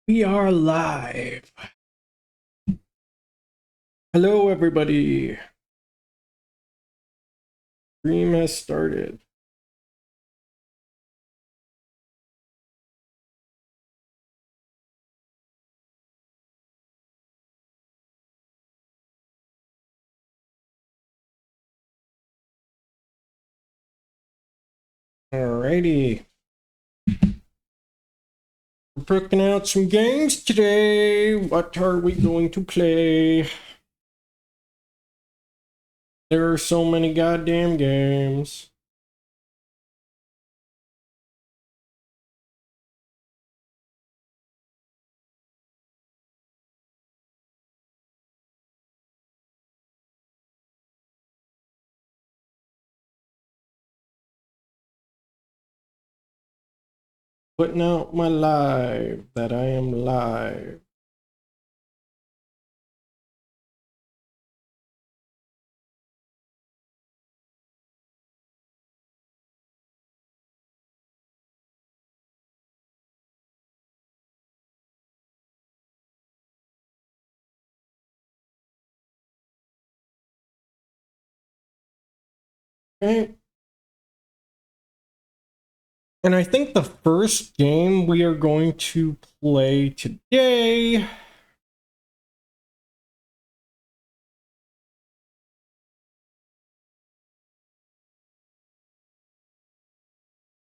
We are live. Hello, everybody. Stream has started. Alrighty. We're picking out some games today. What are we going to play? There are so many goddamn games. Putting out my live that I am live. Okay. And I think the first game we are going to play today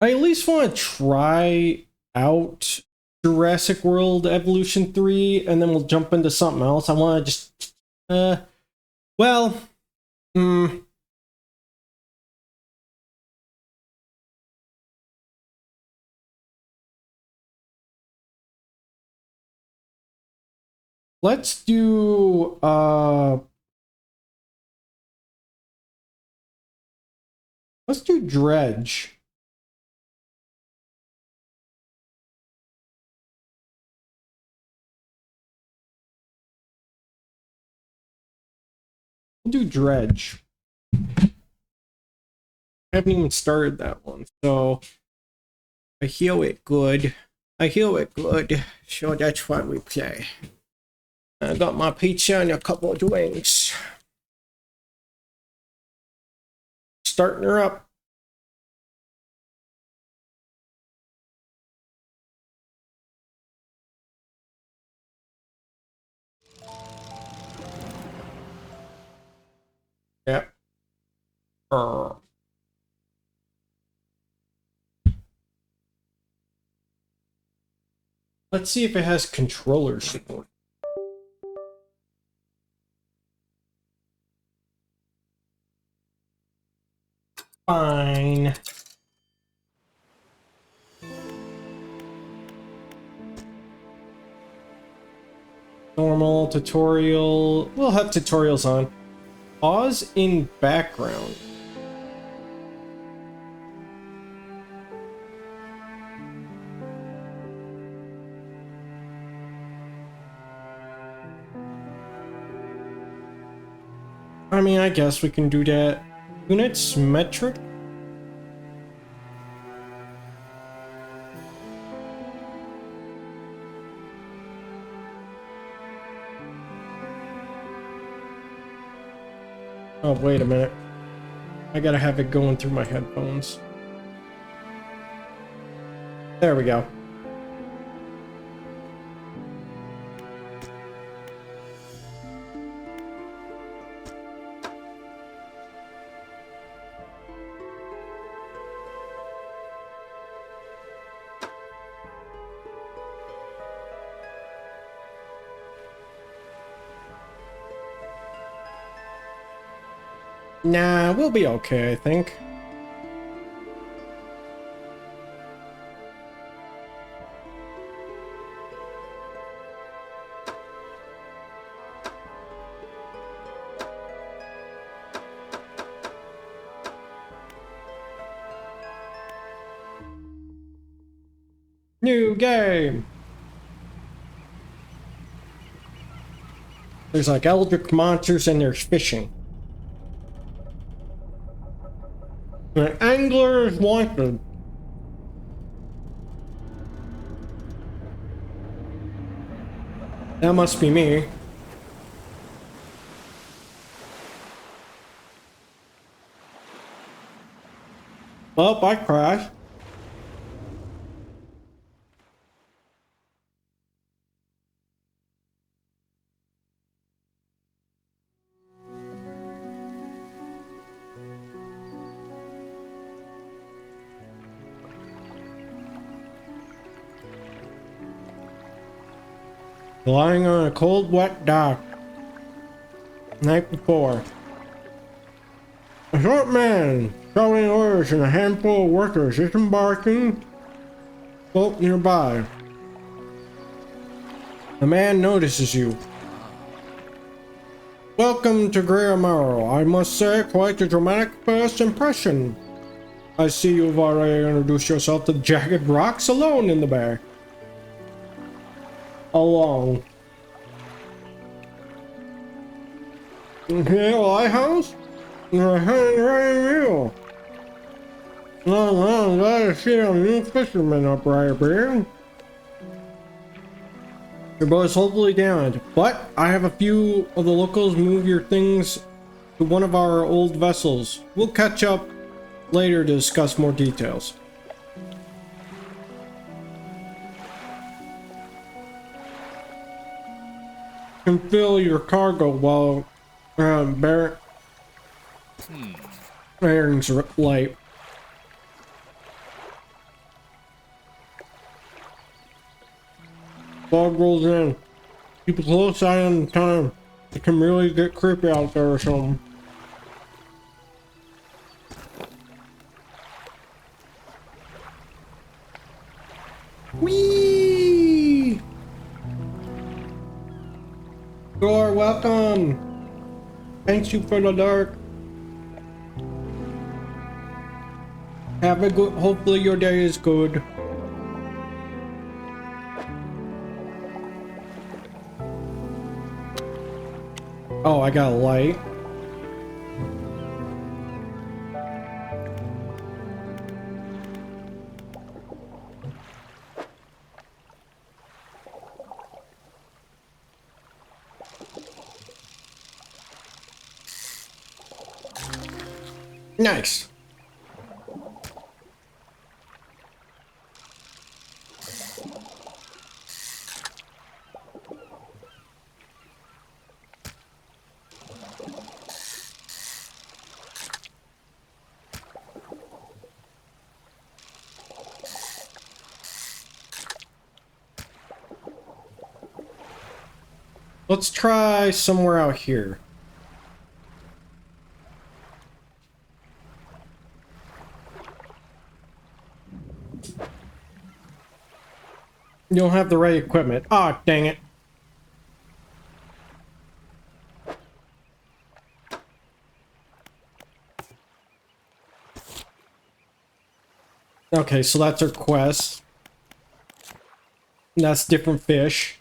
I at least want to try out Jurassic World Evolution 3, and then we'll jump into something else. I want to just, well, let's do, let's do Dredge. We'll do Dredge. I haven't even started that one, so I heal it good. So that's what we play. I got my pizza and a couple of drinks. Starting her up. Yep. Let's see if it has controller support. Fine. Normal, tutorial. We'll have tutorials on. Pause in background. I mean, I guess we can do that. Units metric. Oh, wait a minute. I gotta have it going through my headphones. There we go. Nah, we'll be okay, I think. New game! There's like eldritch monsters and there's fishing. An angler is wanted. That must be me. Oh, I crashed. Lying on a cold, wet dock. Night before. A short man, shouting orders and a handful of workers disembarking boat nearby. The man notices you. Welcome to Greyamaro. I must say, quite a dramatic first impression. I see you've already introduced yourself to the jagged rocks alone in the bay. Alone. Okay, lighthouse? You're right real. I'm glad to see a new fisherman up right here. Your boat is hopefully damaged, but I have a few of the locals move your things to one of our old vessels. We'll catch up later to discuss more details. Can fill your cargo while bearings light. Fog rolls in. Keep a close eye on the time. It can really get creepy out there or something. Whee! You're welcome. Thanks you for the dark. Have a good, hopefully your day is good. Oh, I got a light. Nice. Let's try somewhere out here. You don't have the right equipment. Ah, oh, dang it. Okay, so that's our quest. That's different fish.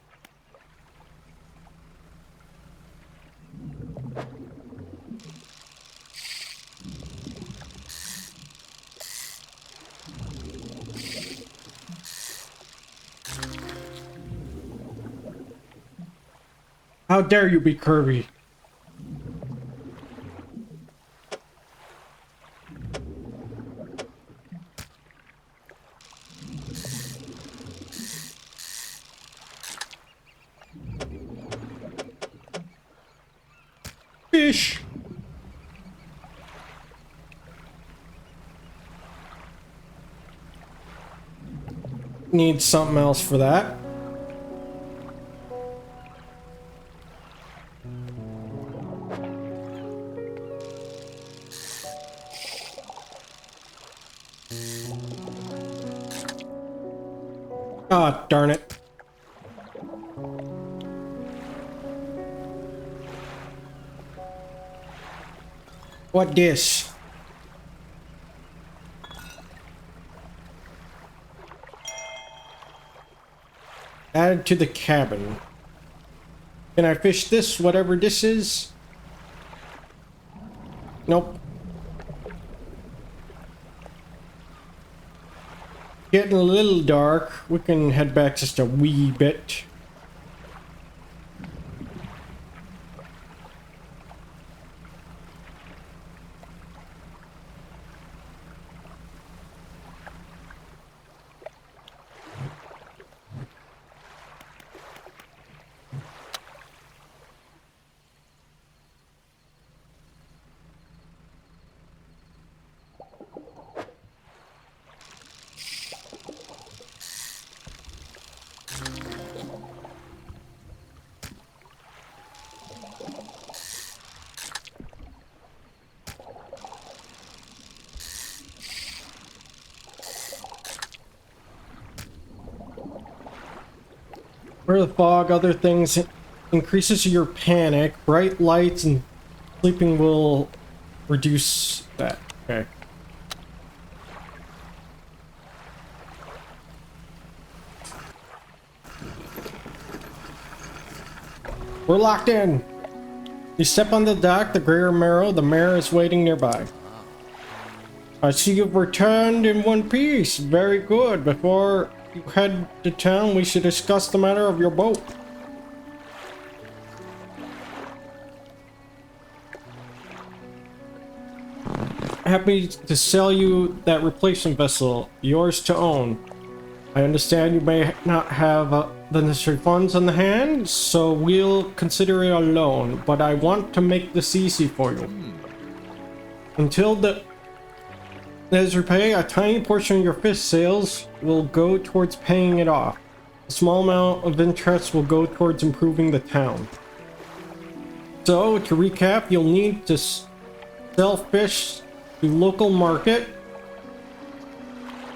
How dare you be Kirby? Fish. Need something else for that. Ah, darn it. What dish? Added to the cabin. Can I fish this, whatever this is? Nope. Getting a little dark. We can head back just a wee bit. Or the fog, other things increases your panic. Bright lights and sleeping will reduce that. Okay. We're locked in. You step on the dock, the Greater Marrow, the mayor is waiting nearby. I see you've returned in one piece. Very good. Before you head to town, we should discuss the matter of your boat. Happy to sell you that replacement vessel, yours to own. I understand you may not have the necessary funds on the hand, so we'll consider it a loan, but I want to make this easy for you. Until there's repay, a tiny portion of your fish sales will go towards paying it off. A small amount of interest will go towards improving the town. So, to recap, you'll need to sell fish to local market,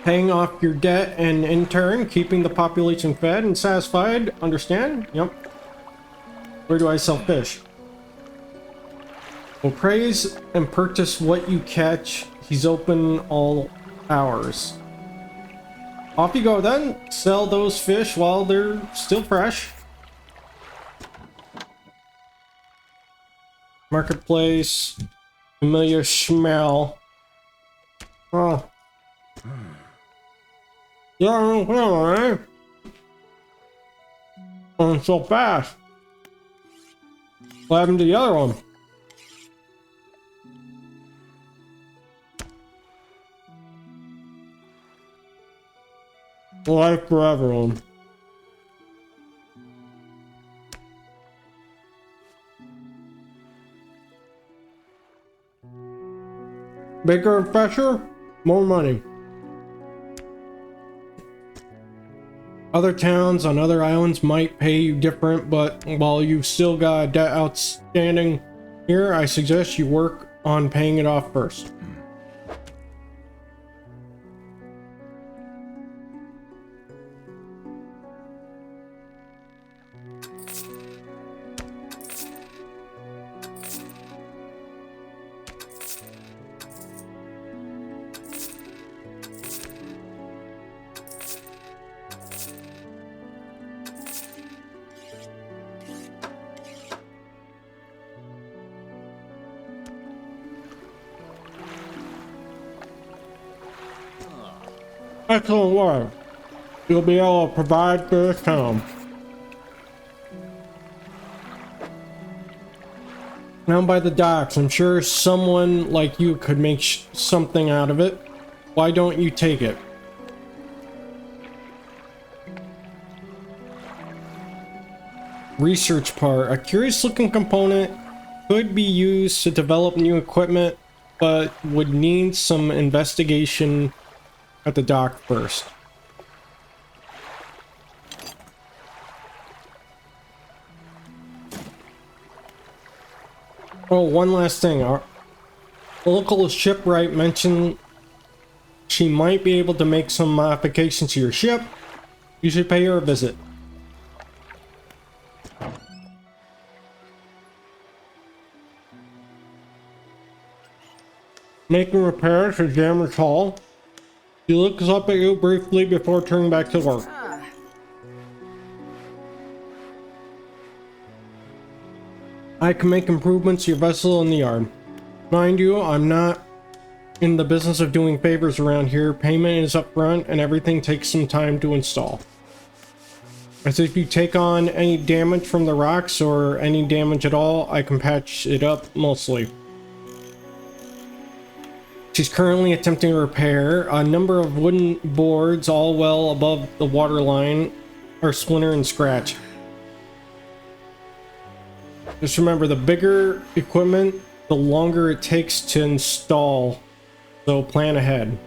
paying off your debt, and in turn, keeping the population fed and satisfied. Understand? Yep. Where do I sell fish? Well, praise and purchase what you catch. He's open all hours. Off you go then. Sell those fish while they're still fresh. Marketplace. Familiar smell. Oh. Yeah, well, going so fast. What happened to the other one? Life for everyone. Bigger and fresher, more money. Other towns on other islands might pay you different, but while you've still got a debt outstanding here, I suggest you work on paying it off first. Excellent work. You'll be able to provide for this town. Down by the docks, I'm sure someone like you could make something out of it. Why don't you take it? Research part. A curious looking component could be used to develop new equipment, but would need some investigation at the dock first. Oh, one last thing. Our local shipwright mentioned she might be able to make some modifications to your ship. You should pay her a visit. Making repairs to damaged hull. She looks up at you briefly before turning back to work. I can make improvements to your vessel in the yard. Mind you, I'm not in the business of doing favors around here. Payment is up front and everything takes some time to install. As if you take on any damage from the rocks or any damage at all, I can patch it up mostly. She's currently attempting to repair a number of wooden boards, all well above the water line, are splinter and scratch. Just remember, the bigger equipment, the longer it takes to install, so plan ahead.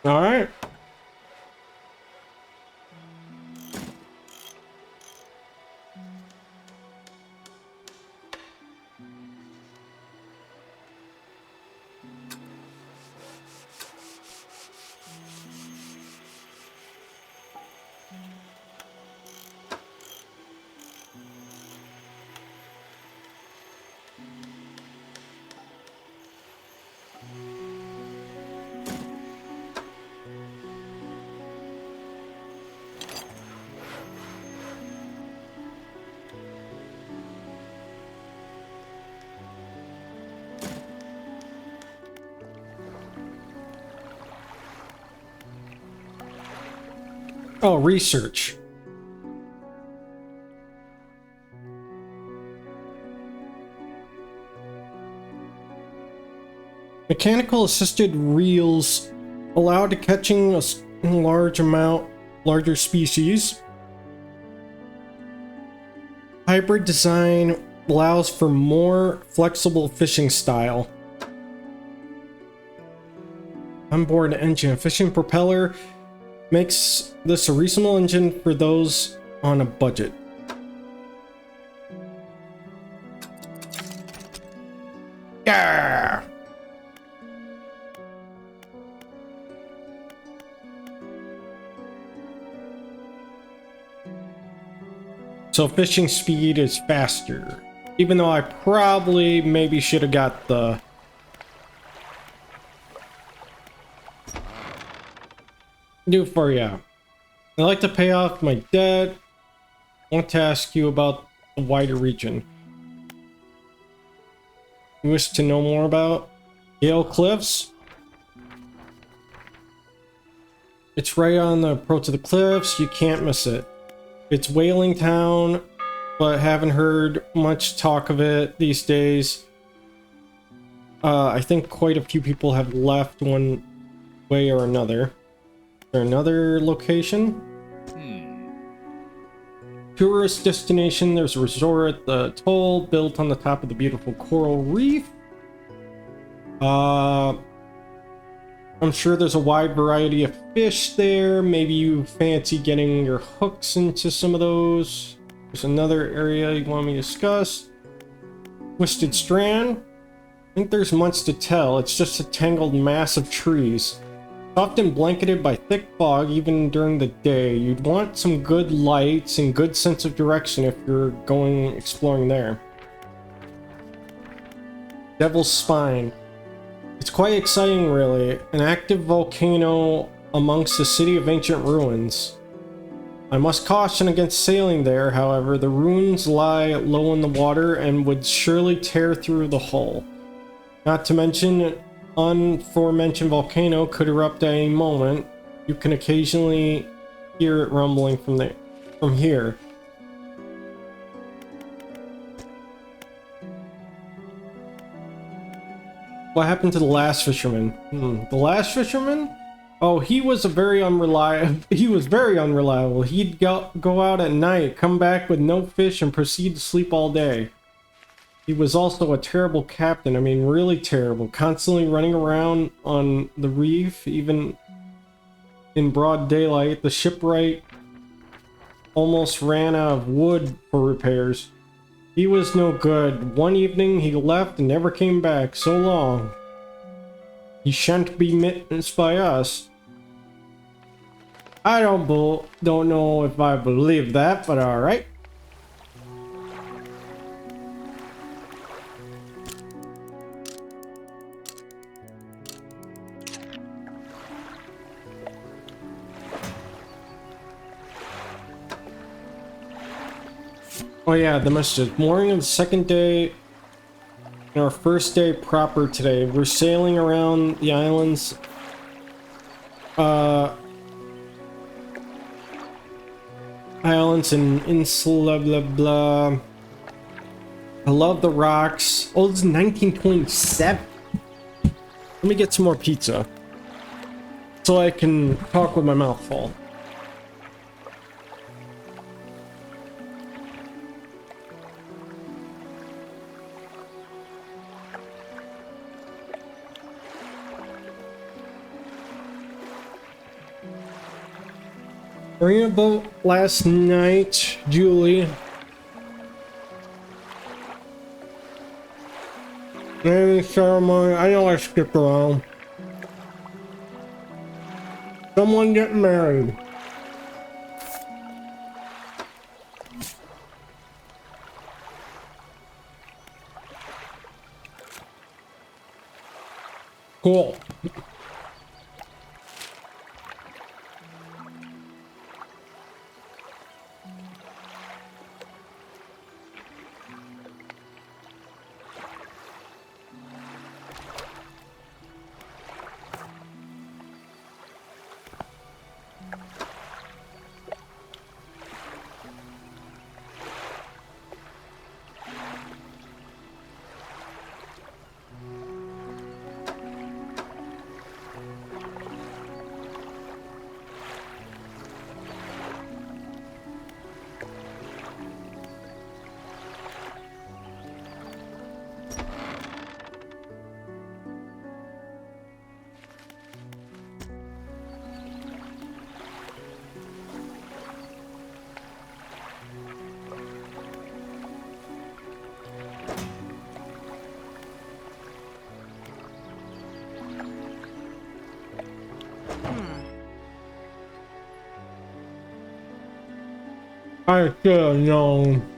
All right. Oh, research. Mechanical assisted reels allow to catching a larger species. Hybrid design allows for more flexible fishing style. Onboard engine, efficient propeller makes this a reasonable engine for those on a budget. Yeah. So fishing speed is faster. Even though I probably maybe should have got the... Do for ya. I'd like to pay off my debt. I want to ask you about the wider region. You wish to know more about Gale Cliffs? It's right on the approach to the cliffs. You can't miss it. It's whaling town, but haven't heard much talk of it these days. I think quite a few people have left one way or another. Is there another location? Tourist destination. There's a resort at the atoll built on the top of the beautiful coral reef. I'm sure there's a wide variety of fish there. Maybe you fancy getting your hooks into some of those. There's another area you want me to discuss. Twisted Strand. I think there's much to tell. It's just a tangled mass of trees. Often blanketed by thick fog even during the day. You'd want some good lights and good sense of direction if you're going exploring there. Devil's Spine. It's quite exciting, really. An active volcano amongst the city of ancient ruins. I must caution against sailing there, however. The ruins lie low in the water and would surely tear through the hull. Not to mention, an aforementioned volcano could erupt at any moment. You can occasionally hear it rumbling from here. What happened to the last fisherman? The last fisherman? Oh, he was very unreliable. He'd go out at night, come back with no fish, and proceed to sleep all day. He was also a terrible captain. I mean, really terrible. Constantly running around on the reef, even in broad daylight. The shipwright almost ran out of wood for repairs. He was no good. One evening he left and never came back. So long. He shan't be missed by us. I don't know if I believe that, but alright. Oh yeah, the message. Morning of the second day, and our first day proper today. We're sailing around the islands. Islands and insula, blah blah. I love the rocks. Oh, this is 1927. Let me get some more pizza, so I can talk with my mouth full. Marina boat last night, Julie. Naming ceremony. I know I skipped around. Someone getting married. Cool. I should have known.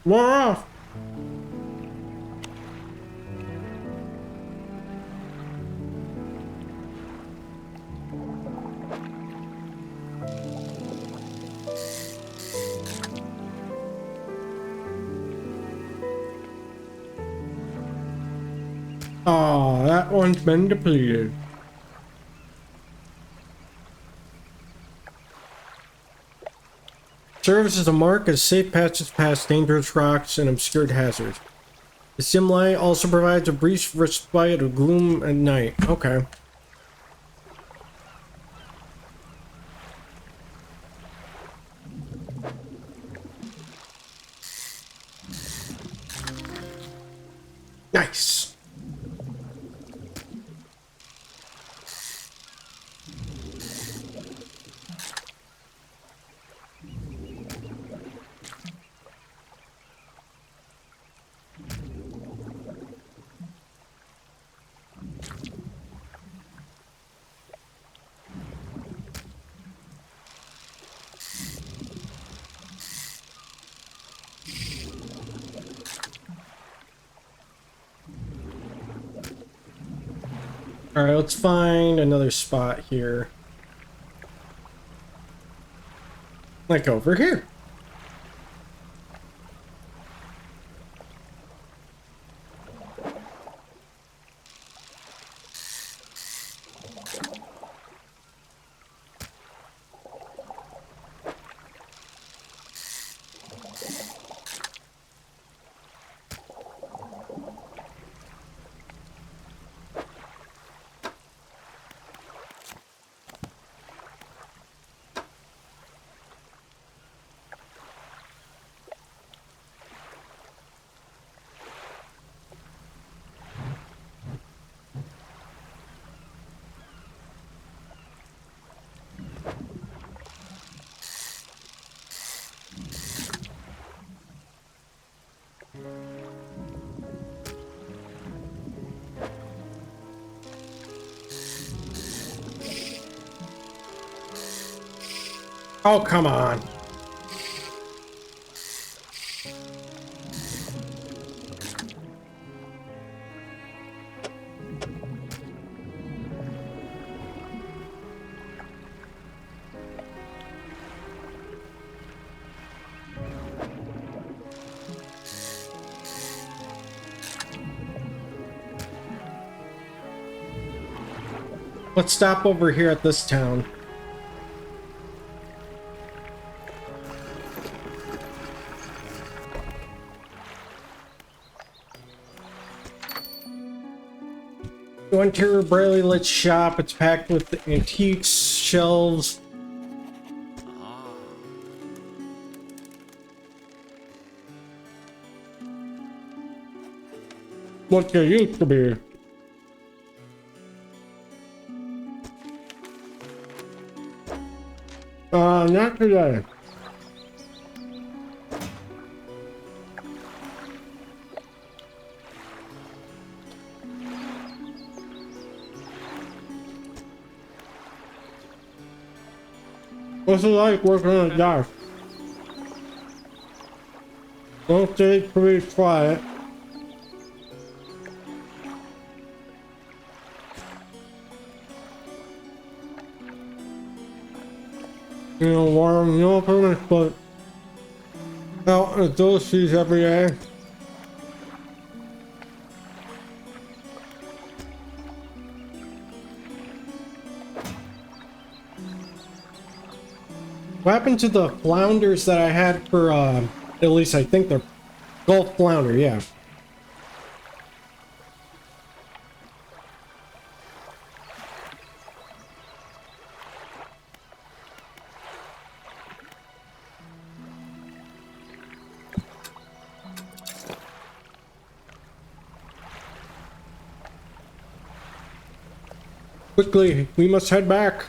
We're off. Oh, that one's been depleted. Serves as a mark as safe passage past dangerous rocks and obscured hazards. The sim light also provides a brief respite of gloom at night. Okay. Nice. All right, let's find another spot here. Like over here. Oh, come on. Let's stop over here at this town. You enter a brightly lit shop. It's packed with antiques, shelves. What they used to be. Not today. What's it like working on a dock? Don't stay pretty quiet. You know, warm, no permanent, but out in those seas every day. What happened to the flounders that I had for, at least I think they're Gulf flounder, yeah. Quickly, we must head back.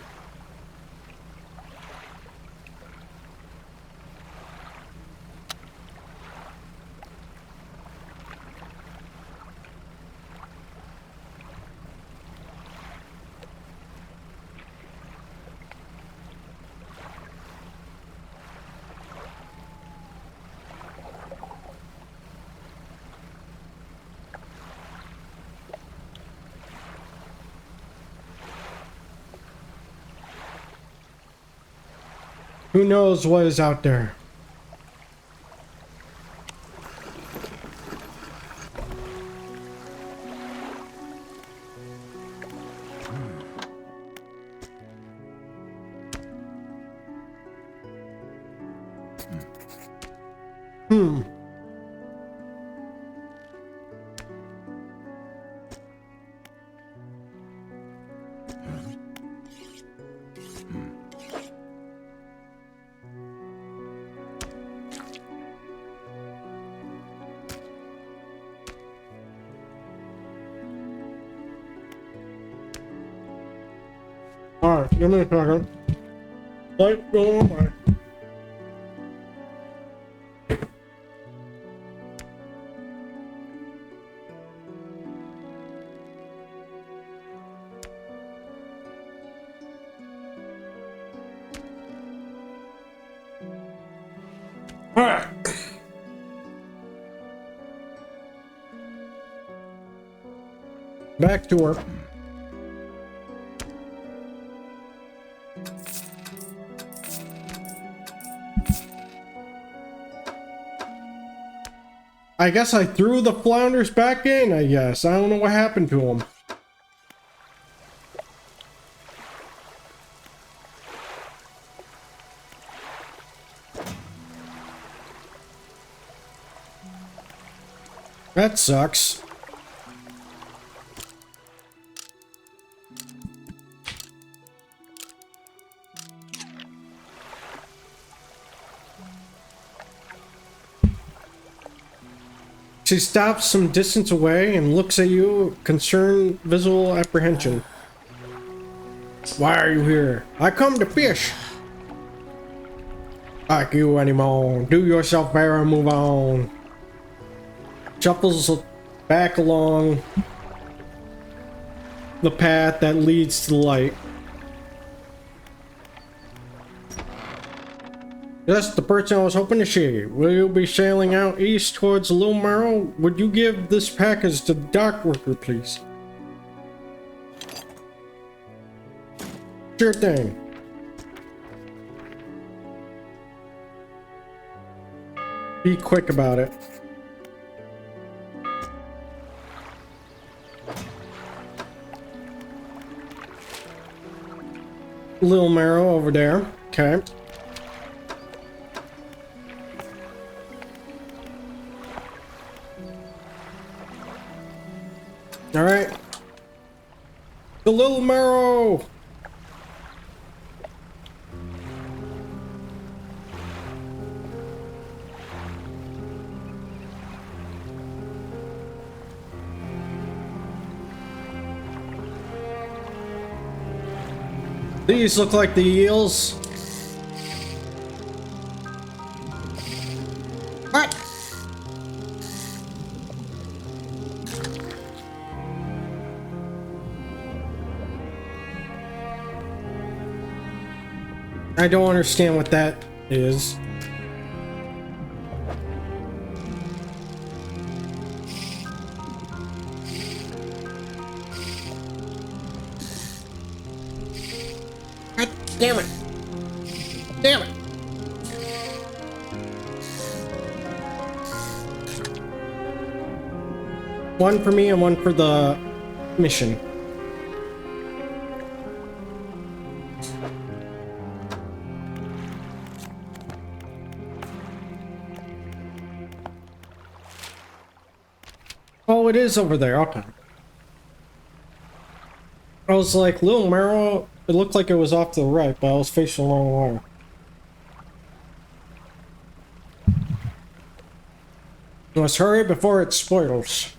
Who knows what is out there? Alright, give me a second. Light go on. Alright. Back to work. I guess I threw the flounders back in, I guess. I don't know what happened to them. That sucks. She stops some distance away and looks at you, concerned visual apprehension. Why are you here? I come to fish. Like you anymore. Do yourself fair and move on. Shuffles back along the path that leads to the light. Just the person I was hoping to see. Will you be sailing out east towards Little Marrow? Would you give this package to the dock worker, please? Sure thing. Be quick about it. Little Marrow over there. Okay. All right. The Little Marrow. These look like the eels. What? I don't understand what that is. God damn it. Damn it. One for me and one for the mission. Oh, it is over there. Okay. I was like, Little Marrow, it looked like it was off to the right, but I was facing the wrong way. Let's hurry before it spoils.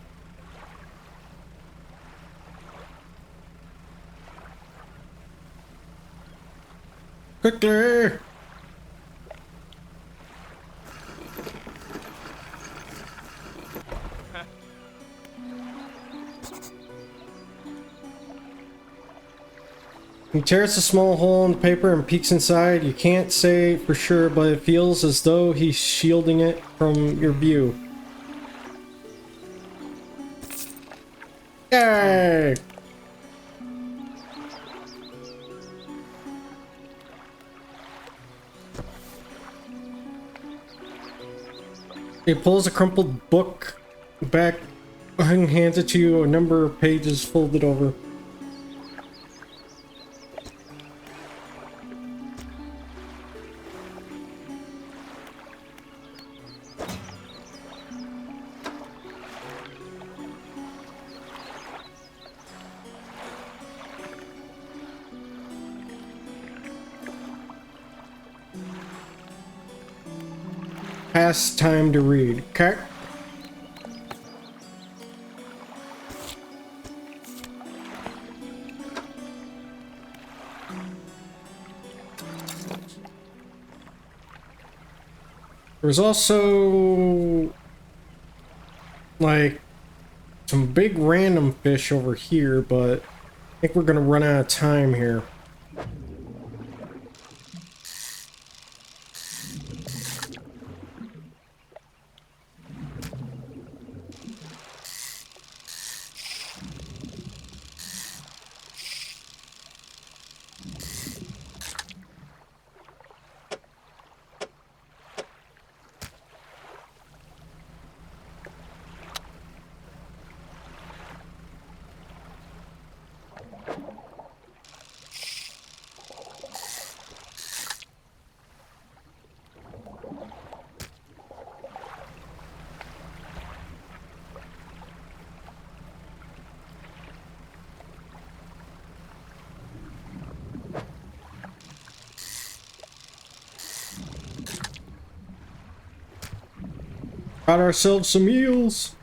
Quickly! He tears a small hole in the paper and peeks inside. You can't say for sure, but it feels as though he's shielding it from your view. Yay! He pulls a crumpled book back and hands it to you, a number of pages folded over. Past time to read. Okay. There's also like some big random fish over here, but I think we're gonna run out of time here. Got ourselves some eels.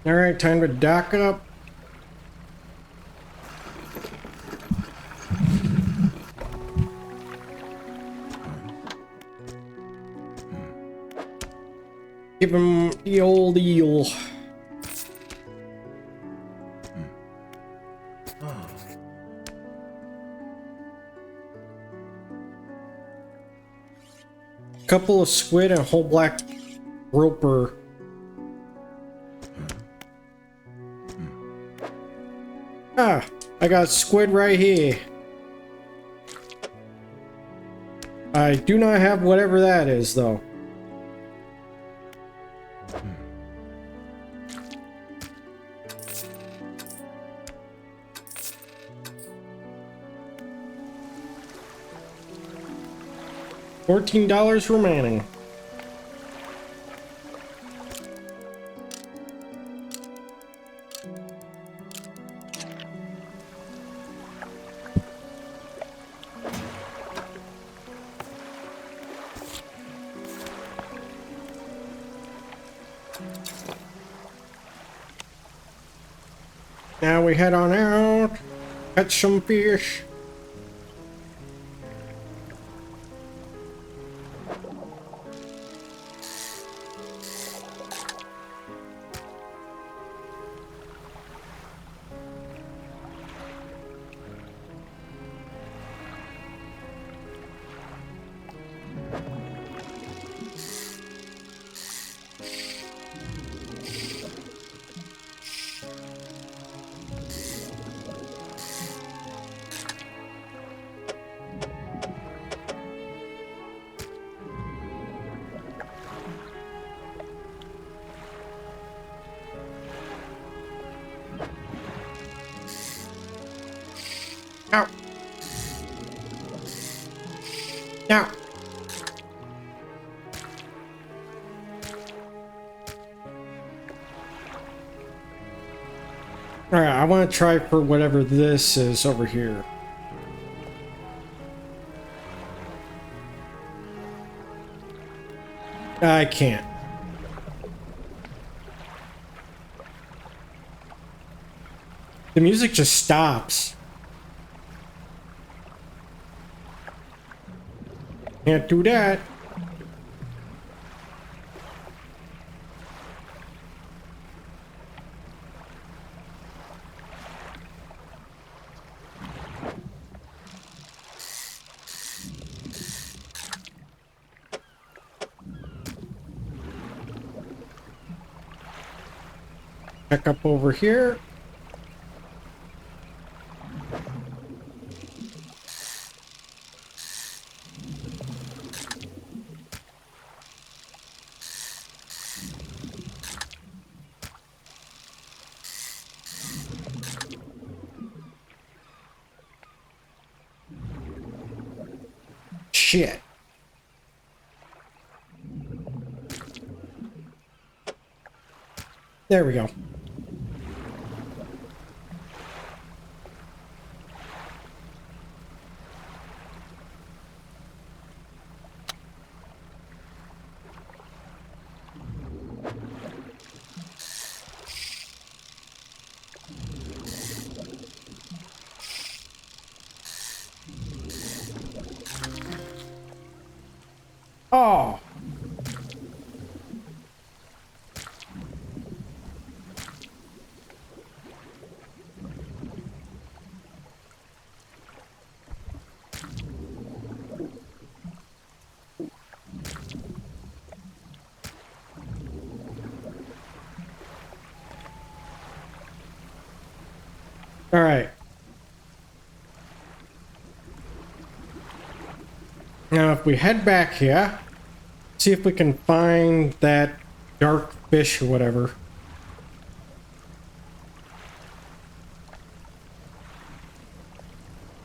All right, time to dock up. Give him the old eel. Couple of squid and a whole black grouper. Ah, I got squid right here. I do not have whatever that is, though. $14 remaining. Now we head on out, catch some fish. Ow. Now. Alright, I want to try for whatever this is over here. I can't. The music just stops. Can't do that. Check up over here. Shit. There we go. Oh. All right. Now, if we head back here, see if we can find that dark fish or whatever.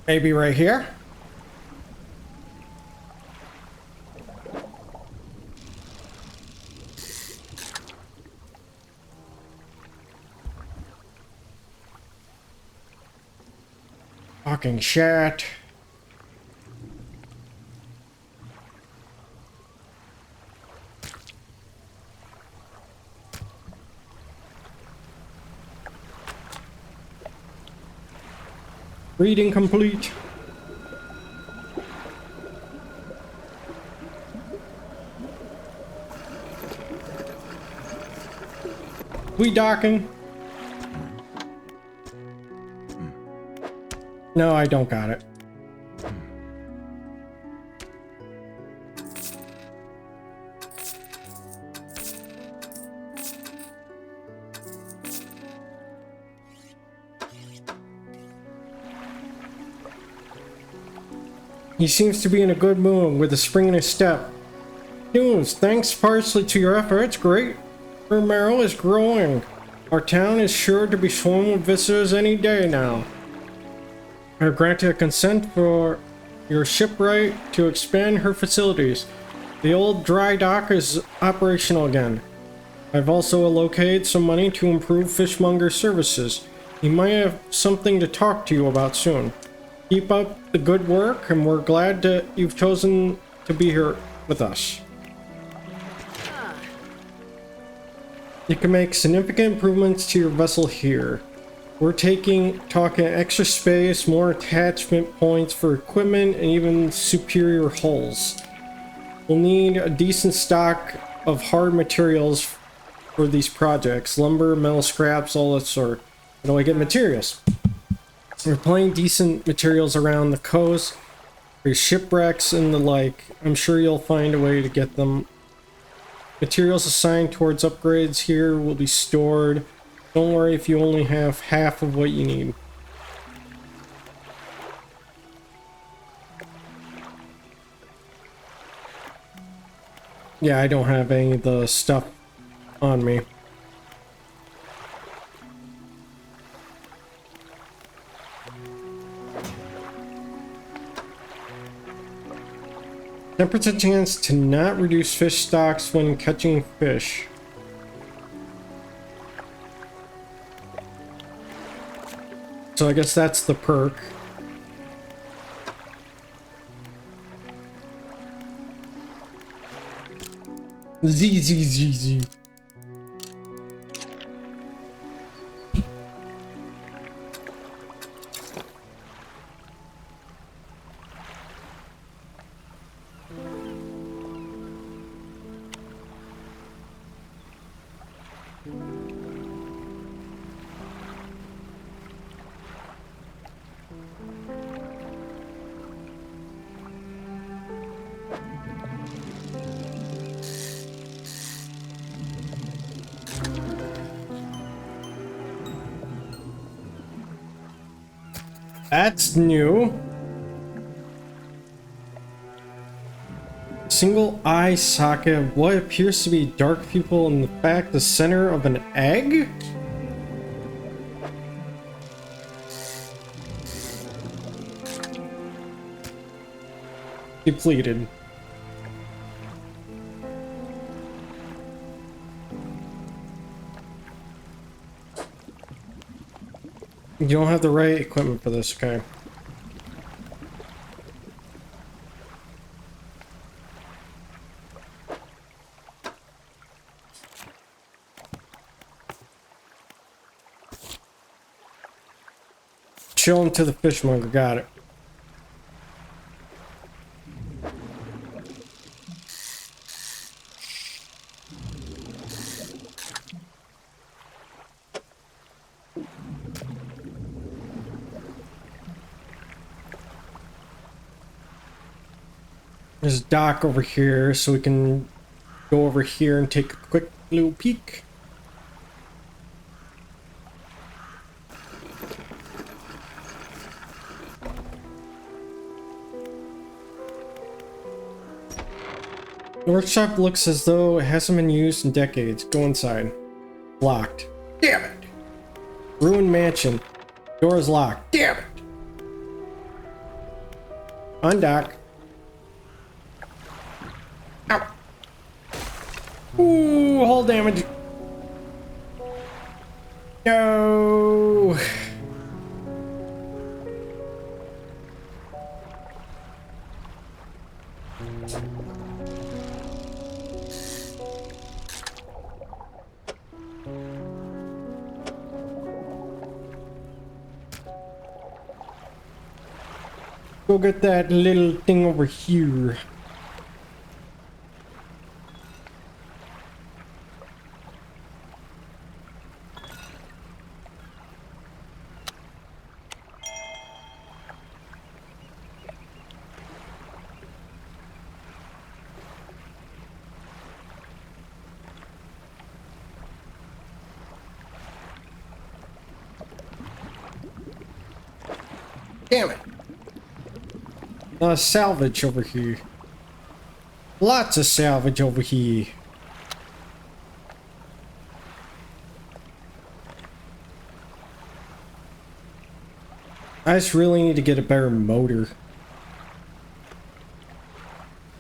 Maybe right here? Fucking shit. Reading complete. We docking. No, I don't got it. He seems to be in a good mood with a spring in his step. News, thanks partially to your efforts, great Romero is growing. Our town is sure to be swarmed with visitors any day now. I have granted a consent for your shipwright to expand her facilities. The old dry dock is operational again. I've also allocated some money to improve fishmonger services. He might have something to talk to you about soon. Keep up the good work, and we're glad that you've chosen to be here with us. You can make significant improvements to your vessel here. We're talking extra space, more attachment points for equipment, and even superior hulls. We'll need a decent stock of hard materials for these projects. Lumber, metal scraps, all that sort. How do I get materials? We're playing decent materials around the coast. There's shipwrecks and the like. I'm sure you'll find a way to get them. Materials assigned towards upgrades here will be stored. Don't worry if you only have half of what you need. Yeah, I don't have any of the stuff on me. Temperature chance to not reduce fish stocks when catching fish. So I guess that's the perk. Z. That's new. Single eye socket of what appears to be dark pupil in the back, the center of an egg? Depleted. You don't have the right equipment for this, okay. Show him to the fishmonger, got it. There's a dock over here, so we can go over here and take a quick little peek. The workshop looks as though it hasn't been used in decades. Go inside. Locked. Damn it! Ruined mansion. Door is locked. Damn it! Undock. Ow! Ooh, hull damage. No! Go get that little thing over here. Damn it. Salvage over here. Lots of salvage over here. I just really need to get a better motor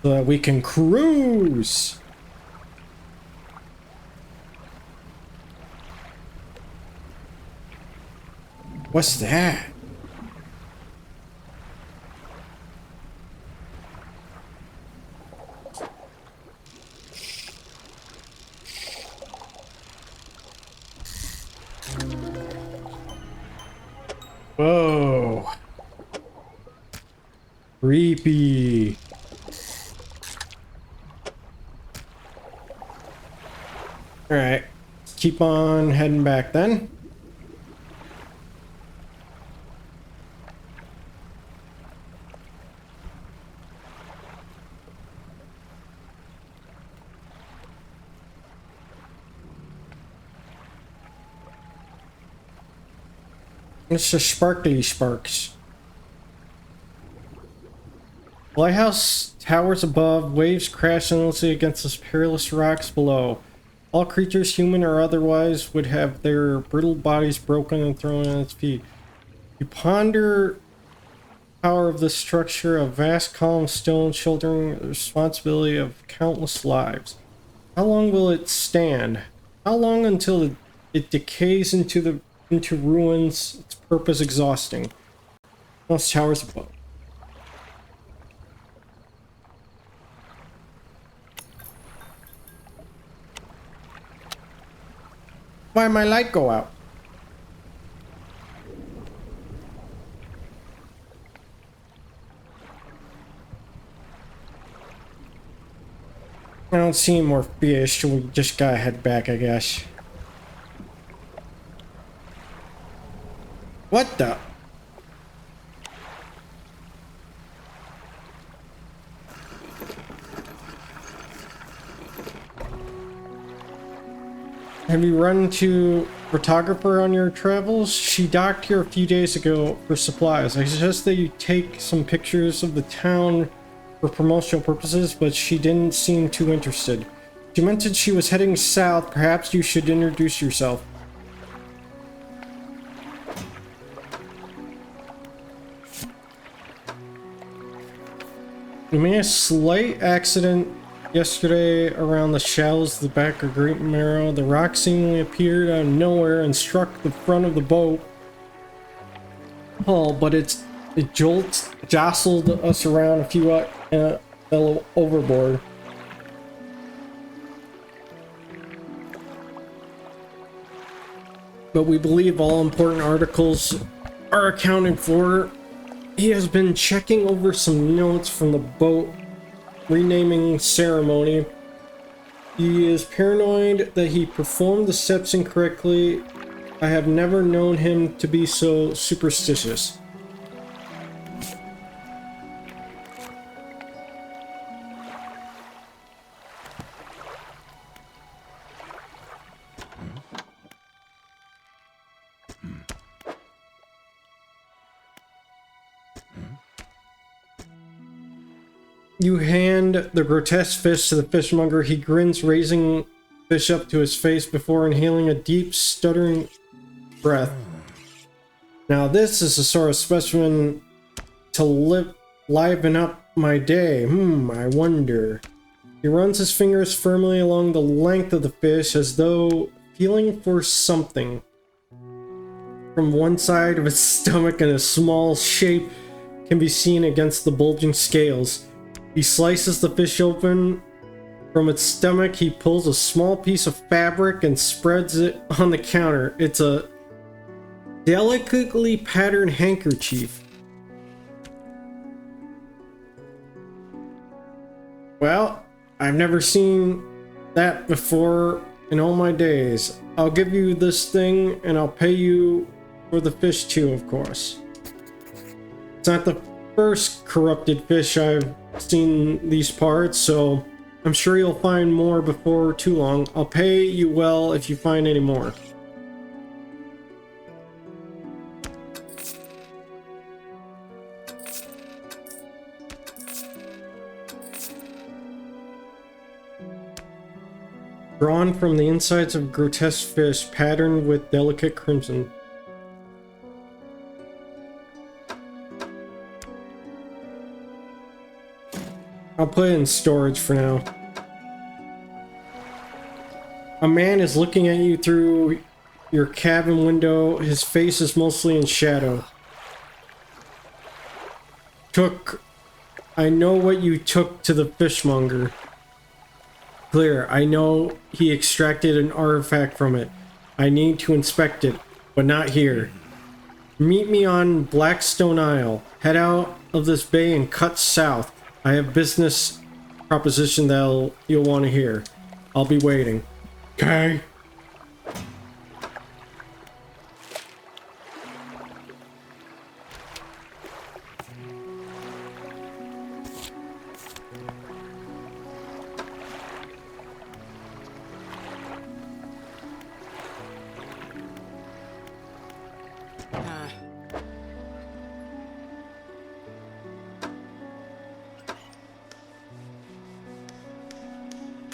so that we can cruise. What's that? Creepy. Alright. Keep on heading back then. It's the sparkly sparks. Lighthouse towers above, waves crash endlessly against the perilous rocks below. All creatures, human or otherwise, would have their brittle bodies broken and thrown on its feet. You ponder the power of this structure, a vast column of stone shouldering the responsibility of countless lives. How long will it stand? How long until it decays into ruins, its purpose exhausting? Most towers above. Why'd my light go out? I don't see any more fish, we just gotta head back, I guess. What the? Have you run into a photographer on your travels? She docked here a few days ago for supplies. I suggest that you take some pictures of the town for promotional purposes, but she didn't seem too interested. She mentioned she was heading south. Perhaps you should introduce yourself. We made a slight accident yesterday around the shallows of the back of Great Marrow. The rock seemingly appeared out of nowhere and struck the front of the boat hull, but it jostled us around a few fell overboard. But we believe all important articles are accounted for. He has been checking over some notes from the boat renaming ceremony. He is paranoid that he performed the steps incorrectly. I have never known him to be so superstitious. You hand the grotesque fish to the fishmonger. He grins, raising fish up to his face before inhaling a deep, stuttering breath. Now this is the sort of specimen to liven up my day. I wonder. He runs his fingers firmly along the length of the fish as though feeling for something. From one side of its stomach, and a small shape can be seen against the bulging scales. He slices the fish open. From its stomach, he pulls a small piece of fabric and spreads it on the counter. It's a delicately patterned handkerchief. Well, I've never seen that before in all my days. I'll give you this thing and I'll pay you for the fish too, of course. It's not the first corrupted fish I've seen these parts, so I'm sure you'll find more before too long. I'll pay you well if you find any more. Drawn from the insides of grotesque fish, patterned with delicate crimson. I'll put it in storage for now. A man is looking at you through your cabin window. His face is mostly in shadow. I know what you took to the fishmonger. Clear, I know he extracted an artifact from it. I need to inspect it, but not here. Meet me on Blackstone Isle. Head out of this bay and cut south. I have business proposition that you'll want to hear. I'll be waiting. Okay.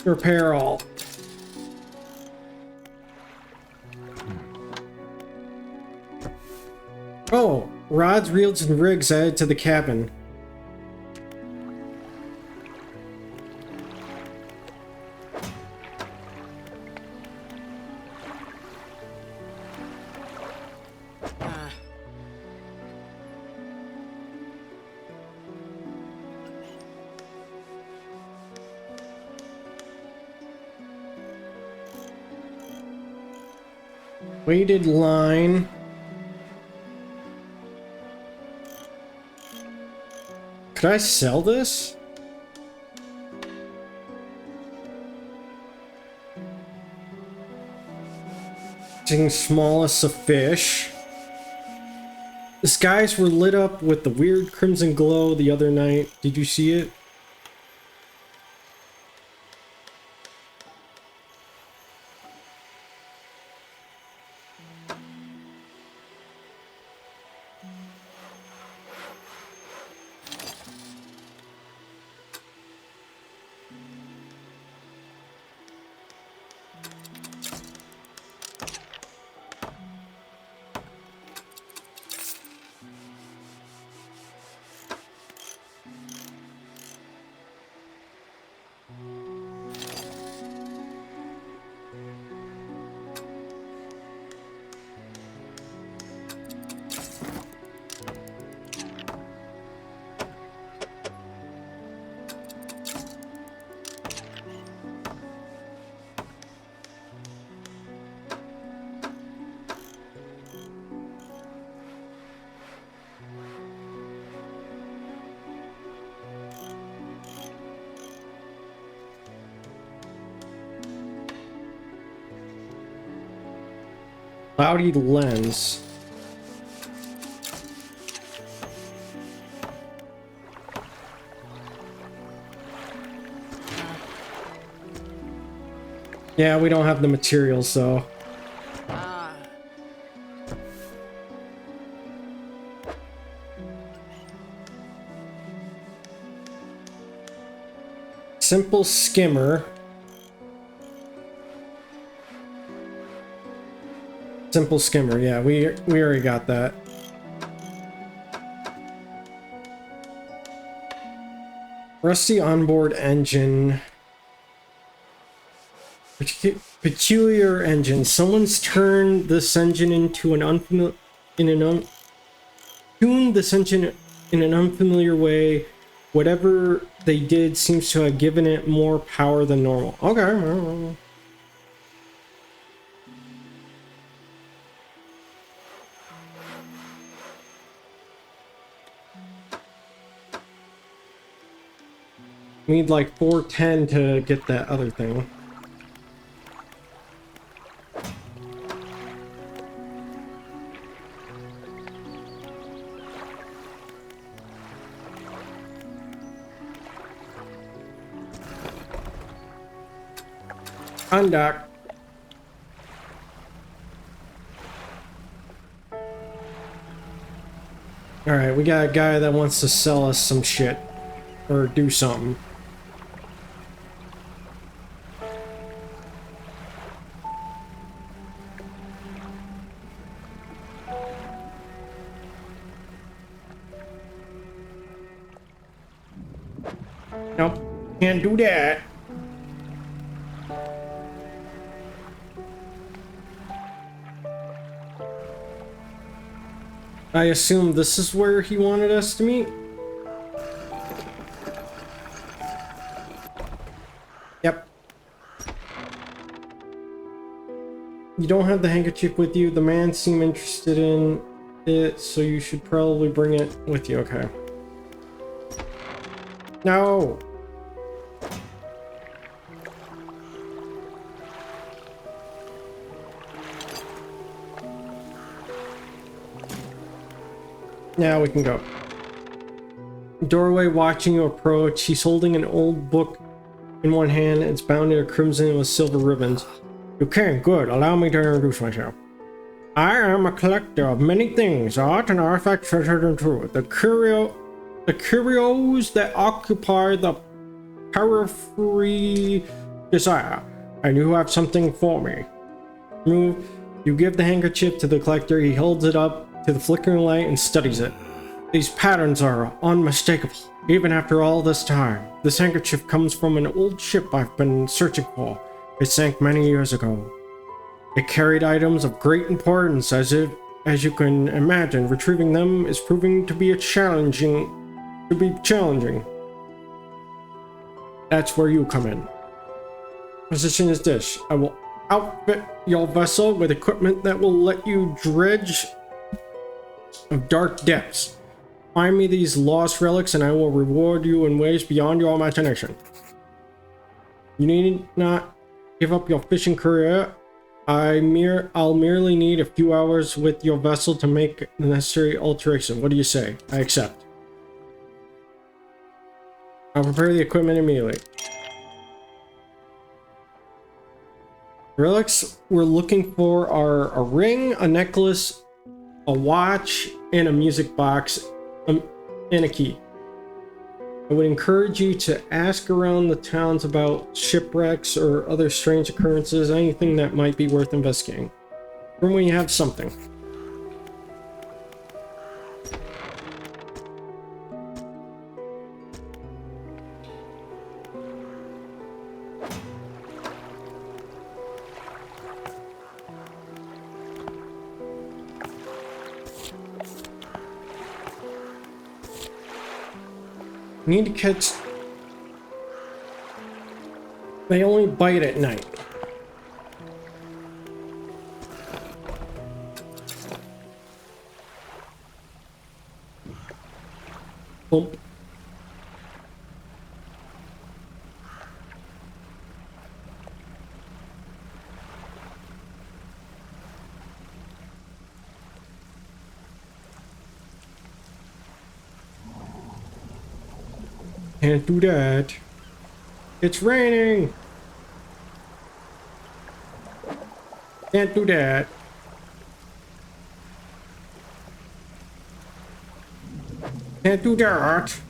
Repair all. Oh, rods, reels, and rigs added to the cabin. Weighted line. Could I sell this? Smallest of fish. The skies were lit up with the weird crimson glow the other night. Did you see it? Cloudy lens. Yeah, we don't have the materials, so. Simple skimmer. Simple skimmer, yeah, we already got that. Rusty onboard engine. Peculiar engine. Someone's turned this engine into an tuned this engine in an unfamiliar way. Whatever they did seems to have given it more power than normal. Okay. We need like 410 to get that other thing. Undock. Alright, we got a guy that wants to sell us some shit. Or do something. Nope, can't do that. I assume this is where he wanted us to meet? Yep. You don't have the handkerchief with you. The man seemed interested in it, so you should probably bring it with you. Okay. No. Now we can go. Doorway watching you approach. He's holding an old book in one hand. It's bound in crimson with silver ribbons. Okay, good. Allow me to introduce myself. I am a collector of many things, art and artifacts, treasure and truth. The curios that occupy the periphery desire, and you have something for me. You give the handkerchief to the collector. He holds it up to the flickering light and studies it. These patterns are unmistakable, even after all this time. This handkerchief comes from an old ship I've been searching for. It sank many years ago. It carried items of great importance, as you can imagine. Retrieving them is proving to be challenging. That's where you come in. Position is this. I will outfit your vessel with equipment that will let you dredge of dark depths. Find me these lost relics and I will reward you in ways beyond your imagination. You need not give up your fishing career. I'll merely need a few hours with your vessel to make the necessary alteration. What do you say? I accept. I'll prepare the equipment immediately. Relics we're looking for are a ring, a necklace, a watch, and a music box, and a key. I would encourage you to ask around the towns about shipwrecks or other strange occurrences, anything that might be worth investigating. From when you have something. Need to catch. They only bite at night. Boom. Can't do that. It's raining. Can't do that. Can't do that.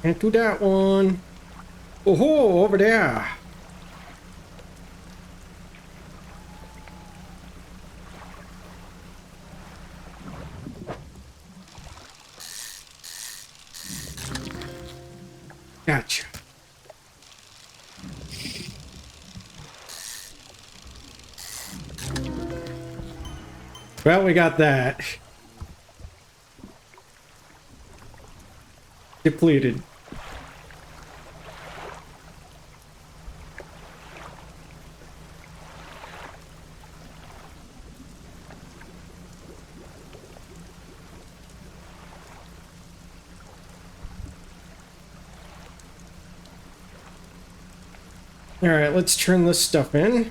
Can't do that one. Oh, over there. Gotcha. Well, we got that. Depleted. All right, let's turn this stuff in.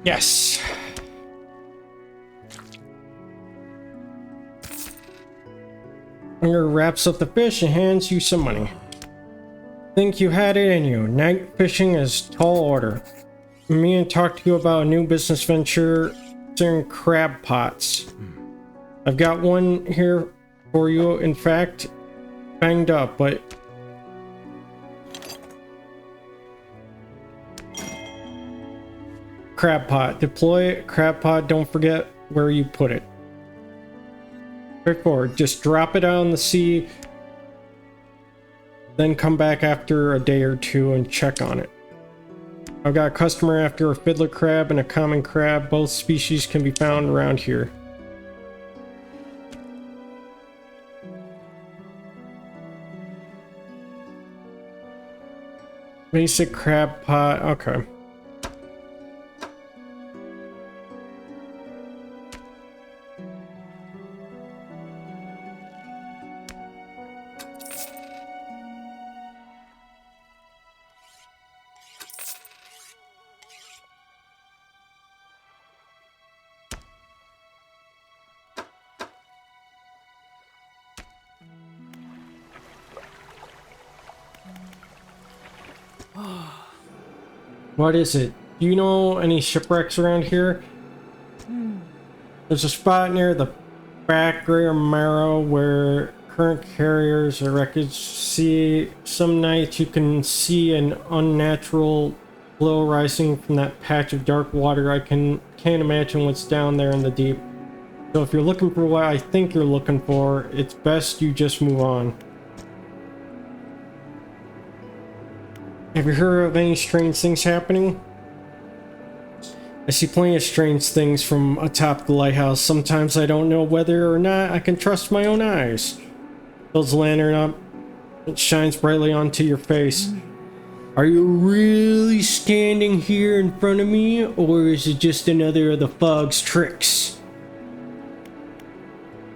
Yes. Hunger wraps up the fish and hands you some money. Think you had it in you. Night fishing is tall order. Me and talk to you about a new business venture, selling crab pots. I've got one here for you. In fact, banged up, but crab pot. Deploy crab pot. Don't forget where you put it. Straightforward. Just drop it out in the sea, then come back after a day or two and check on it. I've got a customer after a fiddler crab and a common crab. Both species can be found around here. Basic crab pot. Okay. What is it? Do you know any shipwrecks around here? There's a spot near the back Greater Marrow where current carriers or wreckage see. Some nights you can see an unnatural glow rising from that patch of dark water. I can't imagine what's down there in the deep. So if you're looking for what I think you're looking for, it's best you just move on. Have you heard of any strange things happening? I see plenty of strange things from atop the lighthouse. Sometimes I don't know whether or not I can trust my own eyes. Fills the lantern up. It shines brightly onto your face. Are you really standing here in front of me, or is it just another of the fog's tricks?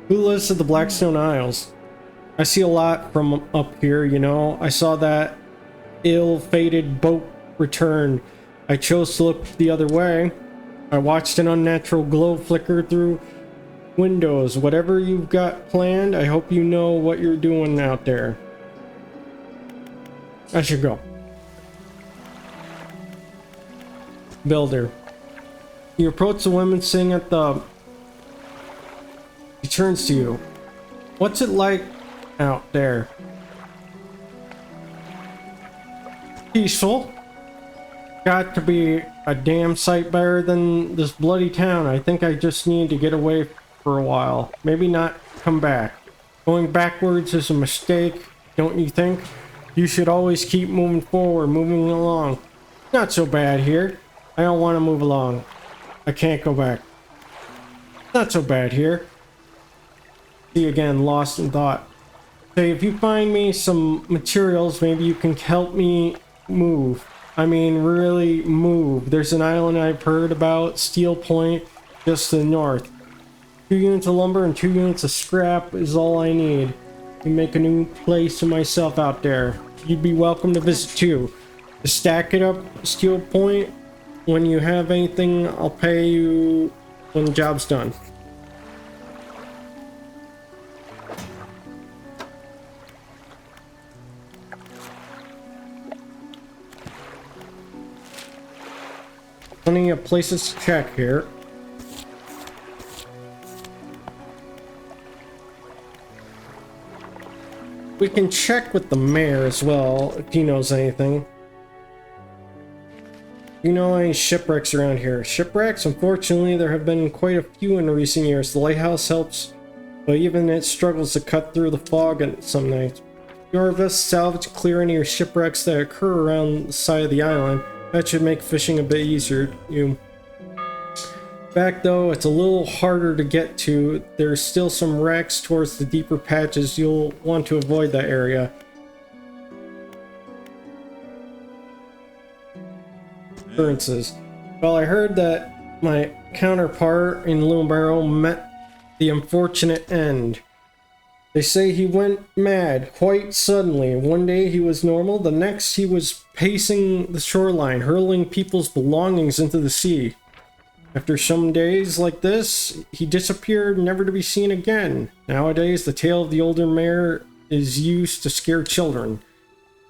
Who lives at the Blackstone Isles? I see a lot from up here, you know. I saw that ill-fated boat return. I chose to look the other way. I watched an unnatural glow flicker through windows. Whatever you've got planned, I hope you know what you're doing out there. I should go. Builder. You approach the woman sitting at the... He turns to you. What's it like out there? Peaceful. Got to be a damn sight better than this bloody town. I think I just need to get away for a while. Maybe not come back. Going backwards is a mistake, don't you think? You should always keep moving forward, moving along. Not so bad here. I don't want to move along. I can't go back. Not so bad here. See again, lost in thought. Say, if you find me some materials, maybe you can help me move. I mean, really move. There's an island I've heard about, Steel Point, just to the north. 2 units of lumber and 2 units of scrap is all I need to make a new place for myself out there. You'd be welcome to visit too. To stack it up, Steel Point, when you have anything, I'll pay you when the job's done. Plenty of places to check here. We can check with the mayor as well, if he knows anything. You know any shipwrecks around here? Shipwrecks? Unfortunately, there have been quite a few in recent years. The lighthouse helps, but even it struggles to cut through the fog at some nights. Your vessel salvage clear any shipwrecks that occur around the side of the island. That should make fishing a bit easier. Back though, it's a little harder to get to. There's still some wrecks towards the deeper patches. You'll want to avoid that area. Occurrences. Well, I heard that my counterpart in Lumero met the unfortunate end. They say he went mad quite suddenly. One day he was normal, the next he was pacing the shoreline, hurling people's belongings into the sea. After some days like this, he disappeared, never to be seen again. Nowadays, the tale of the older mayor is used to scare children.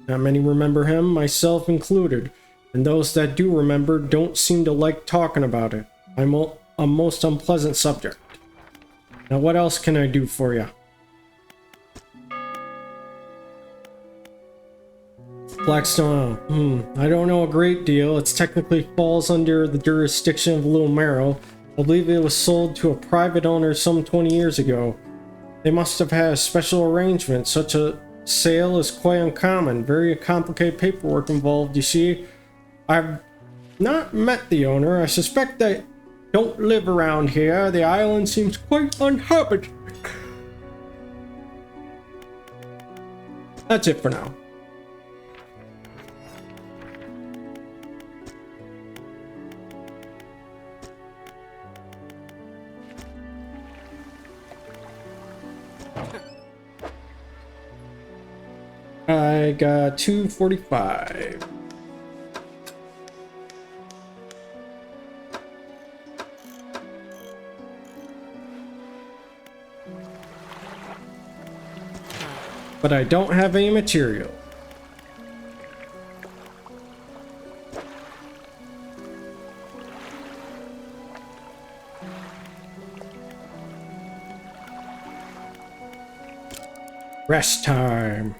Not many remember him, myself included, and those that do remember don't seem to like talking about it. I'm a most unpleasant subject. Now what else can I do for you? Blackstone, I don't know a great deal. It technically falls under the jurisdiction of Little Marrow. I believe it was sold to a private owner some 20 years ago. They must have had a special arrangement. Such a sale is quite uncommon. Very complicated paperwork involved, you see. I've not met the owner. I suspect they don't live around here. The island seems quite uninhabited. That's it for now. I got 245. But I don't have any material. Rest time.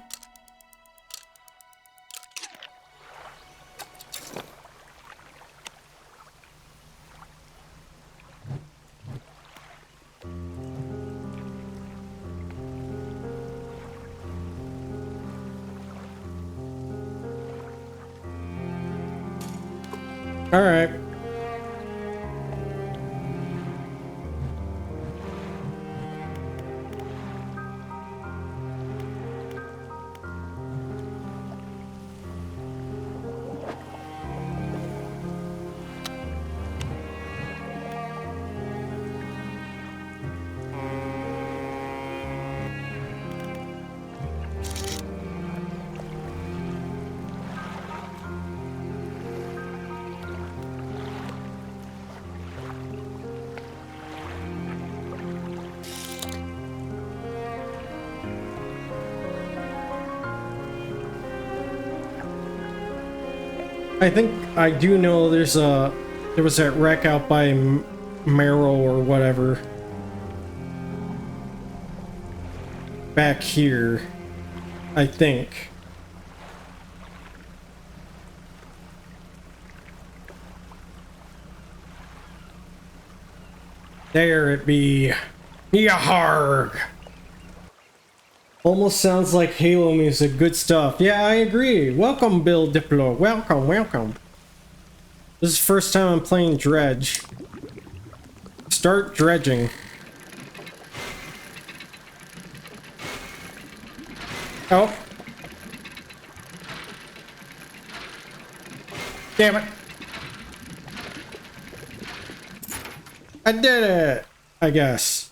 All right. I think I do know there was that wreck out by Marrow or whatever. Back here, I think. There it be. Yaharg! Almost sounds like Halo music. Good stuff. Yeah, I agree. Welcome, Bill Diplo. Welcome, welcome. This is the first time I'm playing Dredge. Start dredging. Oh. Damn it. I did it, I guess.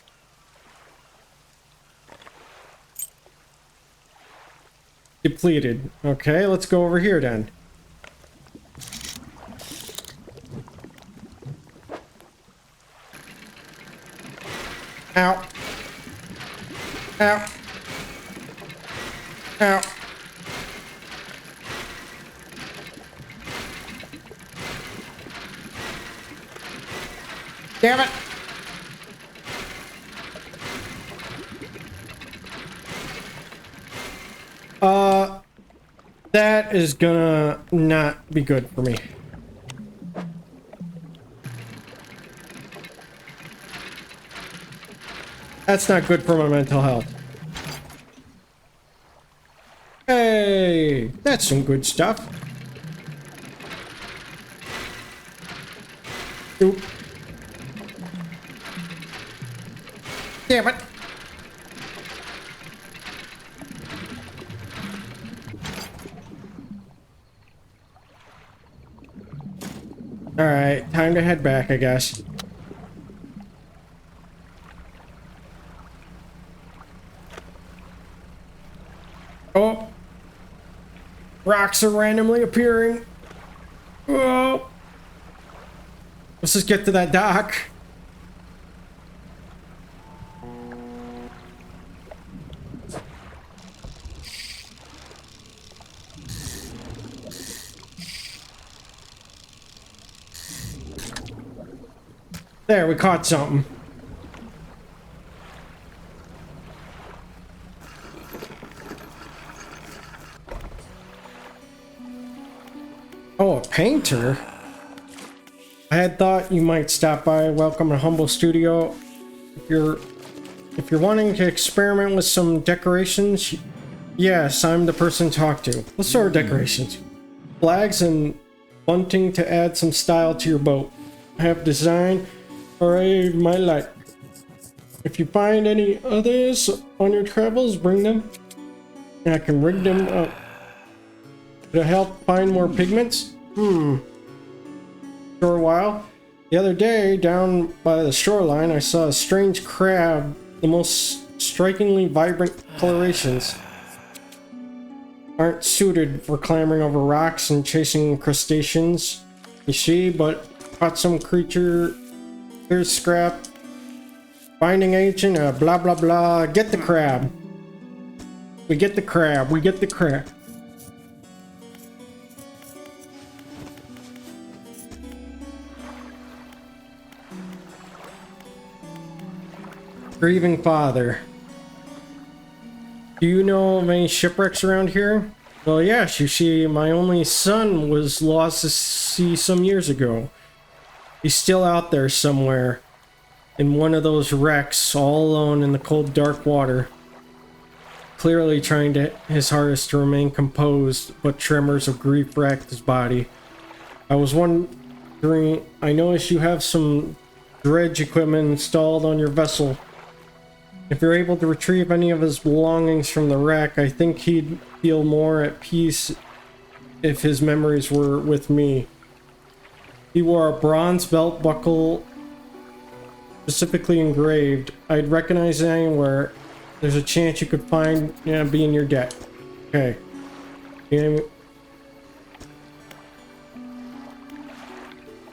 Depleted. Okay, let's go over here then. Ow. Ow. Ow. Damn it. That is gonna not be good for me. That's not good for my mental health. Hey, that's some good stuff. Oop. Damn it. Alright, time to head back, I guess. Oh! Rocks are randomly appearing. Oh! Let's just get to that dock. There, we caught something. Oh, a painter? I had thought you might stop by. Welcome to Humble Studio. If you're If you're wanting to experiment with some decorations, yes, I'm the person to talk to. What sort of decorations? Flags and bunting to add some style to your boat. I have designed already my life. If you find any others on your travels, bring them. And I can rig them up. To help find more pigments? For a while. The other day, down by the shoreline, I saw a strange crab. The most strikingly vibrant colorations aren't suited for clambering over rocks and chasing crustaceans, you see, but caught some creature. Here's scrap. Finding agent, blah blah blah. Get the crab. We get the crab. We get the crab. Grieving father. Do you know of any shipwrecks around here? Well, yes, you see, my only son was lost to sea some years ago. He's still out there somewhere, in one of those wrecks, all alone in the cold, dark water. Clearly trying his hardest to remain composed, but tremors of grief racked his body. I was wondering, I noticed you have some dredge equipment installed on your vessel. If you're able to retrieve any of his belongings from the wreck, I think he'd feel more at peace if his memories were with me. He wore a bronze belt buckle specifically engraved. I'd recognize it anywhere. There's a chance you could be in your debt. Okay.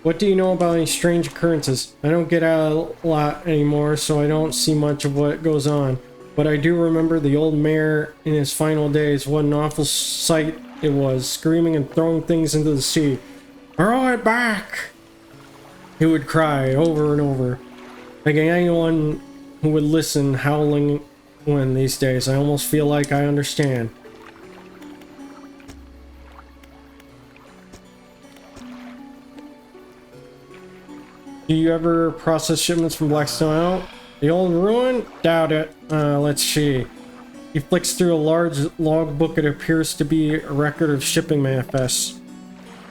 What do you know about any strange occurrences? I don't get out a lot anymore, so I don't see much of what goes on. But I do remember the old mayor in his final days. What an awful sight it was, screaming and throwing things into the sea. Throw it back! He would cry over and over, begging anyone who would listen, howling when these days. I almost feel like I understand. Do you ever process shipments from Blackstone out? The old ruin? Doubt it. Let's see. He flicks through a large logbook. It appears to be a record of shipping manifests.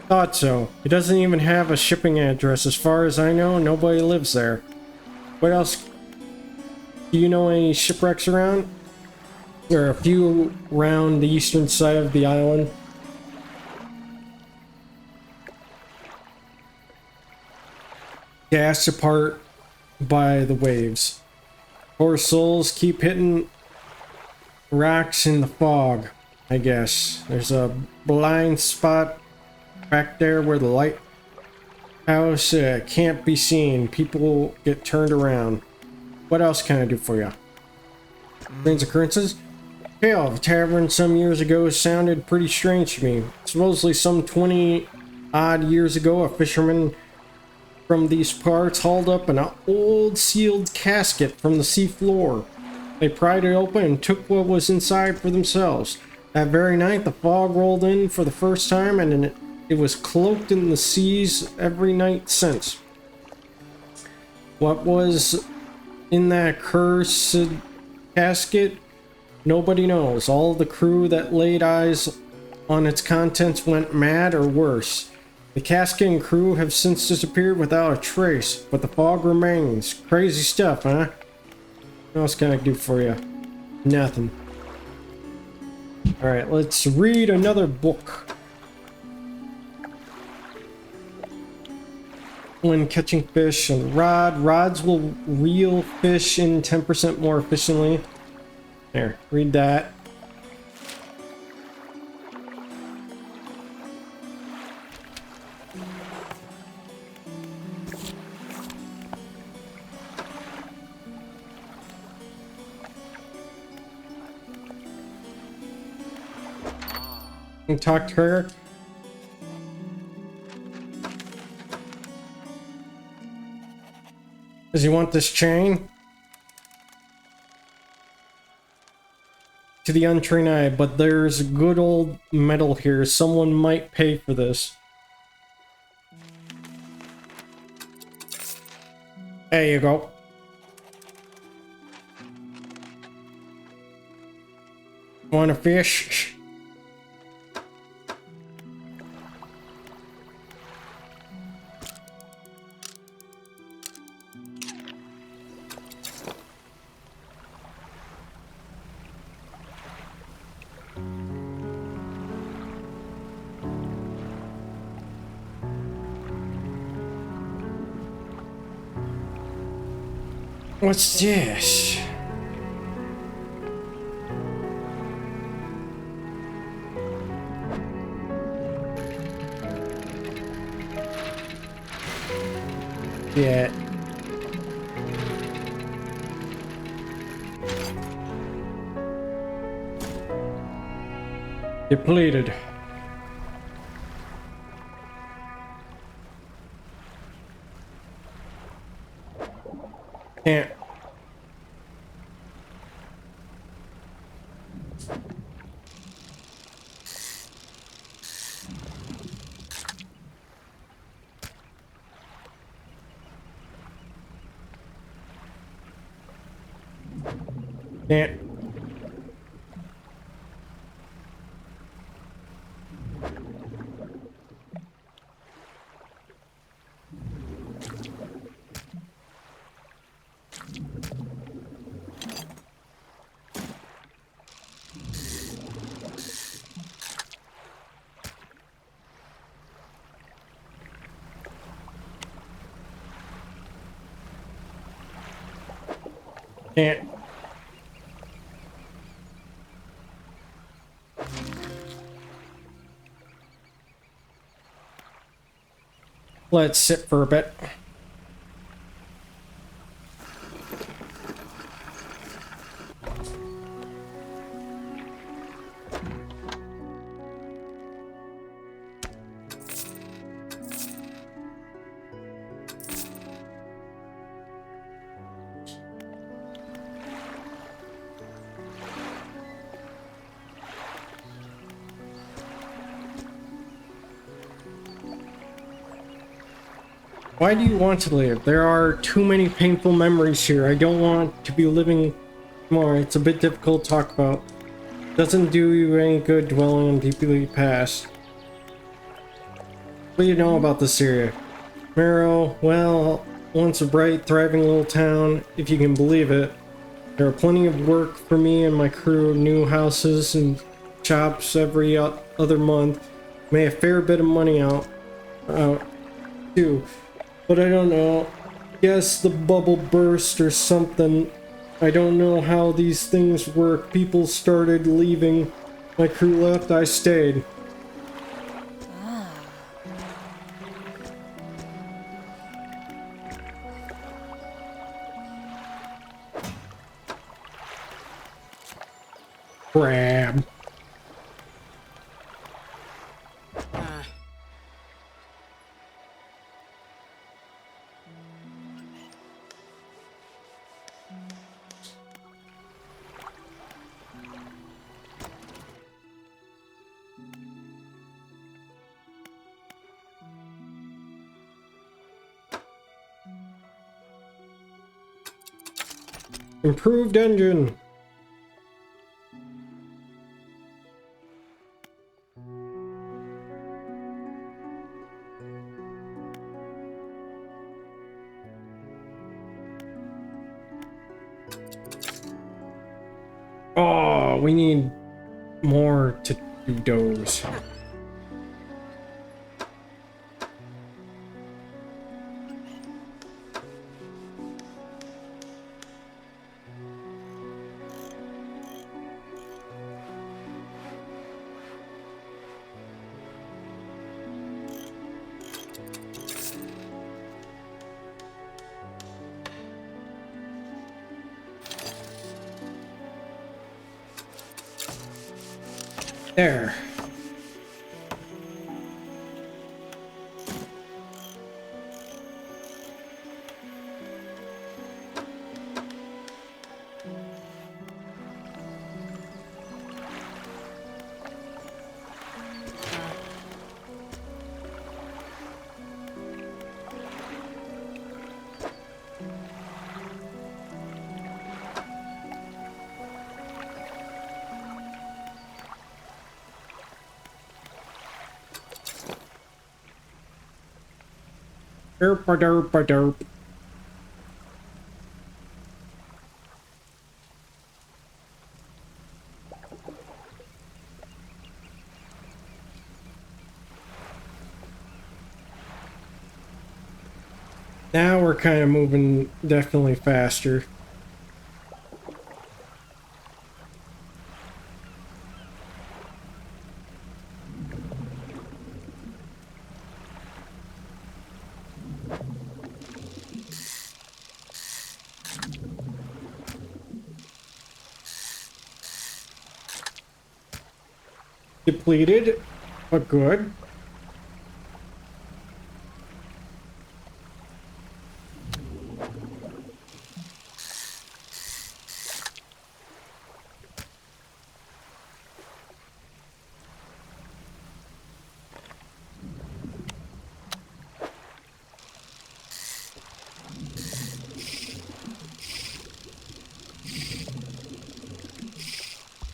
Thought so. It doesn't even have a shipping address. As far as I know, nobody lives there. What else? Do you know any shipwrecks around? There are a few around the eastern side of the island. Cast apart by the waves. Poor souls keep hitting rocks in the fog, I guess. There's a blind spot back there where the lighthouse can't be seen. People get turned around. What else can I do for you? Strange occurrences? Tale of a tavern some years ago sounded pretty strange to me. Supposedly some 20 odd years ago, a fisherman from these parts hauled up an old sealed casket from the sea floor. They pried it open and took what was inside for themselves. That very night, the fog rolled in for the first time, and it was cloaked in the seas every night since. What was in that cursed casket? Nobody knows. All the crew that laid eyes on its contents went mad or worse. The casket and crew have since disappeared without a trace, but the fog remains. Crazy stuff, huh? What else can I do for you? Nothing. Alright, let's read another book. When catching fish and rods will reel fish in 10% more efficiently. There, read that. And talk to her. Does he want this chain? To the untrained eye, but there's good old metal here. Someone might pay for this. There you go. Want a fish? What's this? Yeah. Depleted. Can't. Can't. Can't. Let's sit for a bit. Why do you want to live? There are too many painful memories here. I don't want to be living more. It's a bit difficult to talk about. Doesn't do you any good dwelling on deeply past. What do you know about this area? Marrow, well, once a bright, thriving little town, if you can believe it. There are plenty of work for me and my crew, new houses and shops every other month. May a fair bit of money out too. But I don't know. Guess the bubble burst or something. I don't know how these things work. People started leaving. My crew left, I stayed. Crab. Improved engine. Oh, we need more to do those. There. Derp a derp a derp. Now we're kind of moving definitely faster. Depleted, but good.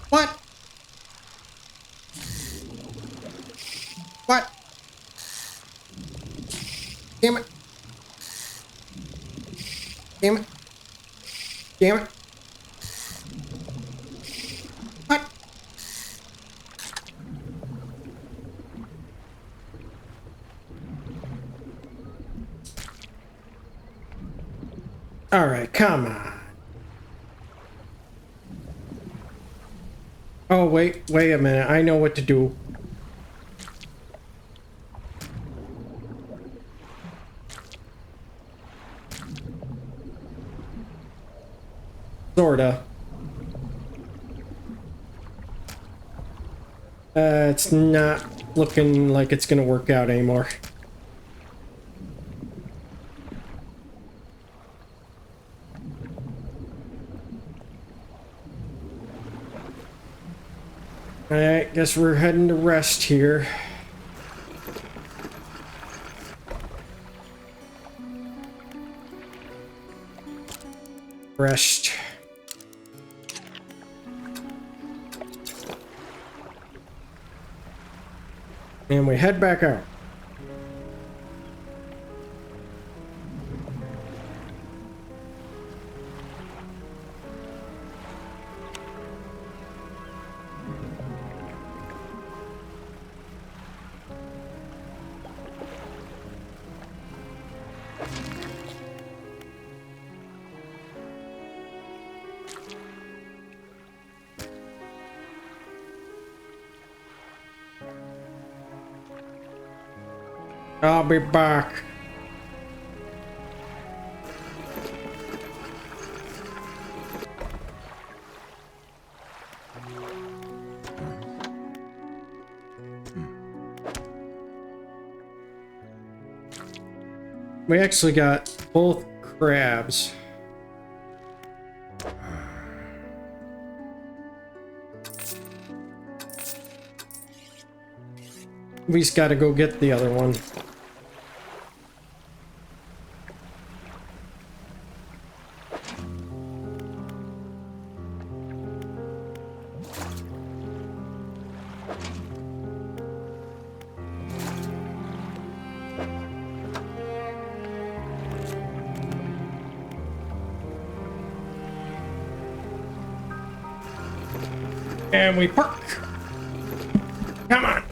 What? What? Damn it. Damn it. Damn it. What? Alright, come on. Oh, wait a minute. I know what to do. Sorta. It's not looking like it's gonna work out anymore. Alright, guess we're heading to rest here. Rest. And we head back out. I'll be back. We actually got both crabs. We just gotta go get the other one. And we park. Come on.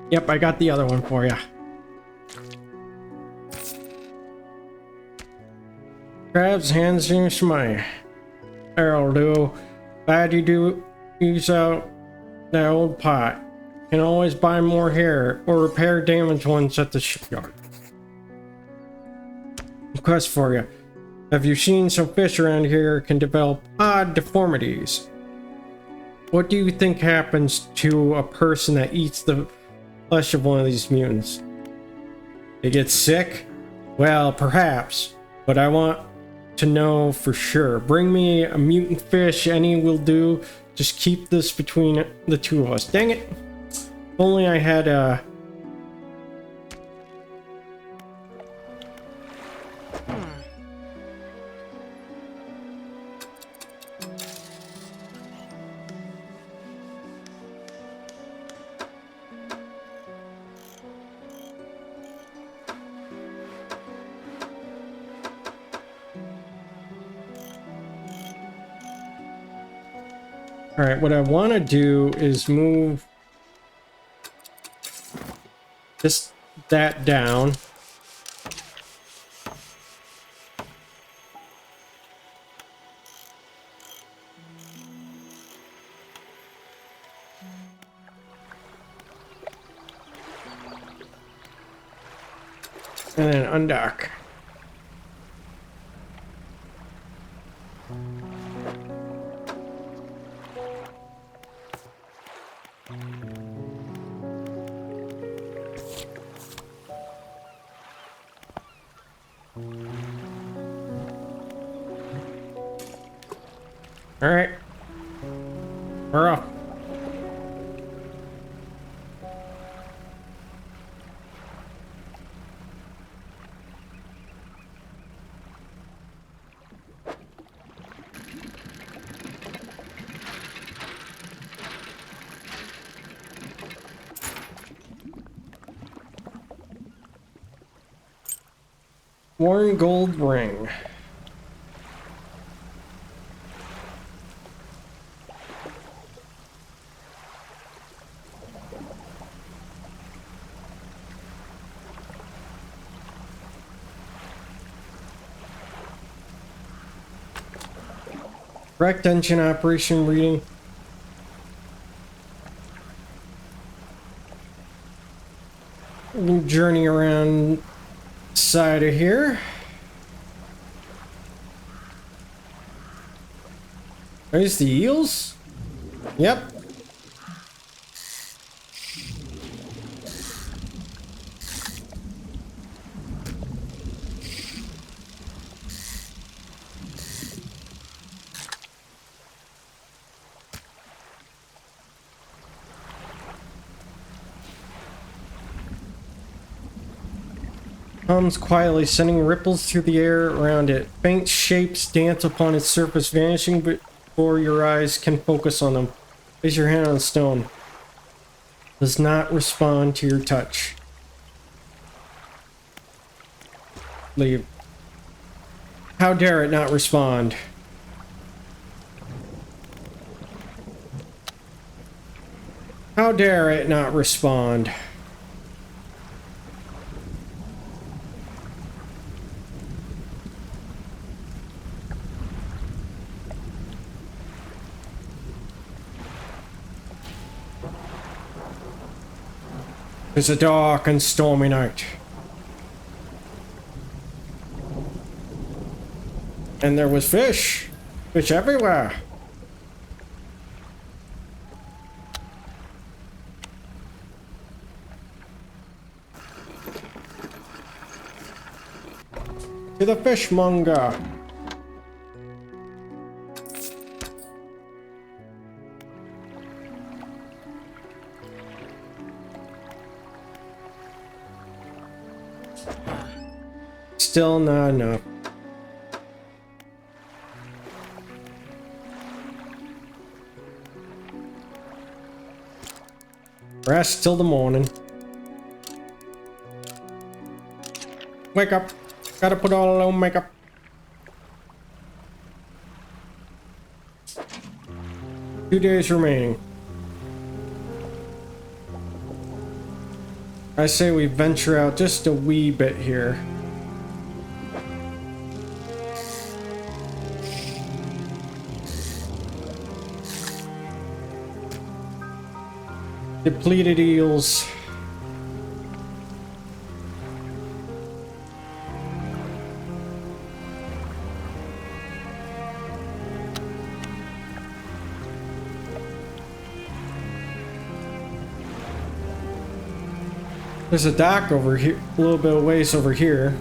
Yep, I got the other one for you. Crabs, hands, and smile. That'll do. Glad you do use out that old pot. Can always buy more here or repair damaged ones at the shipyard. Request for you. Have you seen some fish around here can develop odd deformities? What do you think happens to a person that eats the flesh of one of these mutants? They get sick? Well, perhaps, but I want to know for sure. Bring me a mutant fish, any will do. Just keep this between the two of us. Dang it. If only I had a... All right, what I want to do is move that down. And then undock. All right, we're off. Worn gold ring. Correct engine operation reading. We can journey around side of here. There's the eels. Yep. Hums quietly, sending ripples through the air around it. Faint shapes dance upon its surface, vanishing before your eyes can focus on them. Place your hand on the stone. Does not respond to your touch. Leave. How dare it not respond? How dare it not respond? It's a dark and stormy night. And there was fish. Fish everywhere. To the fishmonger. Still not enough. Rest till the morning. Wake up. Gotta put on a little makeup. Two days remaining. I say we venture out just a wee bit here. Depleted eels. There's a dock over here, a little bit of ways over here.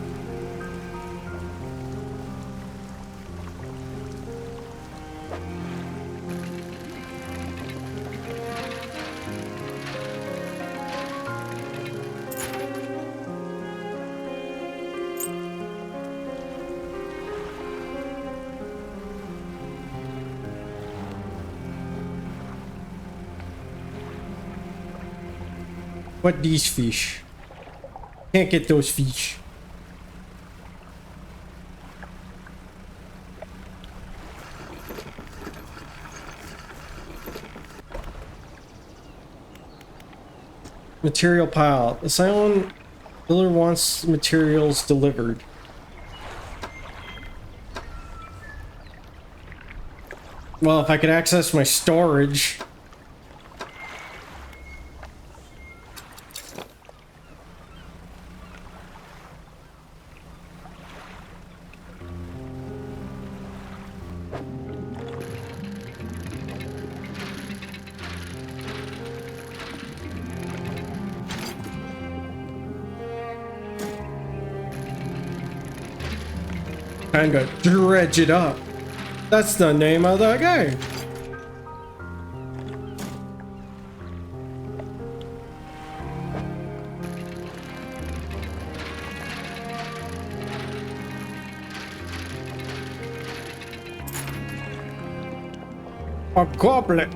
What these fish? Can't get those fish. Material pile. The silent builder wants materials delivered. Well, if I could access my storage. Kinda dredge it up. That's the name of the game. A goblet.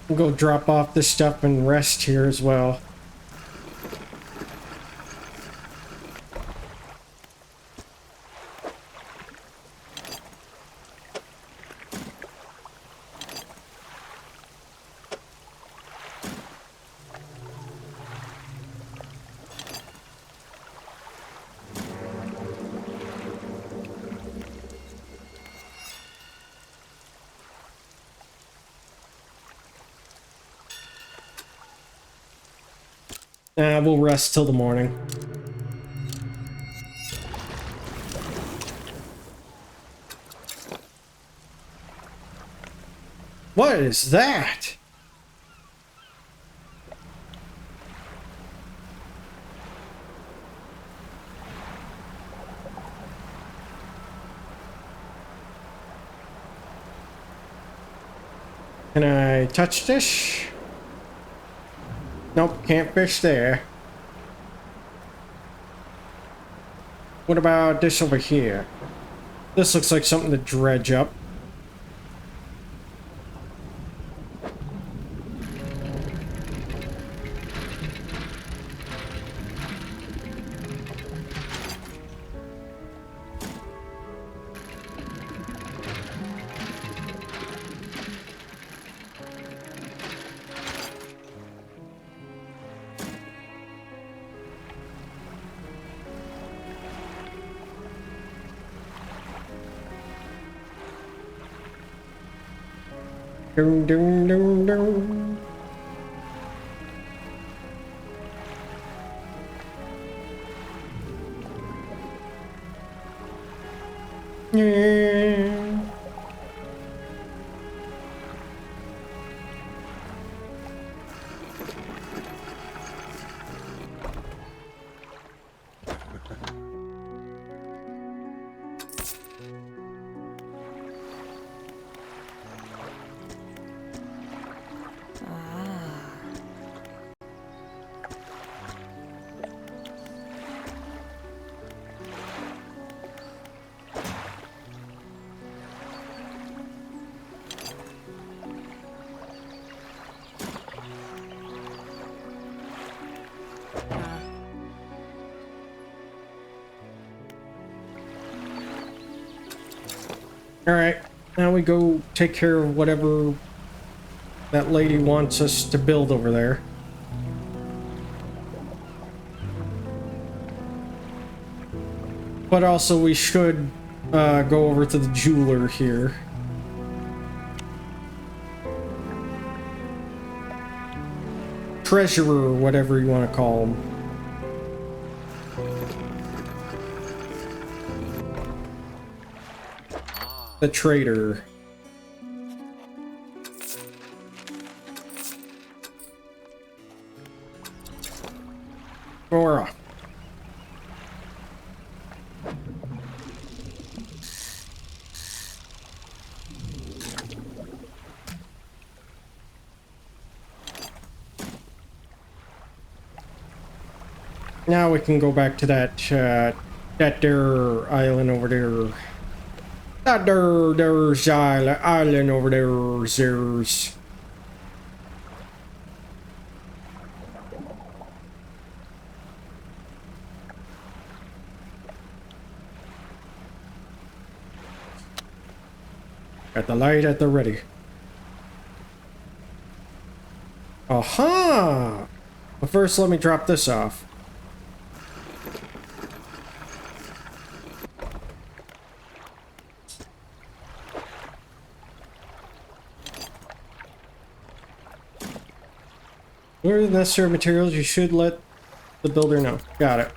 We'll go drop off this stuff and rest here as well. We'll rest till the morning. What is that? Can I touch this? Nope, can't fish there. What about this over here? This looks like something to dredge up. Dun, dun, dun, dun. Yeah. Alright, now we go take care of whatever that lady wants us to build over there. But also we should go over to the jeweler here. Treasurer, or whatever you want to call him. The trader. We're off. Now we can go back to that there island over there. That there's island over there. There's. Got the light at the ready. Aha! But first, let me drop this off. Where are the necessary materials? You should let the builder know. Got it.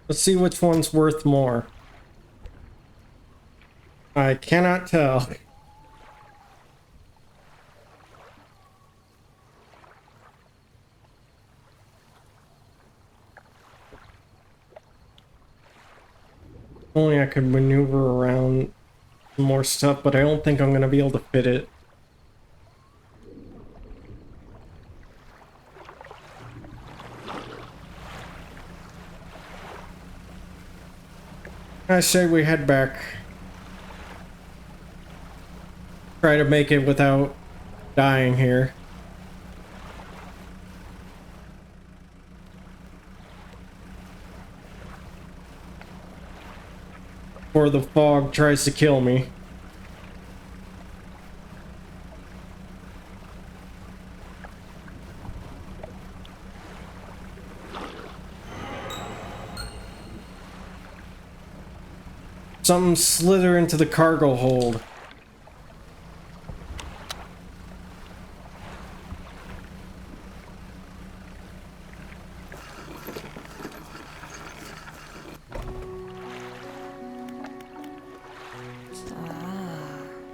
Let's see which one's worth more. I cannot tell. Only I could maneuver around more stuff, but I don't think I'm gonna be able to fit it. I say we head back. Try to make it without dying here. Or the fog tries to kill me. Something slither into the cargo hold.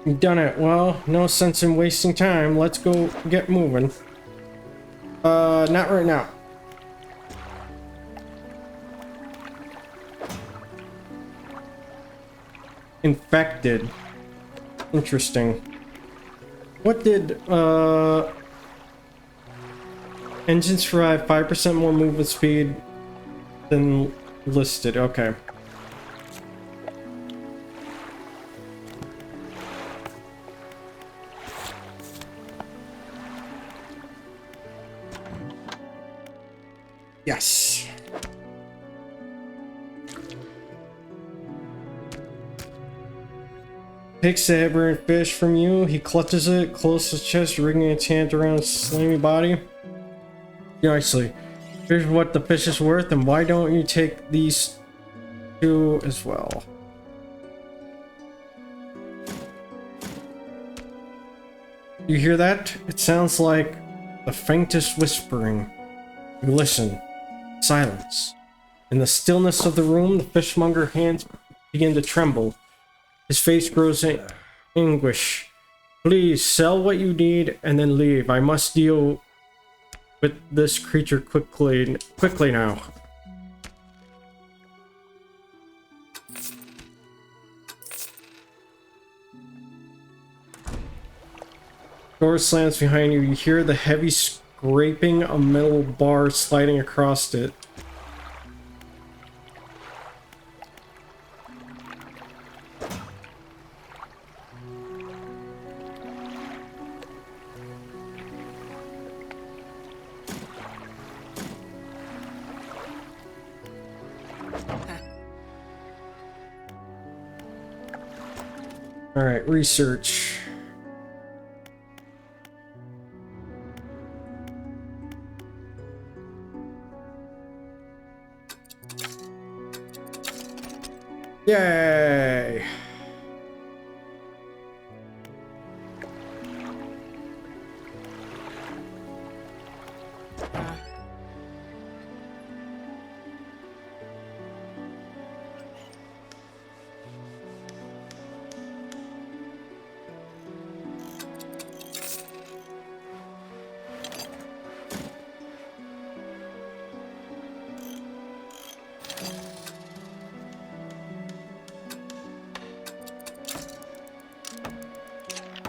You've done it. Well, no sense in wasting time. Let's go get moving. Not right now. Infected. Interesting. What did, engines provide 5% more movement speed than listed. Okay. Yes. Takes the aberrant fish from you. He clutches it close to his chest, wringing its hand around his slimy body. Nicely. Here's what the fish is worth, and why don't you take these two as well? You hear that? It sounds like the faintest whispering. You listen. Silence. In the stillness of the room, the fishmonger's hands begin to tremble. His face grows in anguish. Please, sell what you need and then leave. I must deal with this creature quickly now. Door slams behind you. You hear the heavy scraping of metal bars sliding across it. Alright, research. Yay!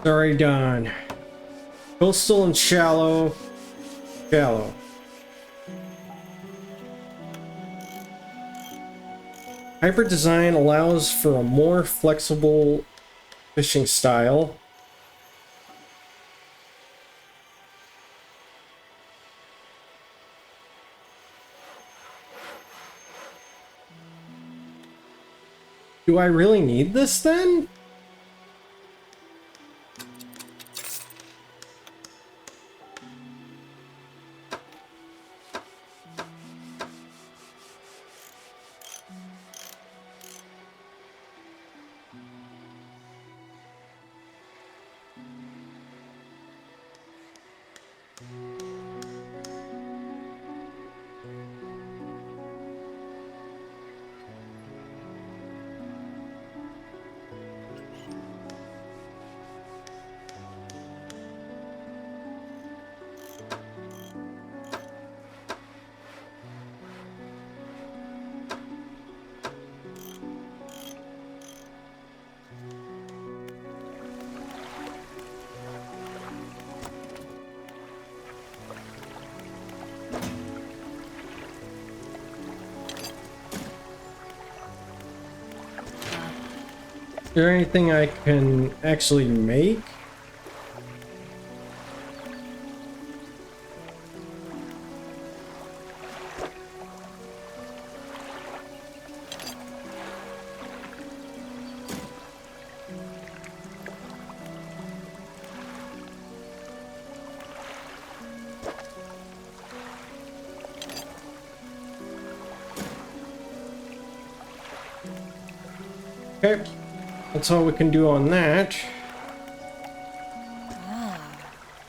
Already done. Coastal and shallow. Shallow. Hybrid design allows for a more flexible fishing style. Do I really need this then? Is there anything I can actually make? Okay. That's all we can do on that.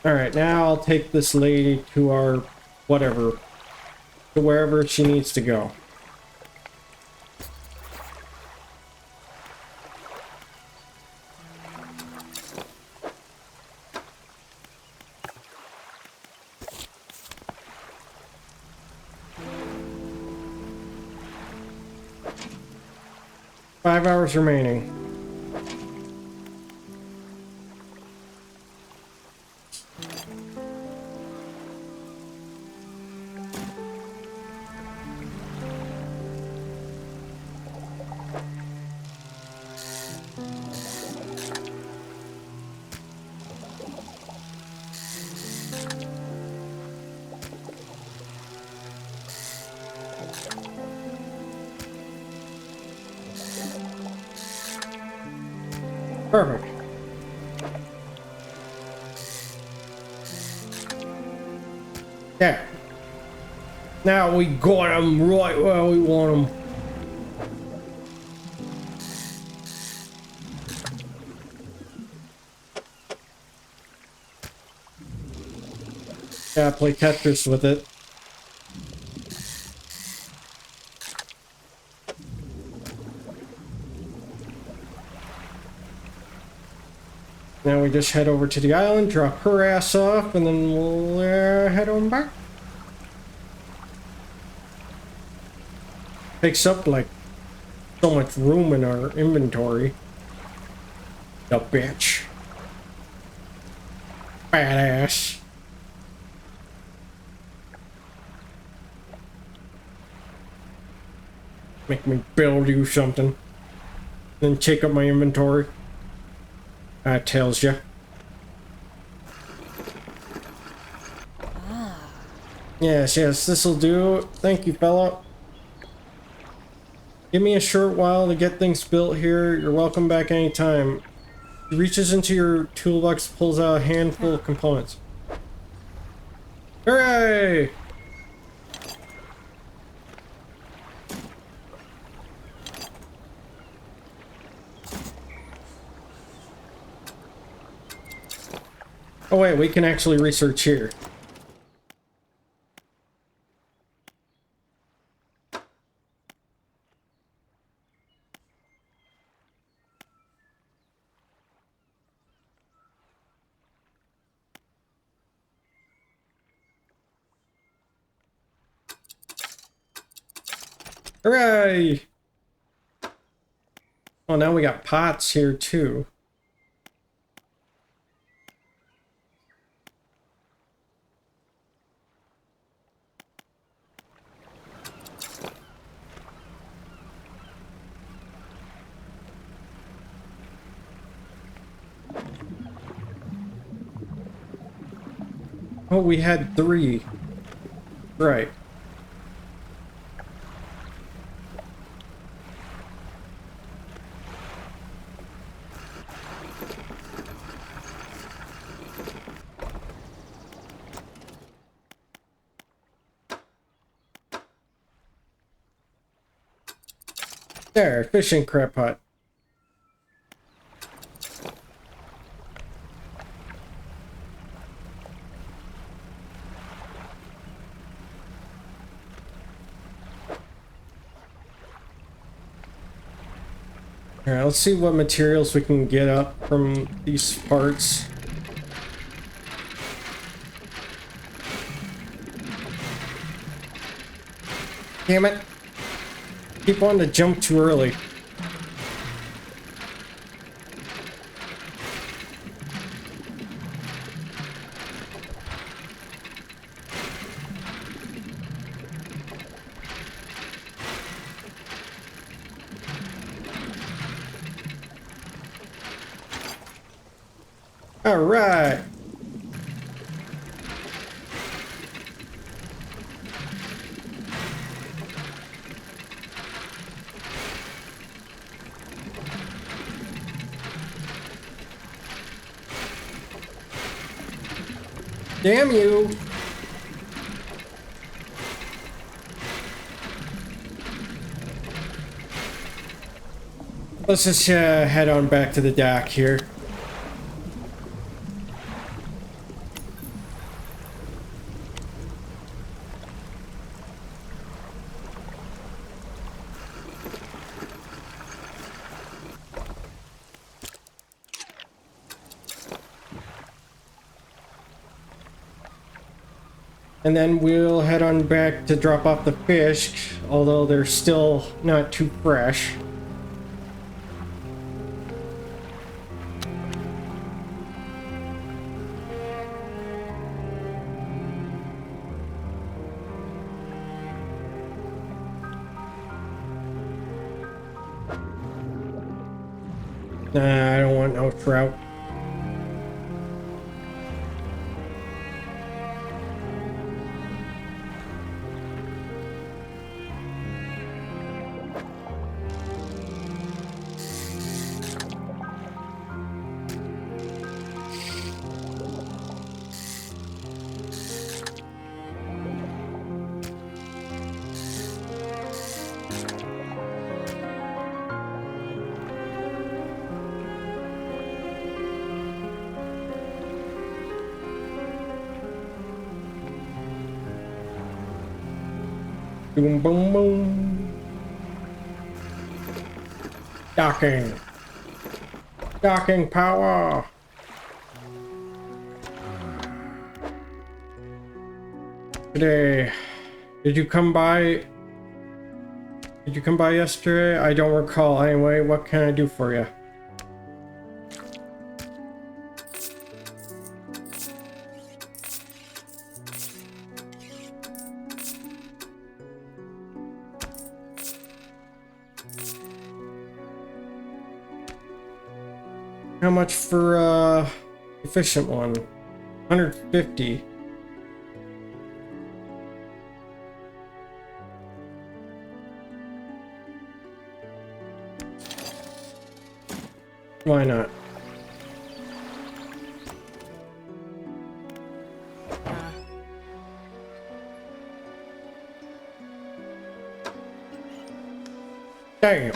Alright, now I'll take this lady to our whatever. To wherever she needs to go. Five hours remaining. Perfect. Yeah. Now we got him right where we want him. Yeah, play Tetris with it. Now we just head over to the island, drop her ass off, and then we'll head on back. Takes up like so much room in our inventory. The bitch. Badass. Make me build you something. Then take up my inventory. That tells you. Yes, this'll do. Thank you, fella. Give me a short while to get things built here. You're welcome back anytime. He reaches into your toolbox, pulls out a handful of components. Hooray! Oh wait, we can actually research here. Hooray! Oh, now we got pots here too. Oh, we had 3. Right. There, fishing crab hut. Alright, let's see what materials we can get up from these parts. Damn it. Keep wanting to jump too early. Alright. Damn you! Let's just head on back to the dock here. And then we'll head on back to drop off the fish, although they're still not too fresh. Nah, I don't want no trout. Boom, boom, boom. Docking. Docking power. Today, did you come by? Did you come by yesterday? I don't recall. Anyway, what can I do for you? How much for efficient one? 150. Why not? Damn.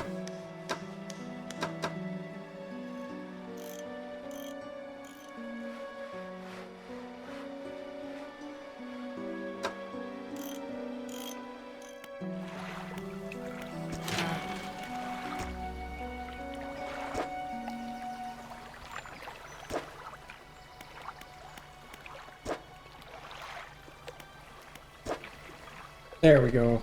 There we go.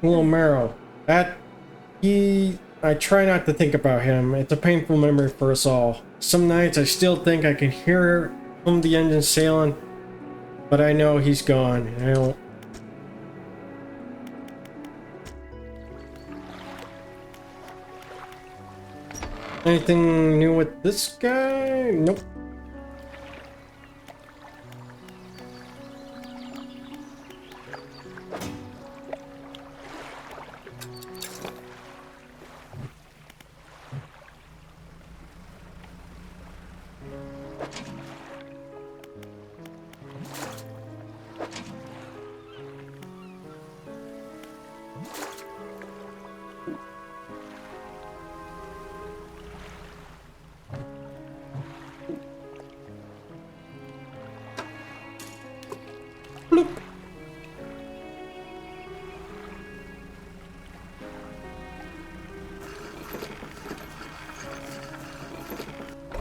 Little Marrow. I try not to think about him. It's a painful memory for us all. Some nights I still think I can hear the engine sailing, but I know he's gone. I don't. Anything new with this guy? Nope. Bloop.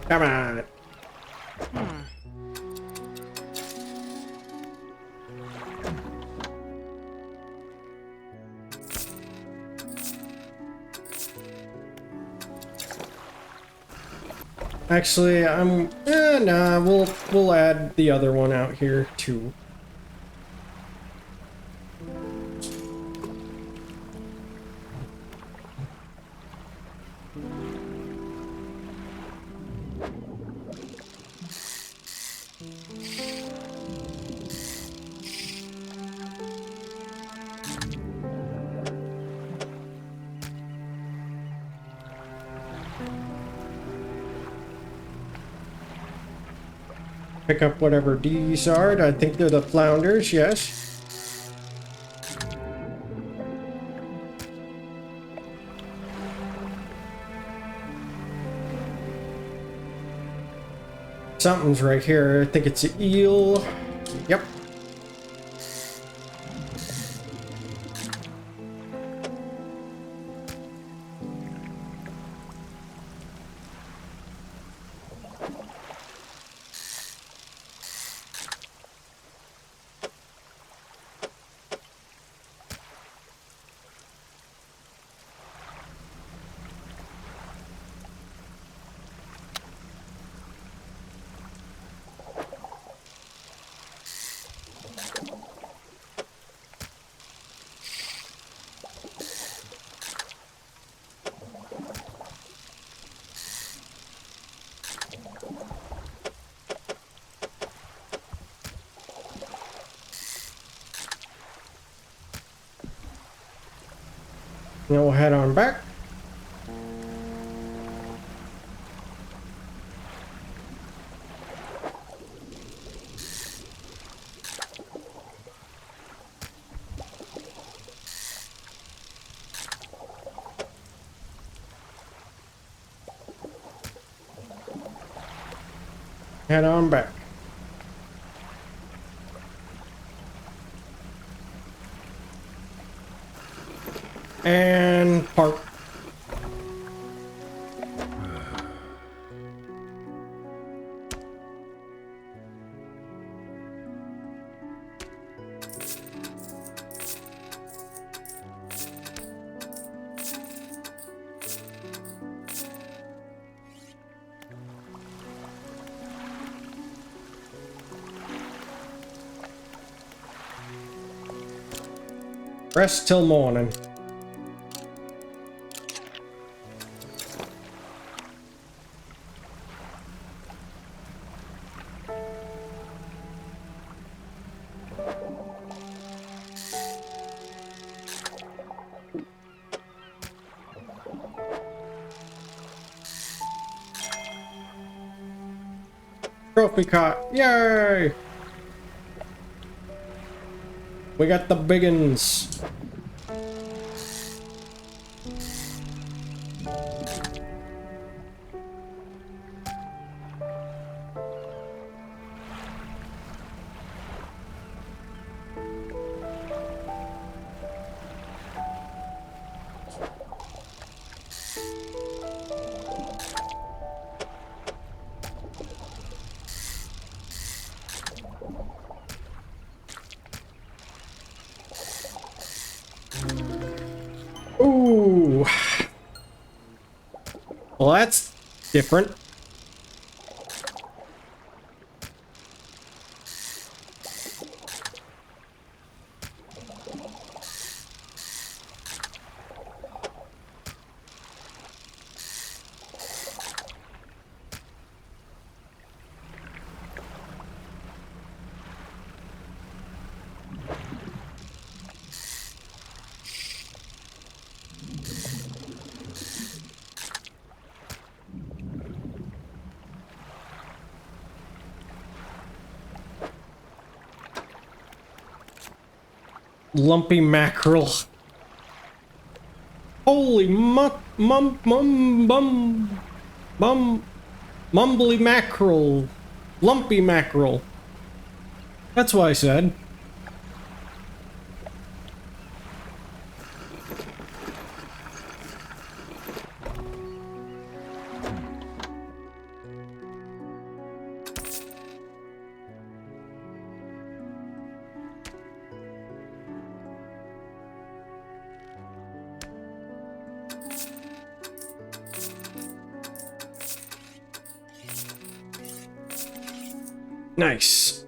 Come on. Actually, nah, we'll add the other one out here too. Pick up whatever these are. I think they're the flounders, yes. Something's right here. I think it's an eel. Yep. Now we'll head on back. Head on back. And park. Rest till morning. Trophy caught. Yay! We got the biggins. Well, that's different. Lumpy mackerel. Holy mumbly mackerel. Lumpy mackerel. That's what I said. Nice.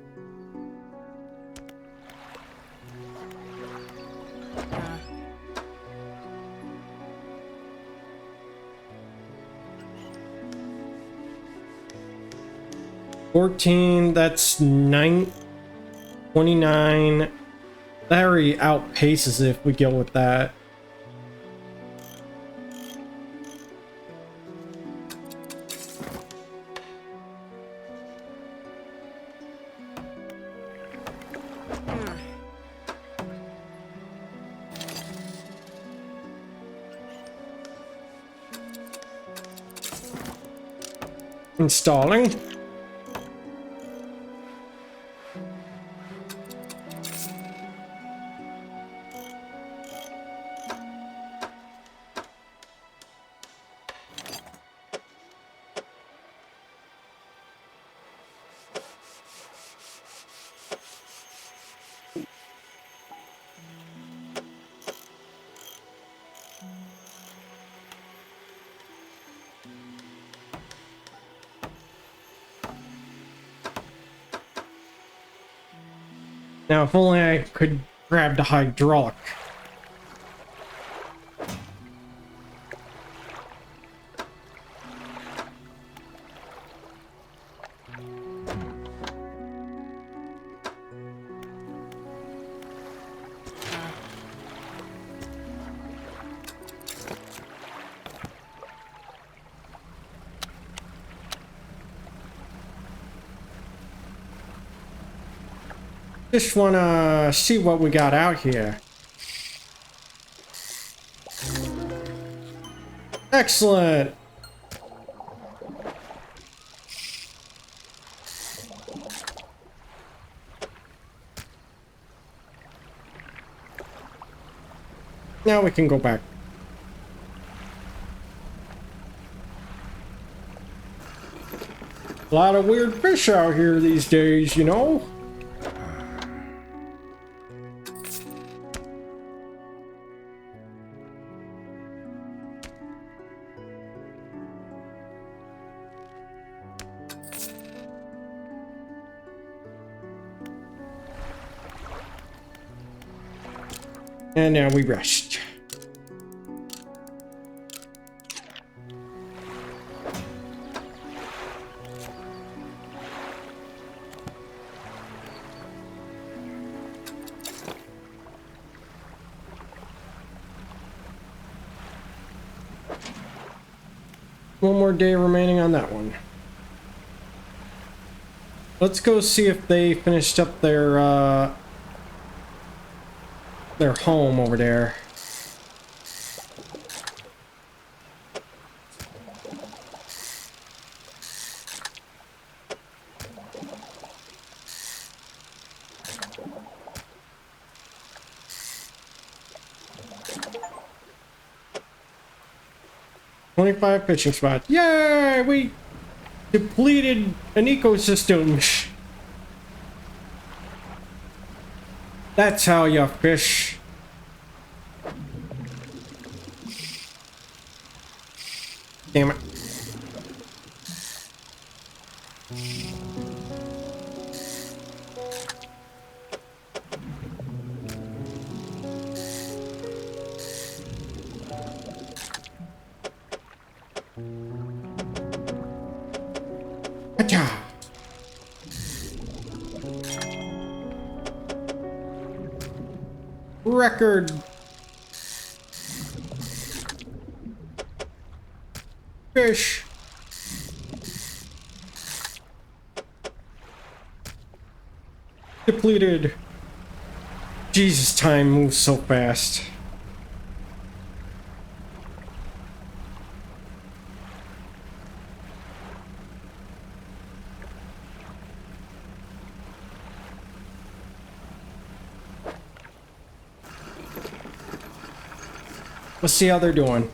$14, that's 29. That already outpaces it if we go with that. Installing. Now, if only I could grab the hydraulic. Just wanna see what we got out here. Excellent. Now we can go back. A lot of weird fish out here these days, you know? And now we rest. One more day remaining on that one. Let's go see if they finished up their home over there. $25 fishing spots. Yay! We depleted an ecosystem. That's how you fish. Damn it. Acha! Record! Fish! Depleted. Jesus, time moves so fast. Let's see how they're doing.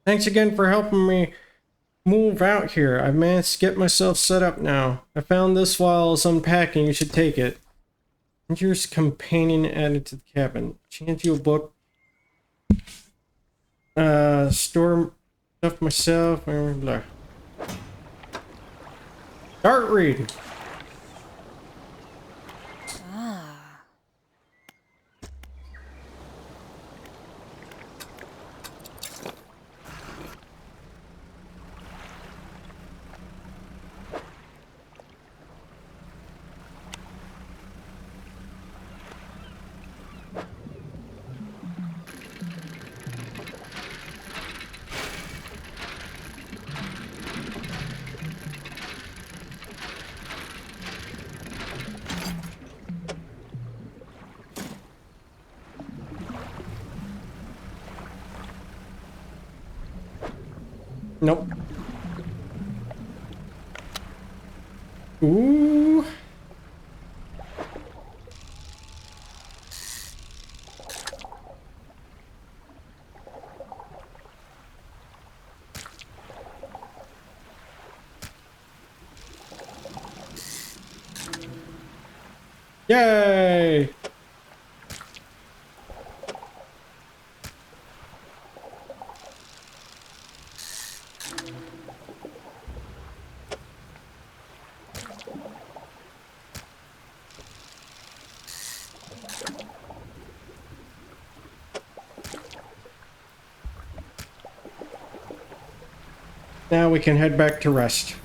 Thanks again for helping me move out here. I've managed to get myself set up now. I found this while I was unpacking. You should take it. Dangerous companion added to the cabin. Chant you a book. Store stuff myself. Blah, blah. Start reading. Nope. Ooh. Yay! Now we can head back to rest.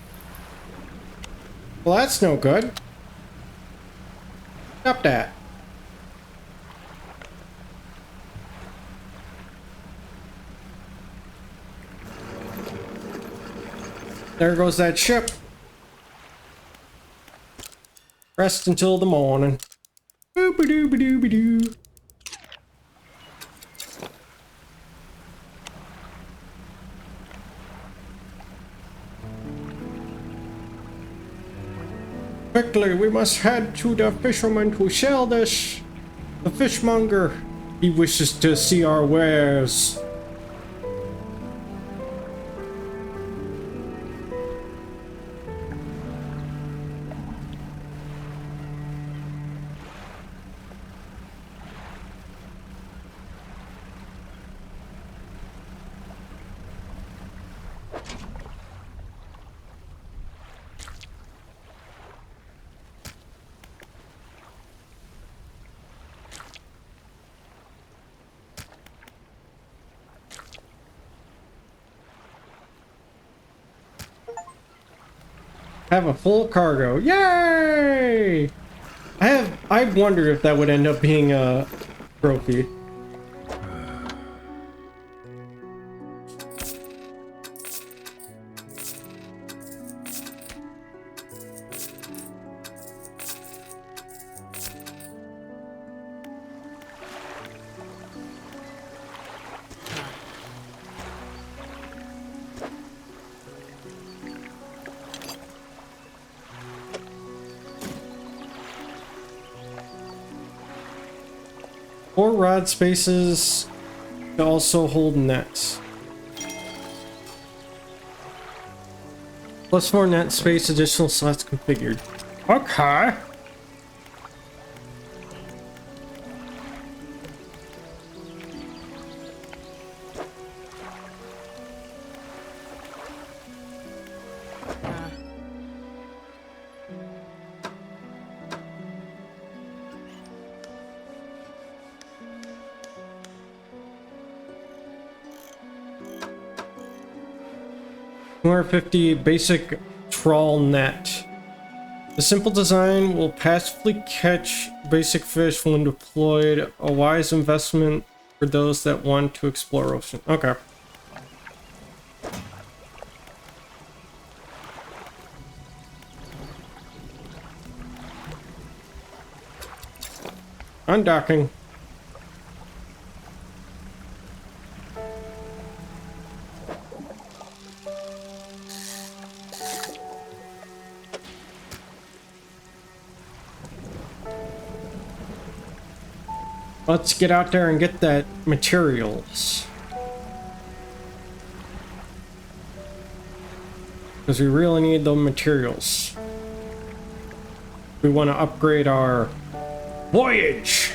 Well, that's no good. Stop that. There goes that ship. Rest until the morning. Boop-a-doo-ba-doo-ba-doo. Quickly, we must head to the fisherman who sell this. The fishmonger. He wishes to see our wares. Have a full cargo. Yay! I've wondered if that would end up being a trophy. Four rod spaces to also hold nets. Plus 4 net space, additional slots configured. Okay. 250 basic trawl net. The simple design will passively catch basic fish when deployed. A wise investment for those that want to explore ocean. Okay. Undocking. Let's get out there and get that materials. Because we really need those materials. We want to upgrade our voyage.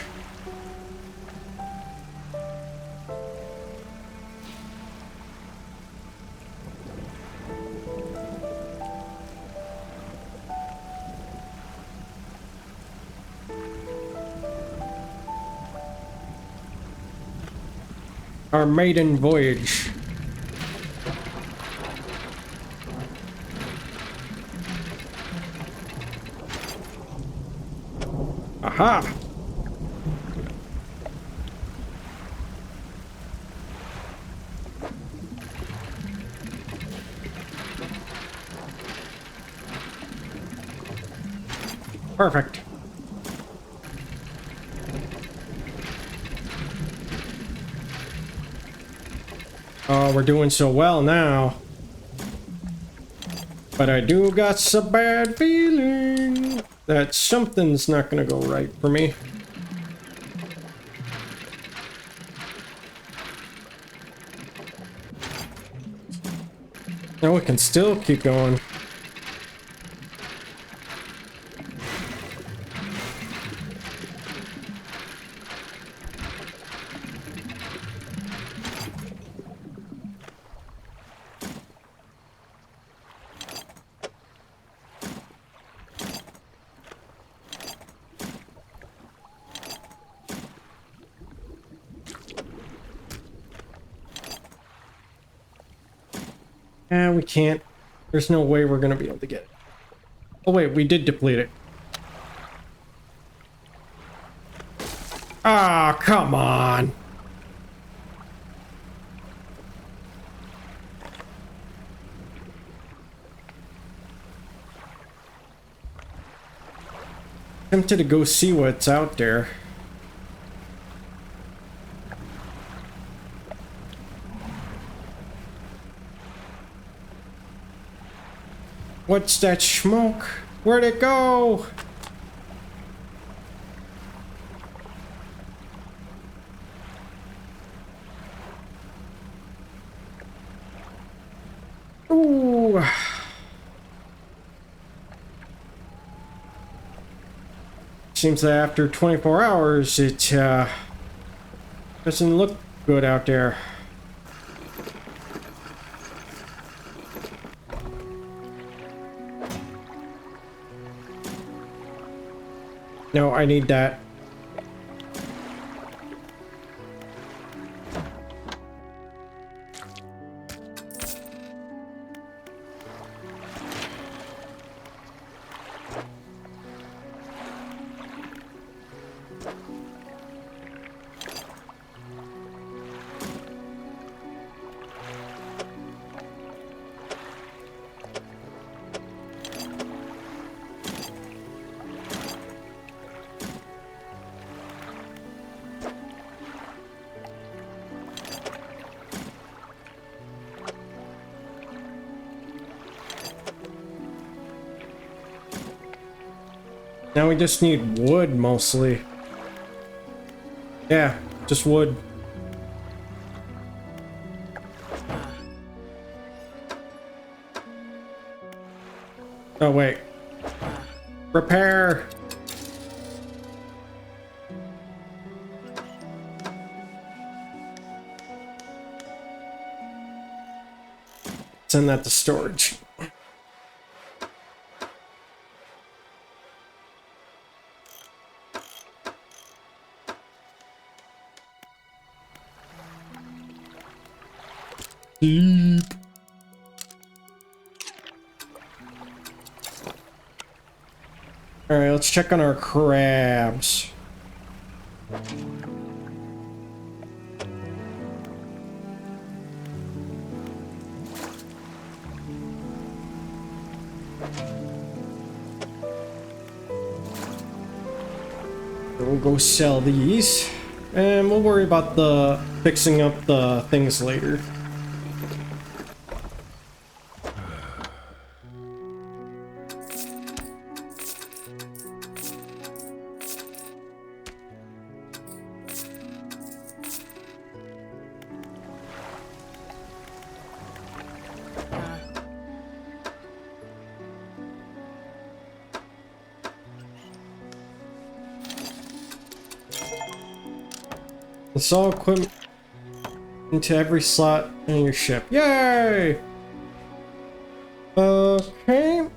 Our maiden voyage. Aha! Perfect. Oh, we're doing so well now. But I do got a bad feeling that something's not gonna go right for me. Now we can still keep going. We can't. There's no way we're gonna be able to get it. Oh wait, we did deplete it. Ah, come on. Tempted to go see what's out there. What's that smoke? Where'd it go? Ooh. Seems that after 24 hours, it doesn't look good out there. No, I need that. Now we just need wood, mostly. Yeah, just wood. Oh, wait. Repair! Send that to storage. Alright, let's check on our crabs. We'll go sell these, and we'll worry about the fixing up the things later. Install equipment into every slot in your ship. Yay! Okay.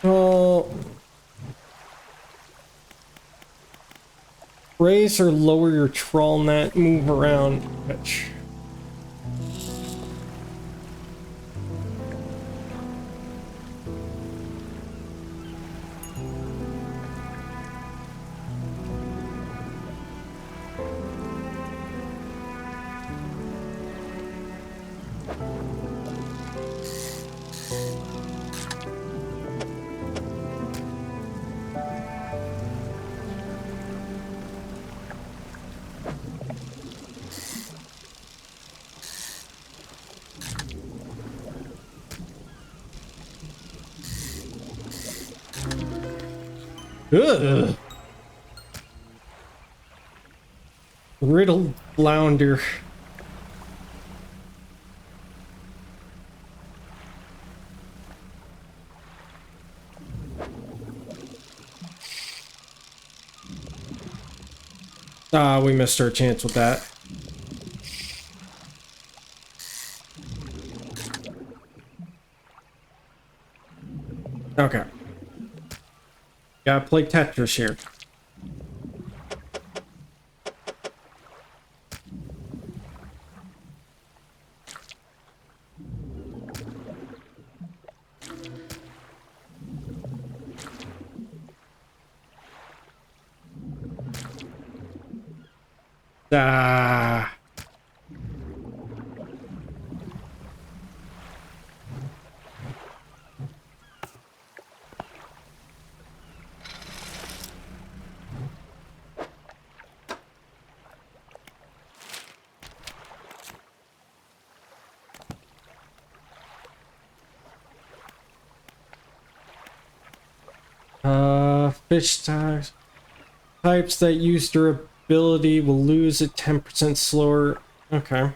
So raise or lower your trawl net, move around, pitch. Ugh. Riddled flounder. Ah, we missed our chance with that. Okay. Gotta play Tetris here. Ah. Fish types that use durability will lose at 10% slower. Okay.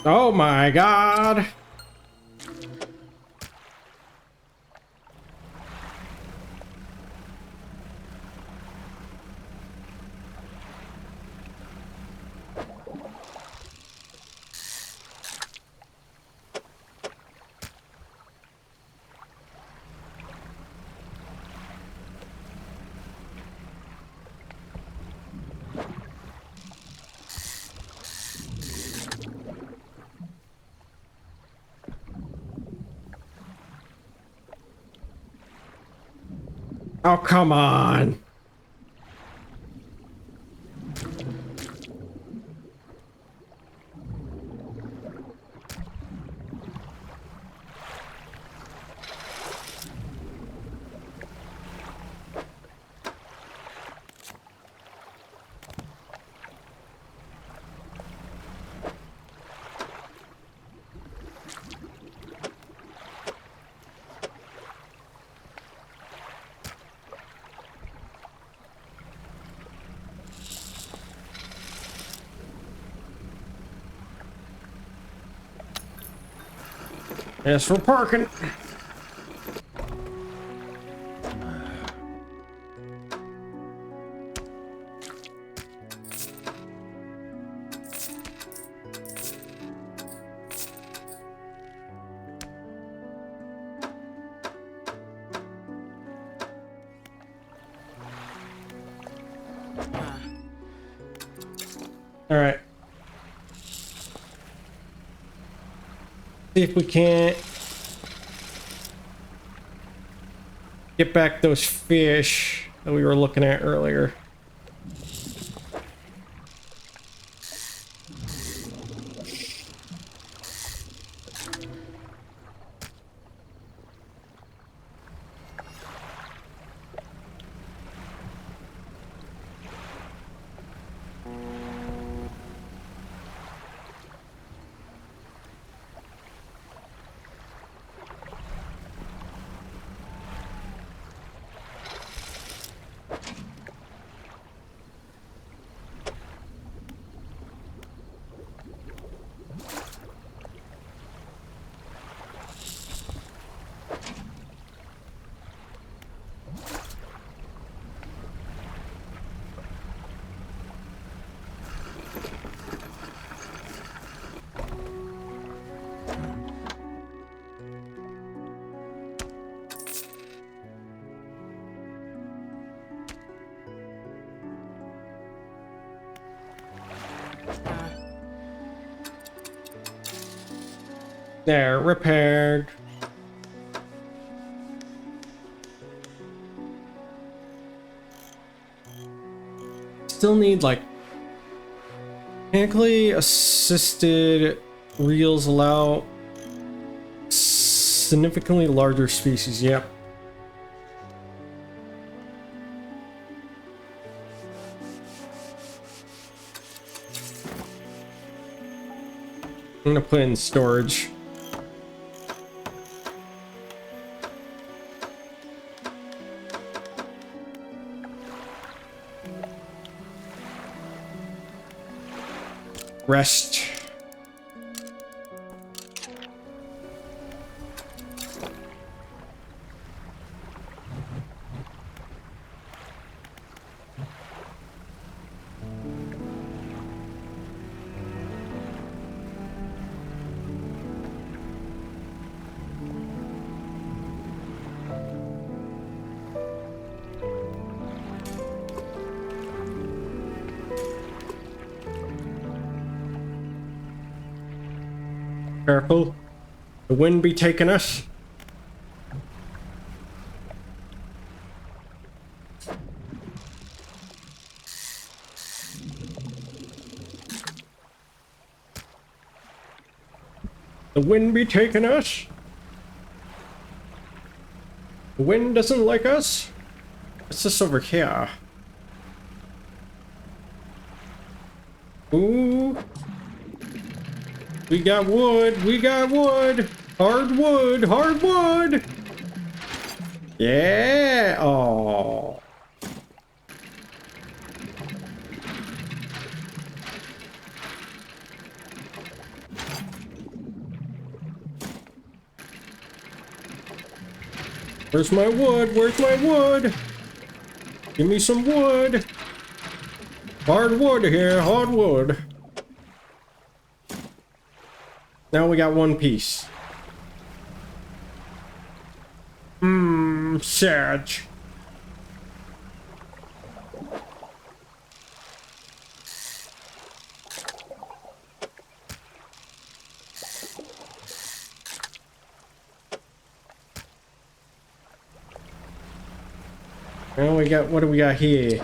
Oh my god. Oh, come on. As for parking. All right. See if we can't get back those fish that we were looking at earlier. There, repaired. Still need like mechanically assisted reels allow significantly larger species. Yep. I'm gonna put it in storage. Rest. Careful. The wind be taking us. The wind be taking us. The wind doesn't like us. What's this over here? Ooh. We got wood, we got wood. Hard wood, hard wood. Yeah. Oh. Where's my wood? Where's my wood? Give me some wood. Hard wood here, hard wood. Now we got one piece. Sad. Now we got, what do we got here?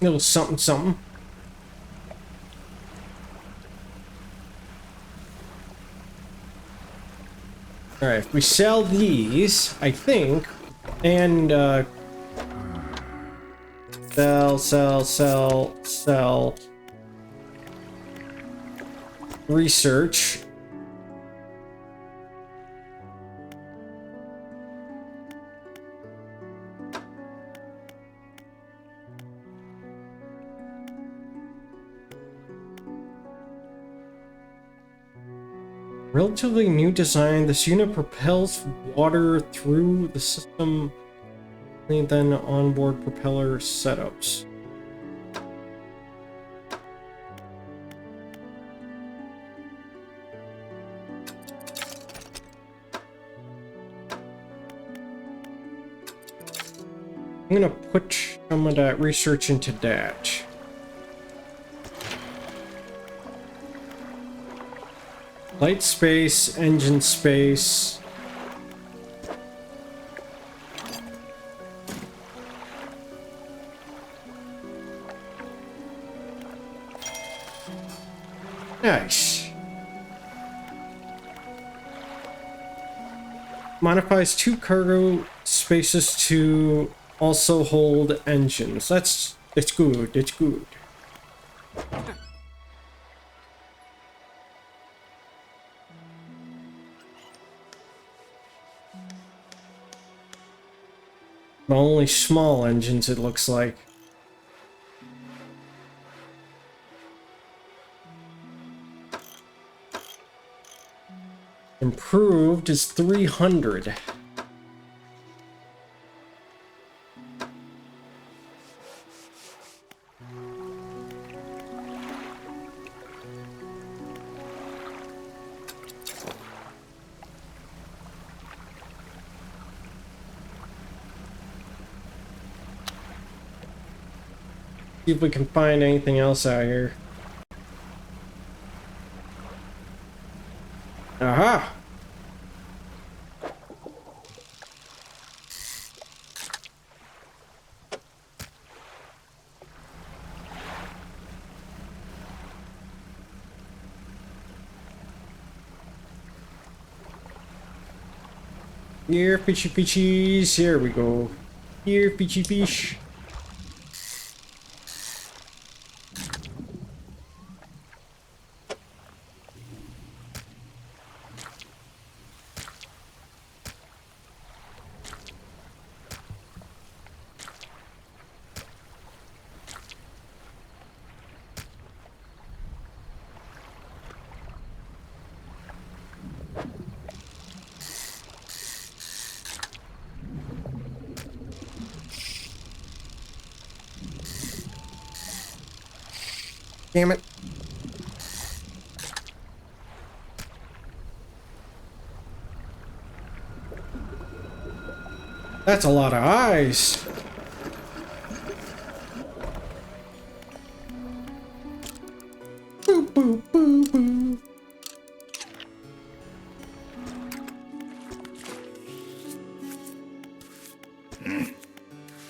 Little something something. All right, if we sell these, I think, and sell research. Relatively new design, this unit propels water through the system, and then onboard propeller setups. I'm gonna put some of that research into that. Light space, engine space. Nice. Modifies 2 cargo spaces to also hold engines. That's good. It's good. But only small engines, it looks like. Improved is 300. See if we can find anything else out here. Aha! Here, fishy fishies. Here we go. Here, fishy fish. Damn it. That's a lot of eyes. Boo, boo, boo, boo.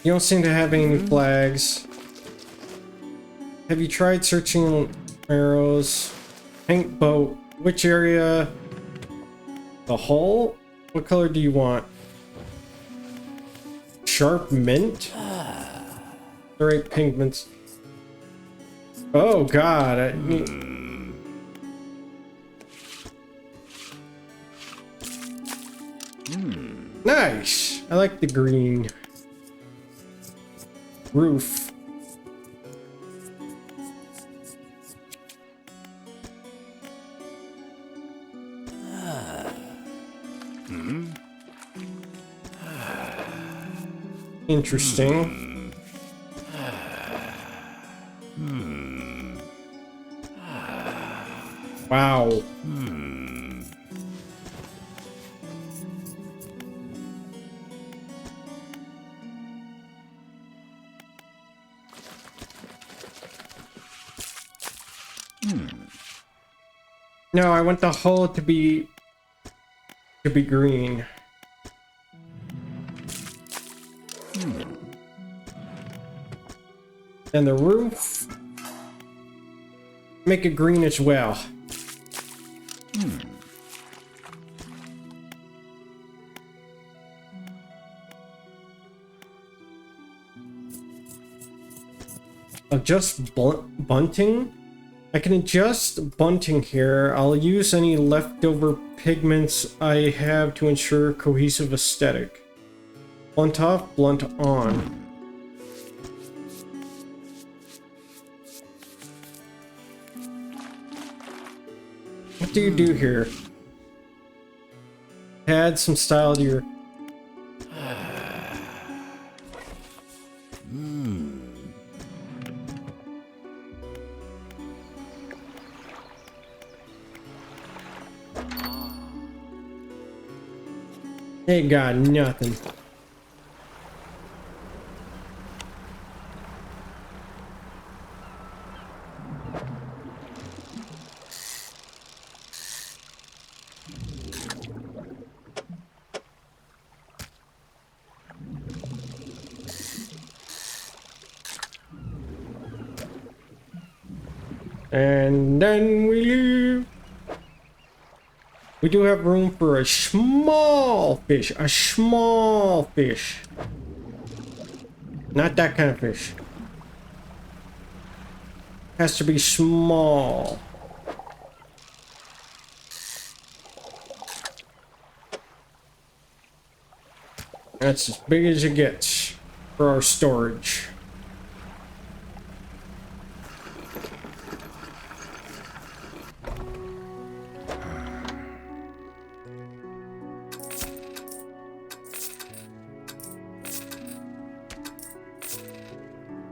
You don't seem to have any flags. Have you tried searching arrows? Paint boat. Which area? The hull? What color do you want? Sharp mint? The right pigments. Oh god. I need... Nice! I like the green. Roof. Interesting. Wow. No, I want the hull to be green. And the roof, make it green as well. Adjust bunting. I can adjust bunting here. I'll use any leftover pigments I have to ensure cohesive aesthetic. Blunt off, blunt on. What do you do here? Add some style to your... Ain't got nothing. And then we leave. We do have room for a small fish. A small fish. Not that kind of fish. Has to be small. That's as big as it gets for our storage.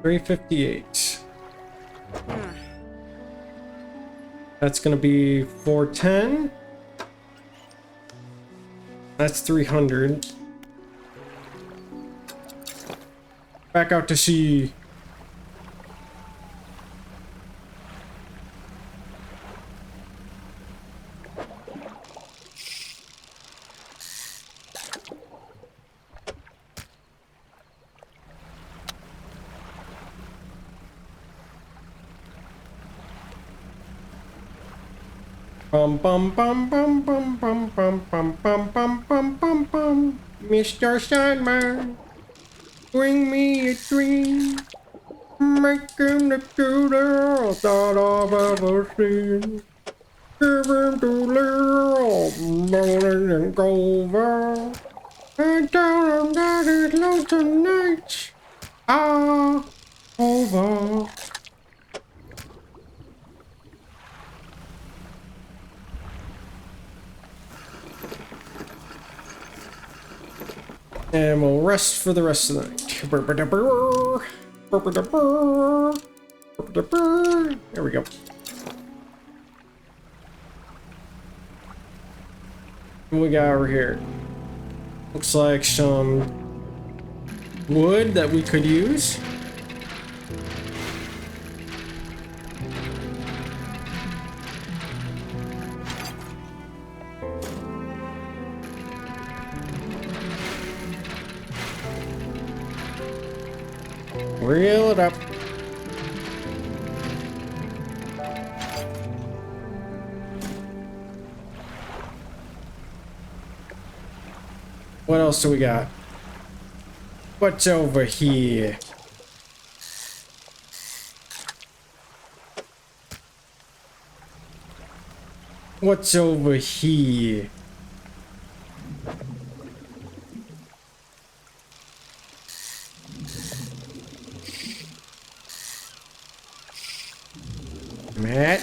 $358. That's gonna be 410. That's 300. Back out to sea. Bum bum bum bum bum bum bum bum bum bum bum bum bum. Mr. Sandman, bring me a dream. Make him the shooter that I've ever seen. Give him to little morning and over. And tell him that his lonesome nights are over. And we'll rest for the rest of the night. There we go. What we got over here? Looks like some wood that we could use. Reel it up. What else do we got? What's over here? What's over here? Matt?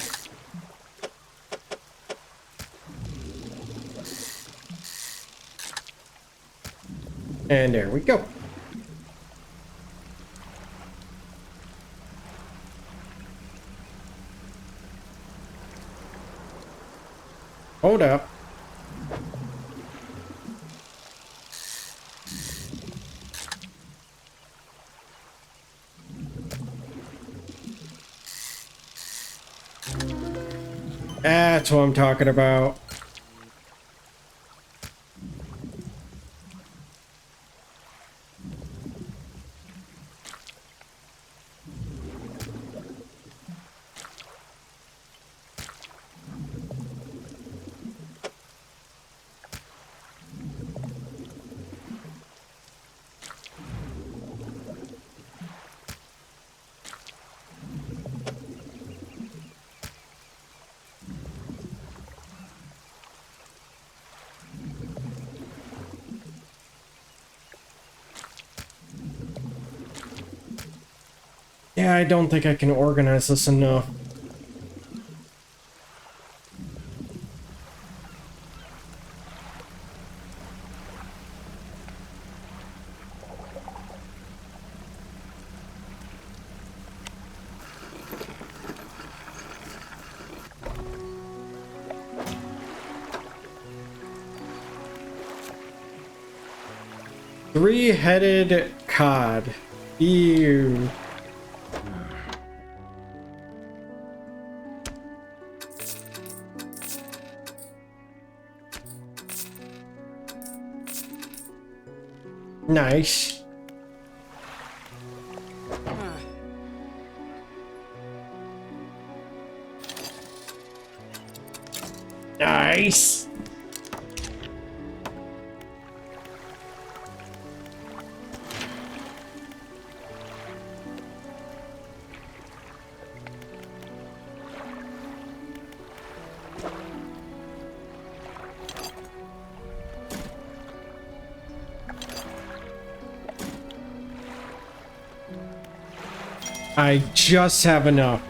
And there we go. Hold up. That's what I'm talking about. Yeah, I don't think I can organize this enough. Three-headed cod. Ew. Nice. Nice. I just have enough.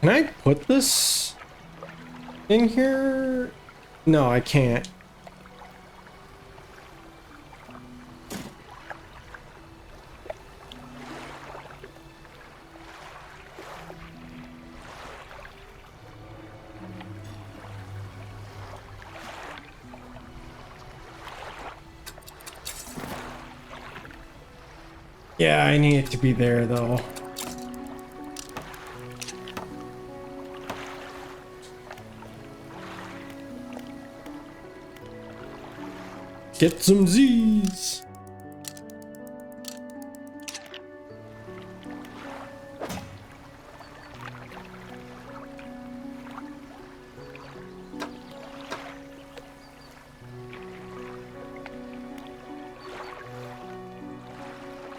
Can I put this in here? No, I can't. Yeah, I need it to be there though. Get some Z's.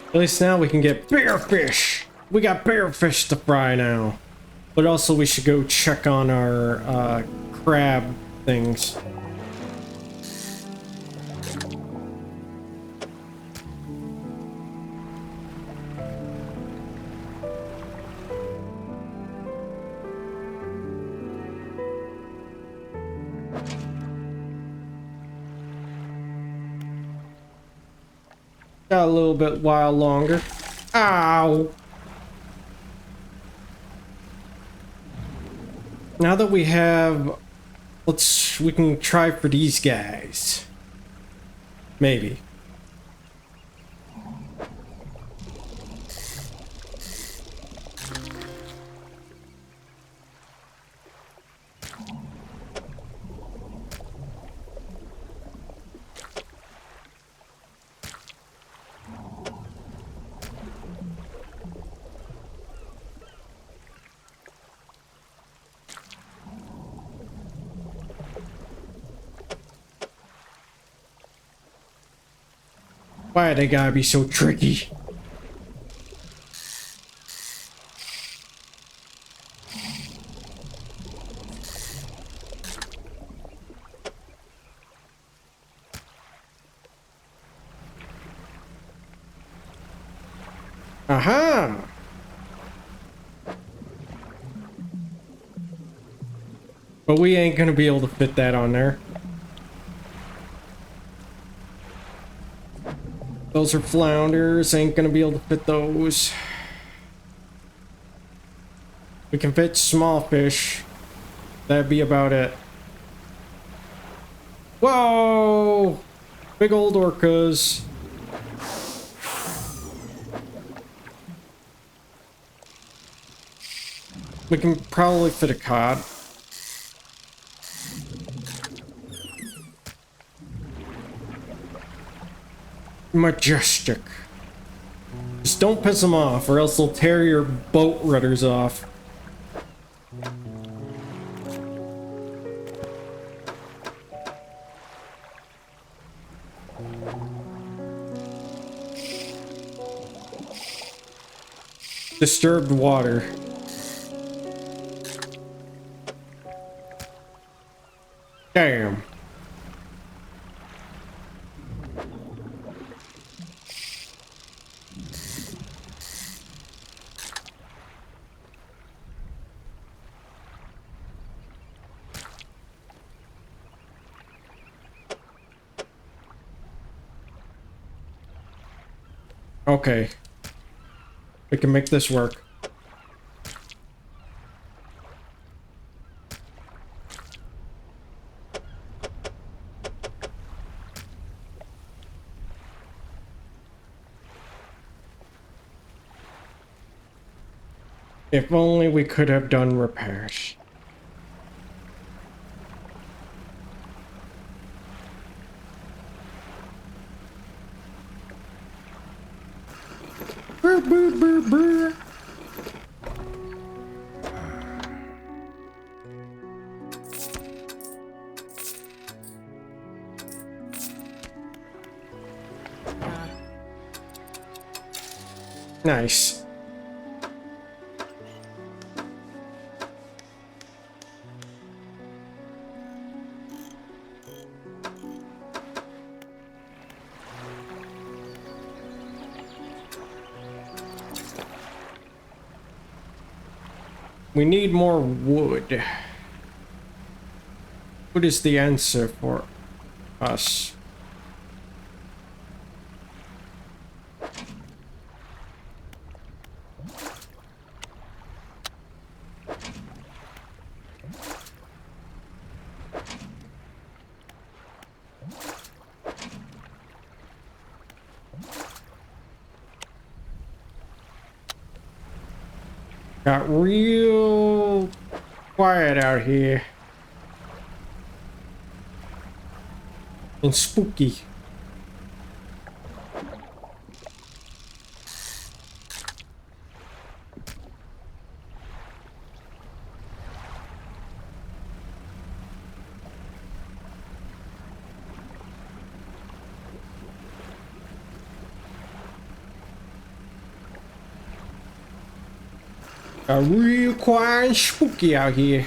At least now we can get bigger fish. We got bigger fish to fry now. But also we should go check on our crab things. Got a little bit while longer. Ow! Now that we have, we can try for these guys. Maybe. Why they gotta be so tricky? Aha! But we ain't gonna be able to fit that on there. Those are flounders, ain't gonna be able to fit those. We can fit small fish. That'd be about it. Whoa! Big old orcas. We can probably fit a cod. Majestic. Just don't piss them off or else they'll tear your boat rudders off. Disturbed water. Damn. Okay. We can make this work. If only we could have done repairs. Brr, brr, brr, brr. Nice. We need more wood. What is the answer for us? Got real quiet out here. And spooky. Got real quiet and spooky out here.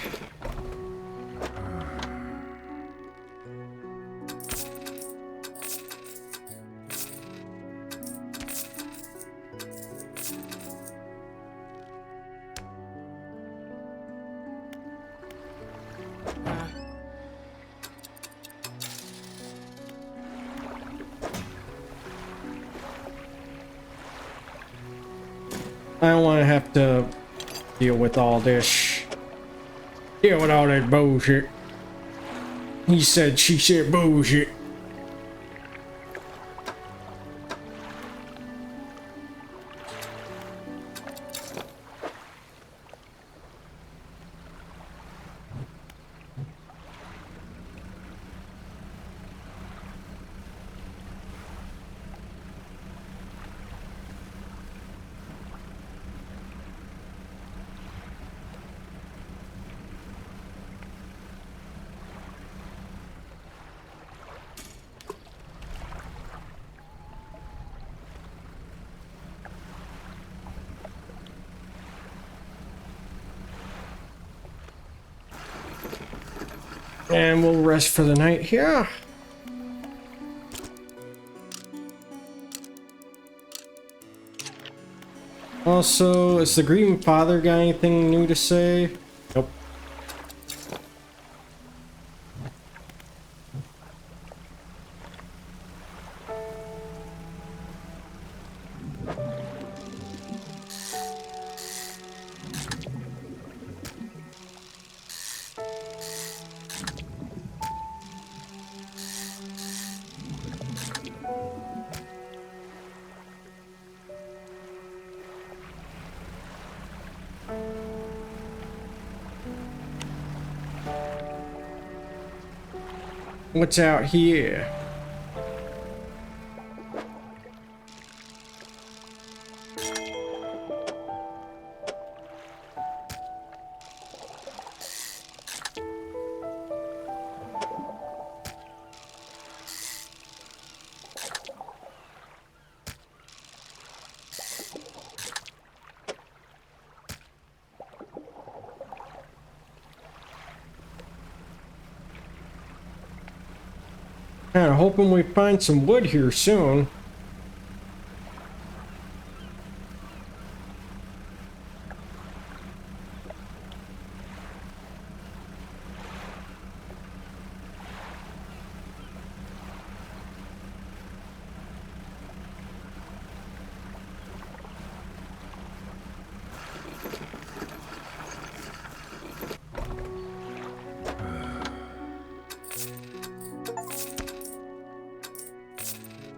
I don't want to have to deal with all this. Deal with all that bullshit. He said, she said bullshit. And we'll rest for the night here. Also, has the Green Father got anything new to say? Nope. What's out here? Kinda hoping we find some wood here soon.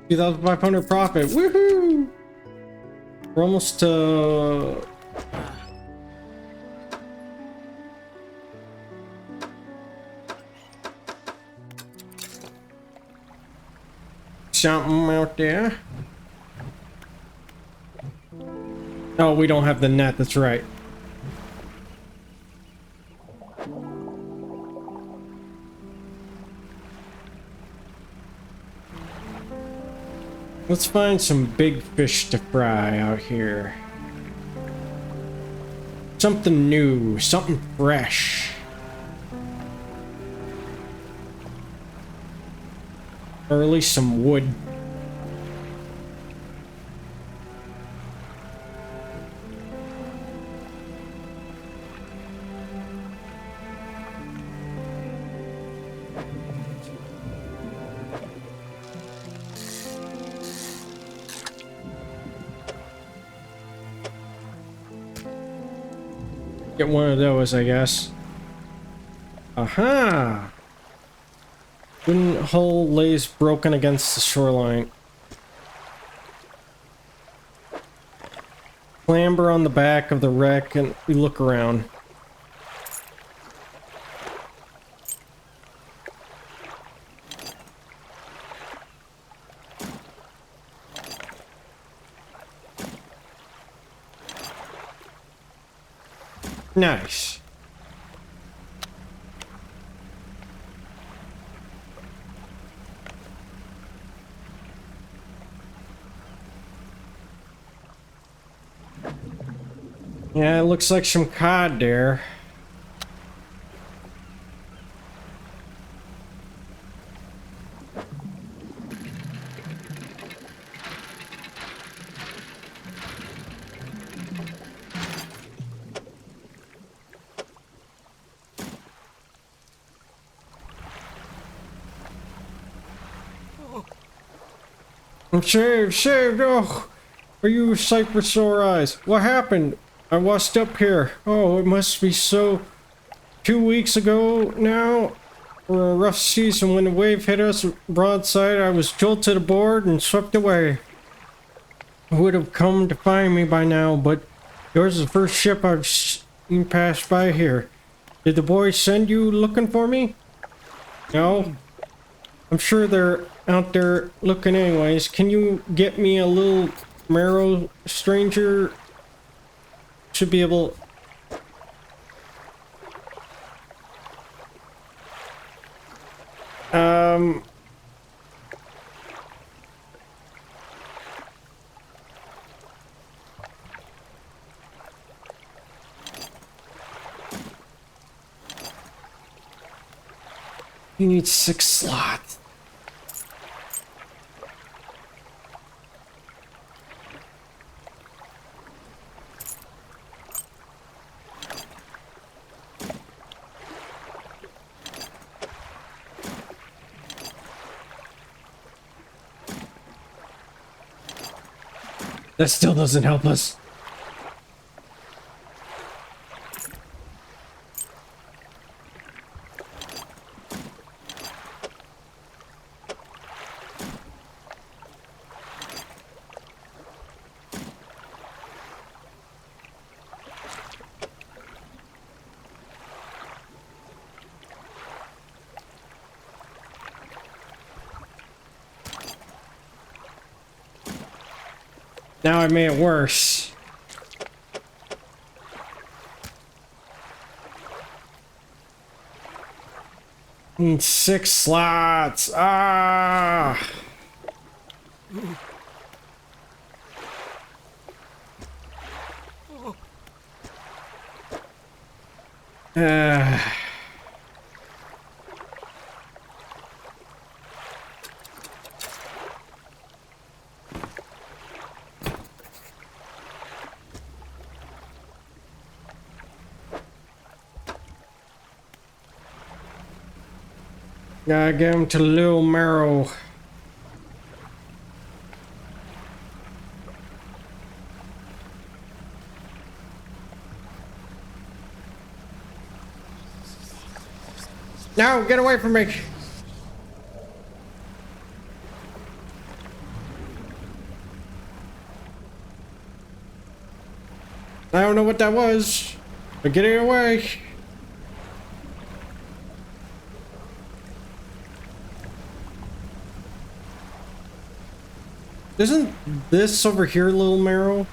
$2,500 profit. Woohoo! We're almost something out there. Oh, we don't have the net, that's right. Let's find some big fish to fry out here. Something new, something fresh. Or at least some wood. Get one of those, I guess. Aha! Wooden hull lays broken against the shoreline. Clamber on the back of the wreck and we look around. Nice. Yeah, it looks like some cod there. I'm saved! Oh, are you Cypress Sore Eyes? What happened? I washed up here. Oh, it must be so. 2 weeks ago now, for a rough season when the wave hit us broadside, I was jolted aboard and swept away. I would have come to find me by now, but yours is the first ship I've seen pass by here. Did the boys send you looking for me? No? I'm sure they're out there looking anyways. Can you get me a little marrow stranger? Should be able... You need 6 slots. That still doesn't help us. Now I made it worse. Need 6 slots. Ah. Gotta get him to Lil Marrow. No, get away from me. I don't know what that was, but get it away. Isn't this over here, Little Marrow?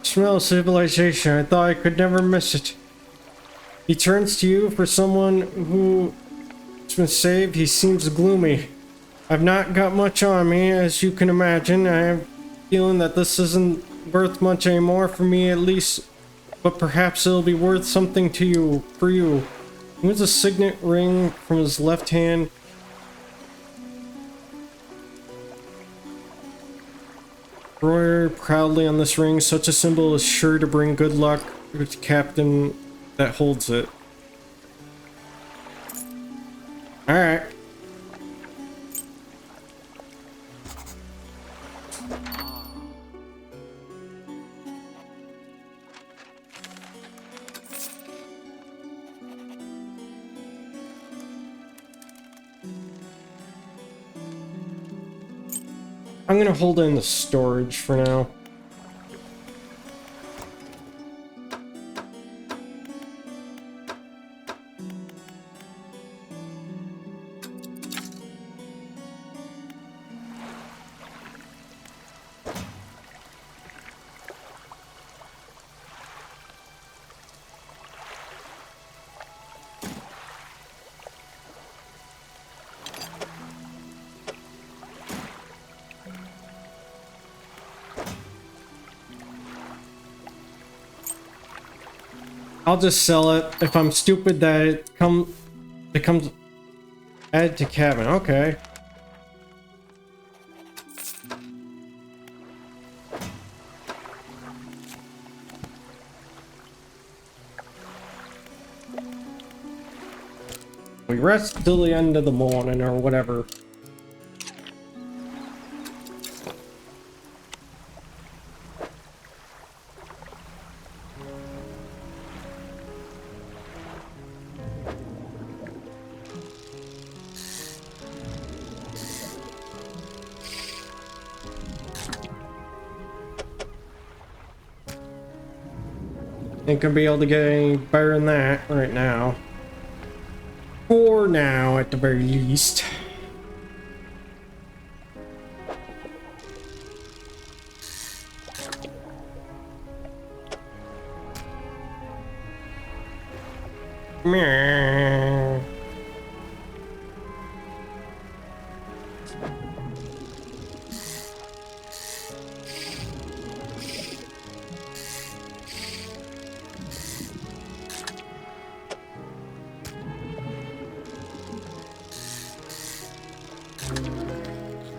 Smell of civilization. I thought I could never miss it. He turns to you for someone who's been saved. He seems gloomy. I've not got much on me, as you can imagine. I have a feeling that this isn't worth much anymore, for me at least. But perhaps it'll be worth something to you, for you. He moves a signet ring from his left hand. Embroidered proudly on this ring, such a symbol is sure to bring good luck to the captain that holds it. Alright. I'm gonna hold in the storage for now. I'll just sell it if I'm stupid that it comes add to cabin. Okay. We rest till the end of the morning or whatever. Ain't gonna be able to get any better than that right now. For now, at the very least. Meow.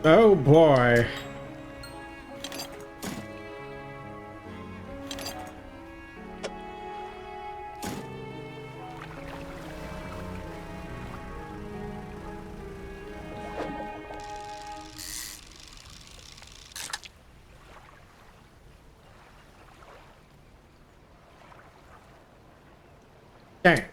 Oh boy. Dang.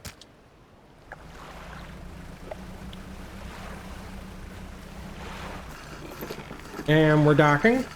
And we're docking.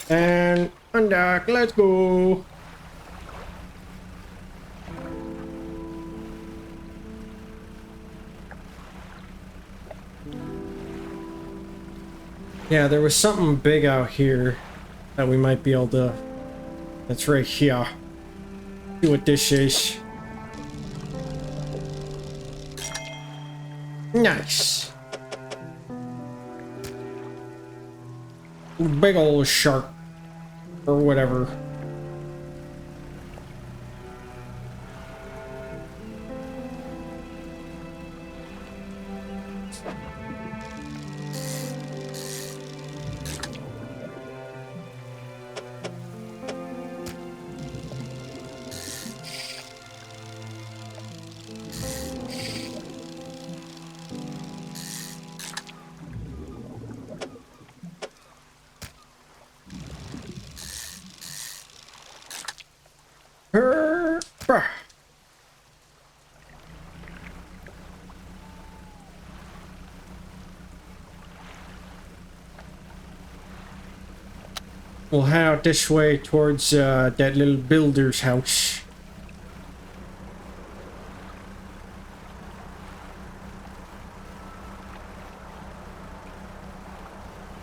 And Undock, let's go. Yeah, there was something big out here that we might be able to... That's right here. See what this is. Nice. Big old shark. Or whatever. We'll head out this way towards that little builder's house.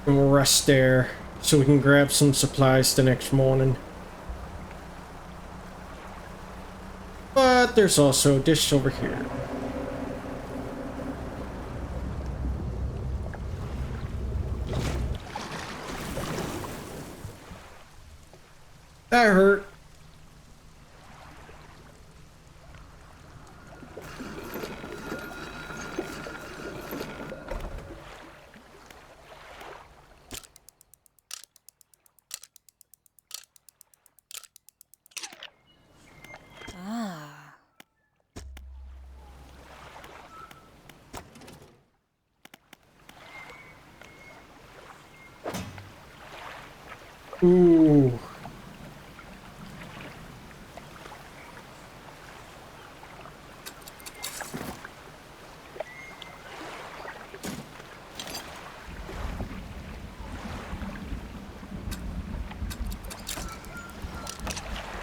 And we'll rest there so we can grab some supplies the next morning. But there's also a dish over here. That hurt. Ooh.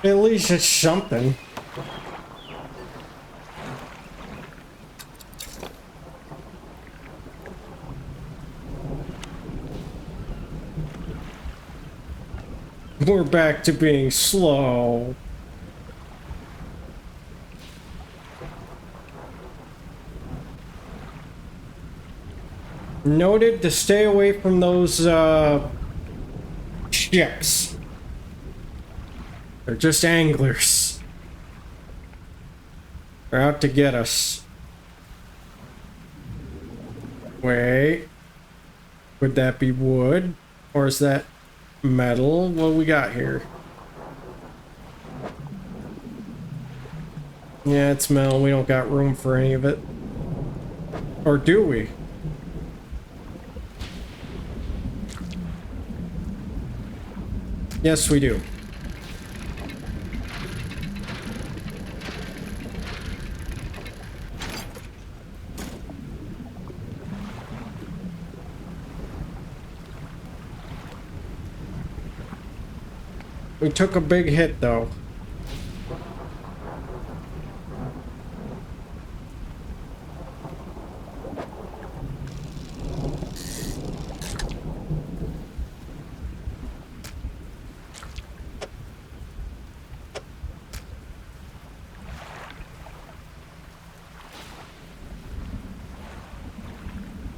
At least it's something. We're back to being slow. Noted to stay away from those ships. They're just anglers. They're out to get us. Wait. Would that be wood? Or is that metal? What we got here? Yeah, it's metal. We don't got room for any of it. Or do we? Yes, we do. We took a big hit, though.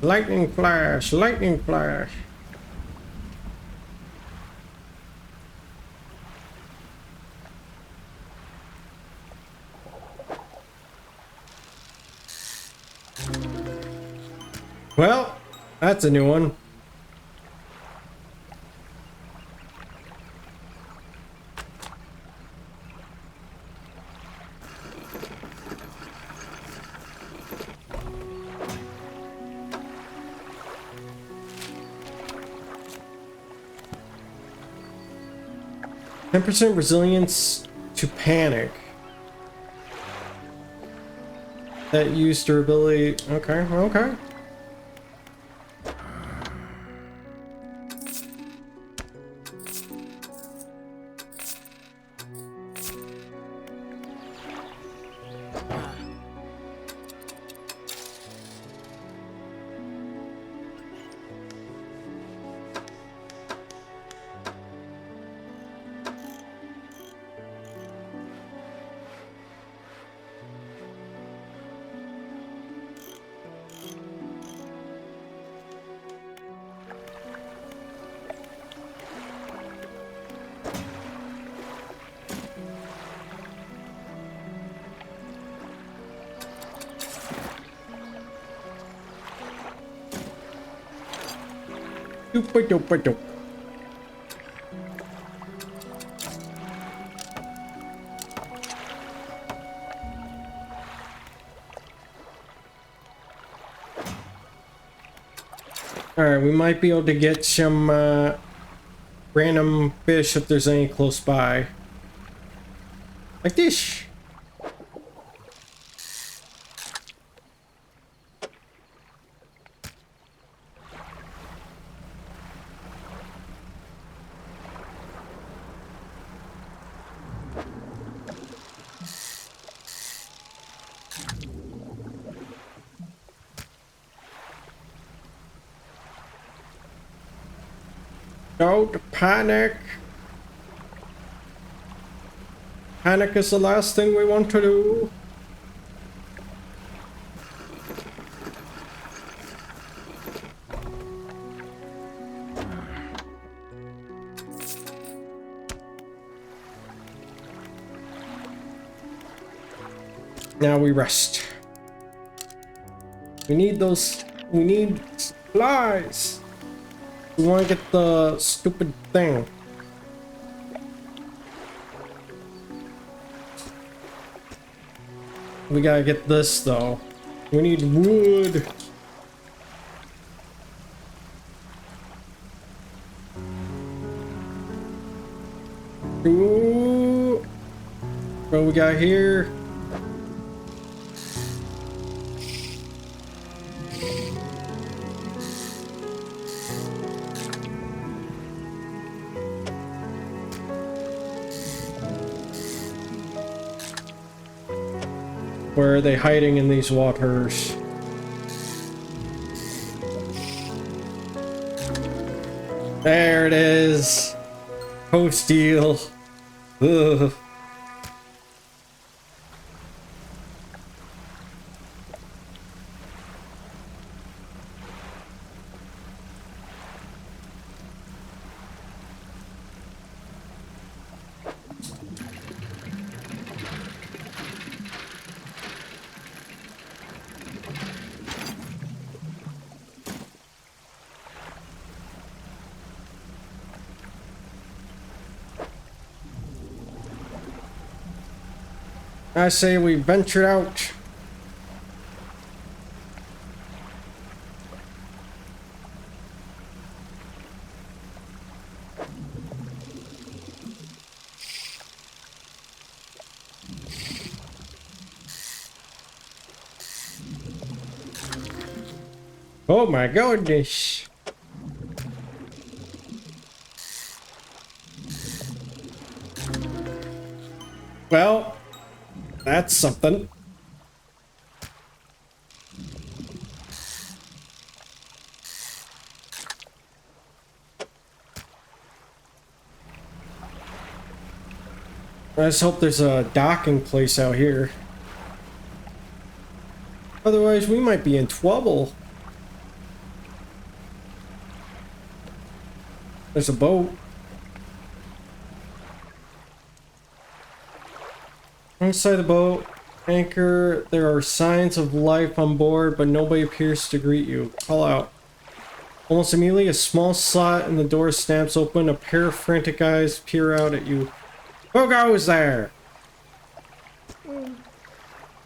Lightning flash, lightning flash. Well, that's a new one. %% resilience to panic. That use durability. Okay, okay. Duper duper duper. Alright, we might be able to get some random fish if there's any close by. Like this. Don't panic. Panic is the last thing we want to do. Now we rest. We need those. We need supplies. We want to get the stupid thing. We gotta get this though. We need wood. Ooh. What we got here? Where are they hiding in these waters? There it is. Post deal. Ugh. I say we venture out. Oh my goodness. Well, that's something. I just hope there's a docking place out here. Otherwise, we might be in trouble. There's a boat. Inside the boat, anchor, there are signs of life on board, but nobody appears to greet you. Call out. Almost immediately, a small slot in the door snaps open. A pair of frantic eyes peer out at you. Who goes there?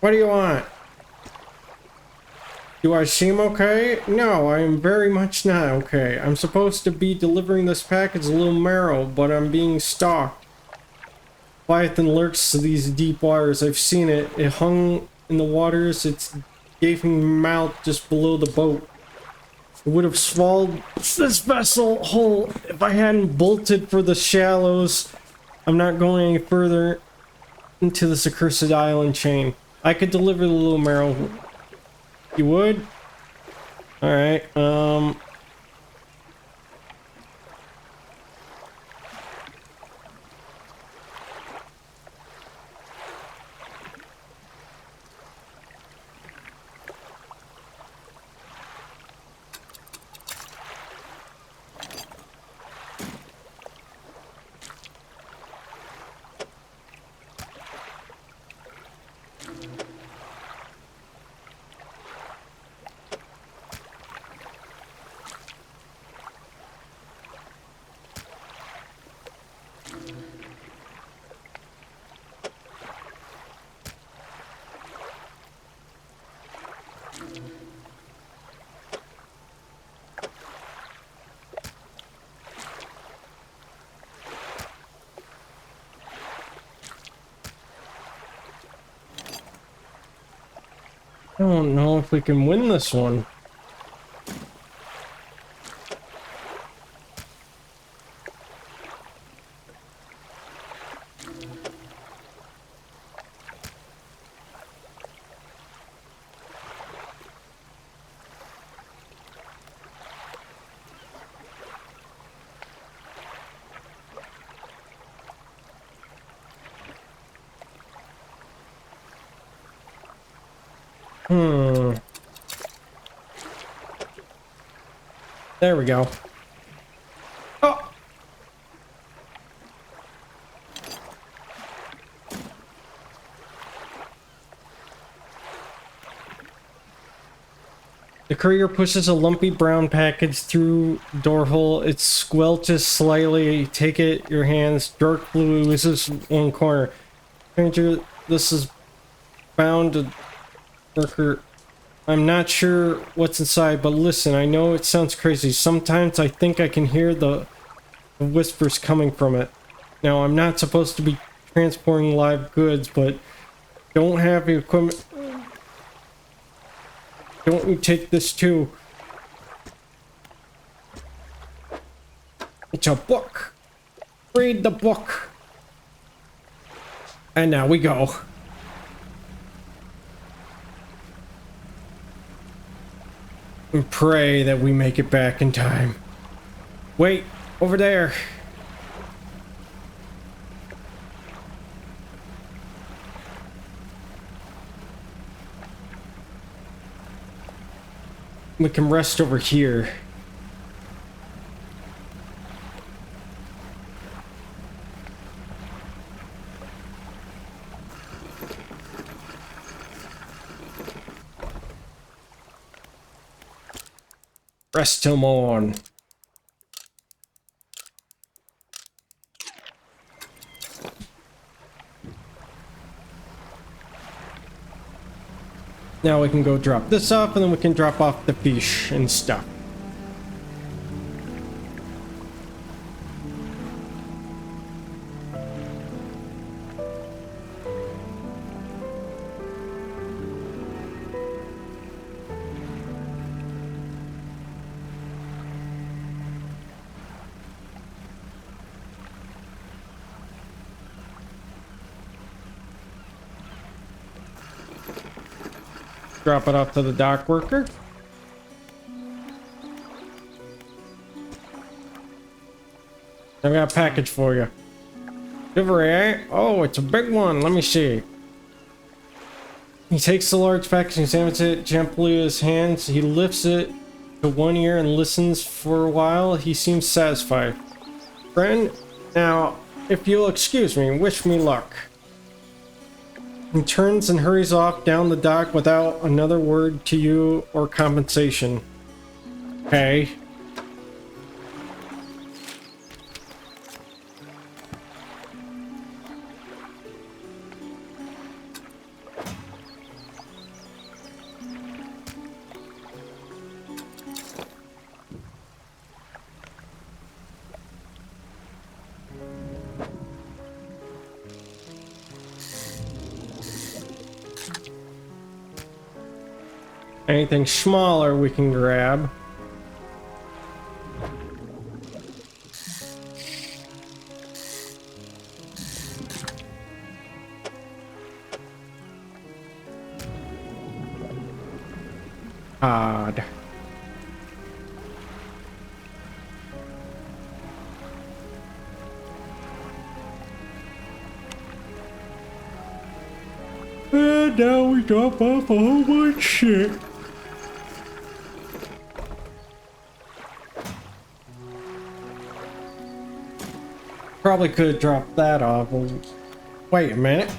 What do you want? Do I seem okay? No, I am very much not okay. I'm supposed to be delivering this package a little marrow, but I'm being stalked. Leviathan lurks to these deep waters. I've seen it. It hung in the waters, its gaping mouth just below the boat. It would have swallowed this vessel whole if I hadn't bolted for the shallows. I'm not going any further into this accursed island chain. I could deliver the little marrow. You would? Alright, I don't know if we can win this one. There we go. Oh! The courier pushes a lumpy brown package through door hole. It squelches slightly. Take it, your hands. Dark blue oozes one corner. Stranger, this is bound to worker. I'm not sure what's inside, but listen, I know it sounds crazy. Sometimes I think I can hear the whispers coming from it. Now, I'm not supposed to be transporting live goods, but don't have the equipment. Don't you take this too? It's a book. Read the book. And now we go. And pray that we make it back in time. Wait, over there. We can rest over here. Rest till morn. Now we can go drop this off, and then we can drop off the fish and stuff. Drop it off to the dock worker. I've got a package for you. Delivery, eh? Oh, it's a big one. Let me see. He takes the large package and examines it gently with his hands. He lifts it to one ear and listens for a while. He seems satisfied. Friend, now, if you'll excuse me, wish me luck. He turns and hurries off down the dock without another word to you or compensation. Okay. Anything smaller we can grab. Odd. And now we drop off a whole bunch of shit. Probably could have dropped that off. Wait a minute.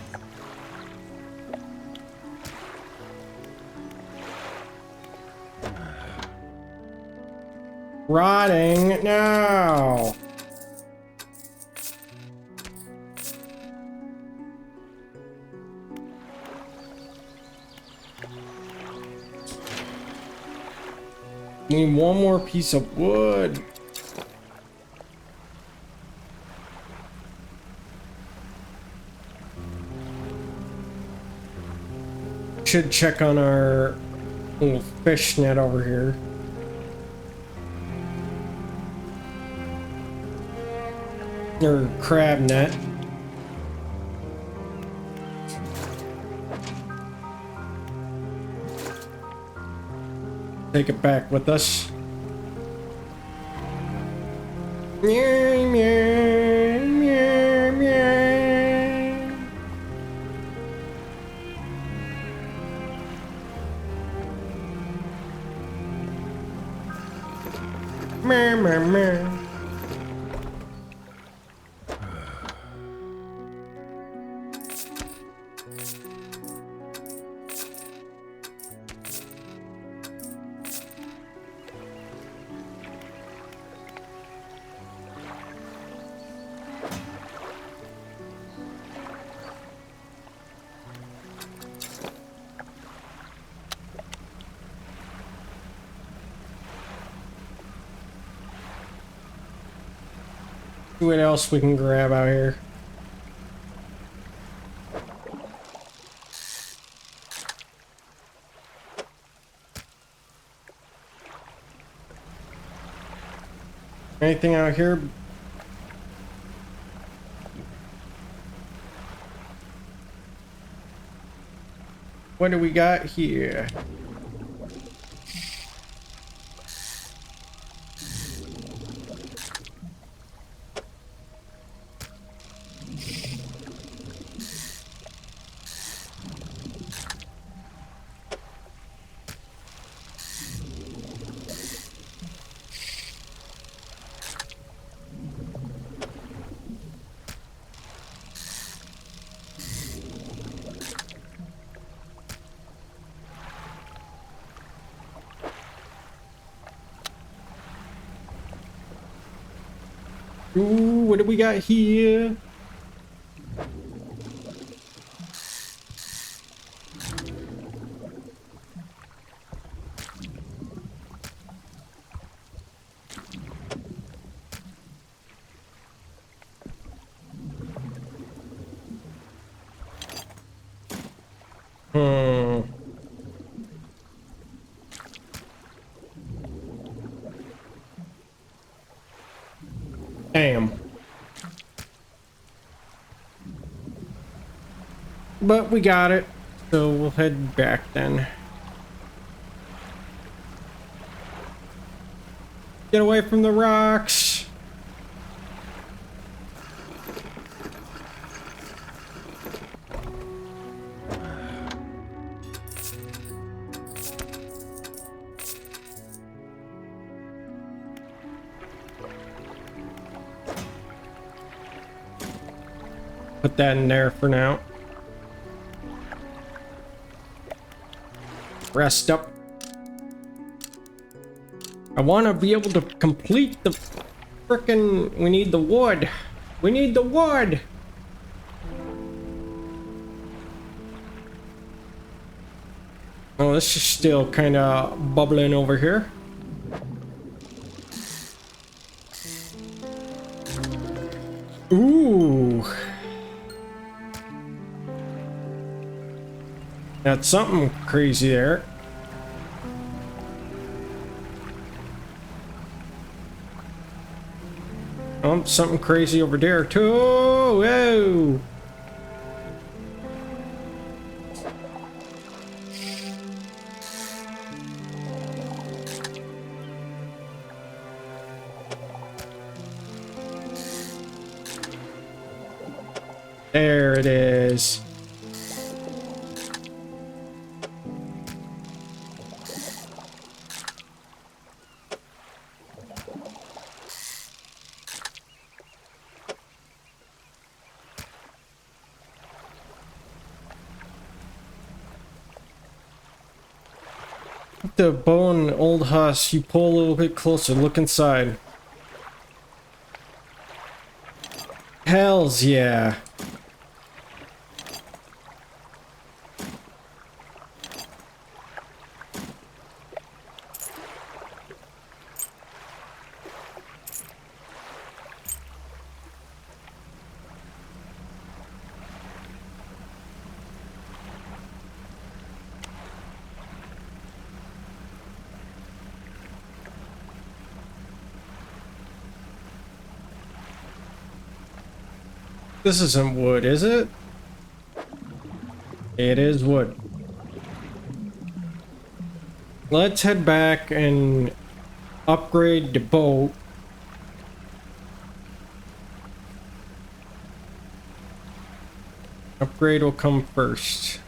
Rotting now. Need one more piece of wood. Should check on our little fish net over here. Or crab net. Take it back with us. Meow, meow, meow, meow. Meow, meow, meow. See what else we can grab out here. Anything out here? What do we got here? Ooh, what do we got here? Damn. But we got it, so we'll head back then. Get away from the rocks. Put that in there for now. Rest up. I want to be able to complete the frickin'... We need the wood. We need the wood. Oh, this is still kind of bubbling over here. Ooh. That's something crazy there. Oh, something crazy over there too. Whoa. There it is. The bone, old husk. You pull a little bit closer. Look inside. Hells yeah. This isn't wood, is it? It is wood. Let's head back and upgrade the boat. Upgrade will come first.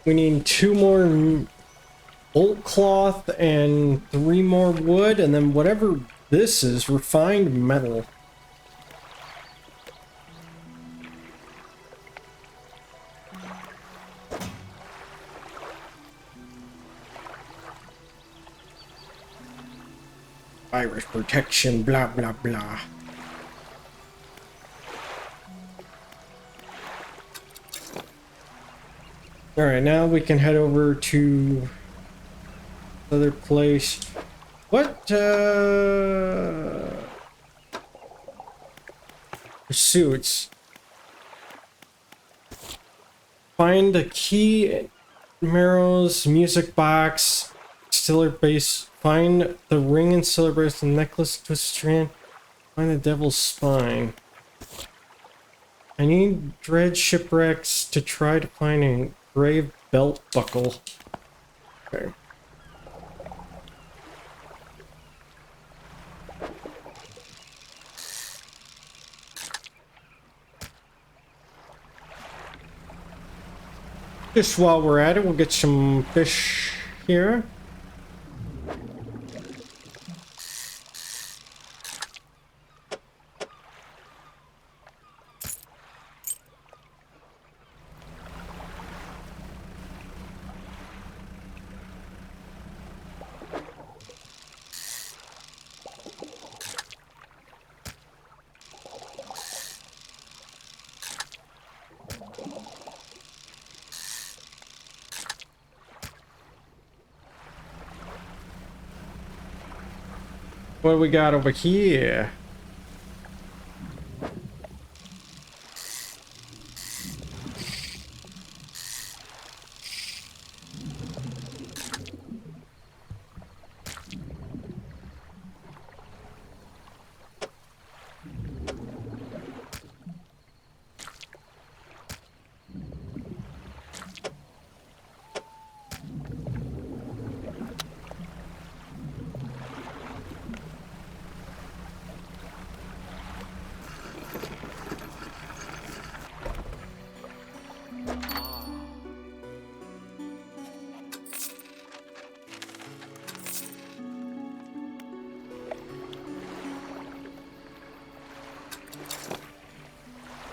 We need 2 more oak cloth and 3 more wood, and then whatever this is, refined metal. Virus protection, blah blah blah. Alright, now we can head over to other place. What pursuits? Find the key, Marrow's music box, Stiller base. Find the ring and Stiller base, the necklace, twist strand. Find the devil's spine. I need Dredge shipwrecks to try to find a grave belt buckle. Okay. Just while we're at it, we'll get some fish here. What do we got over here?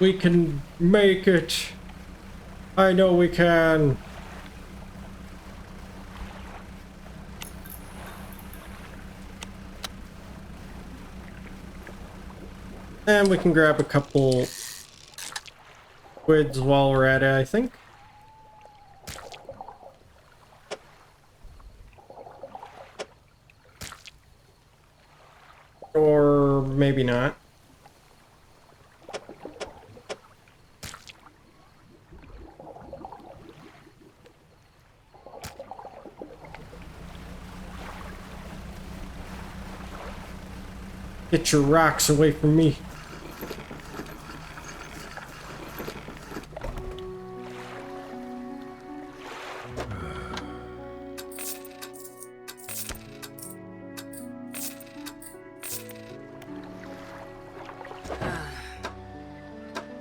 We can make it. I know we can. And we can grab a couple quids while we're at it, I think. Or maybe not. Get your rocks away from me.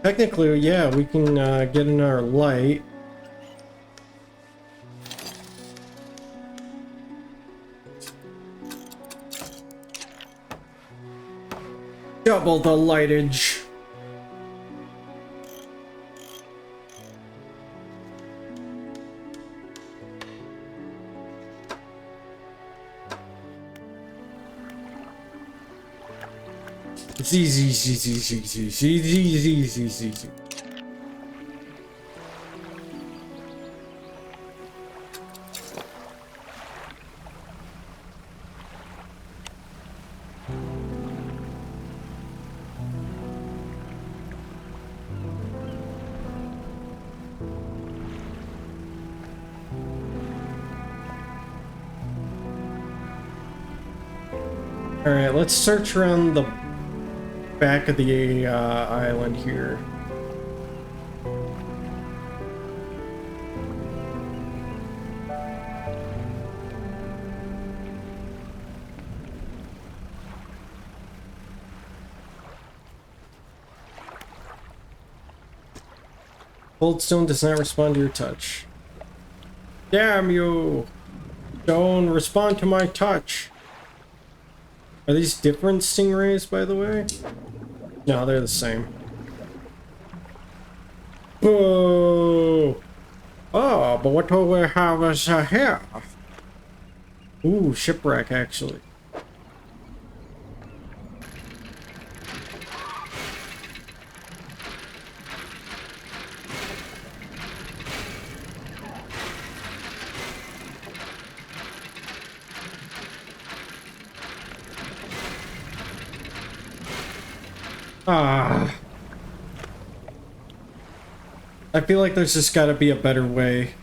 Technically, yeah, we can get in our light. Double the lightage. Z. Alright, let's search around the back of the island here. Cold stone does not respond to your touch. Damn you! Don't respond to my touch. Are these different stingrays, by the way? No, they're the same. Oh, but what do we have is here? Ooh, shipwreck, actually. I feel like there's just gotta be a better way.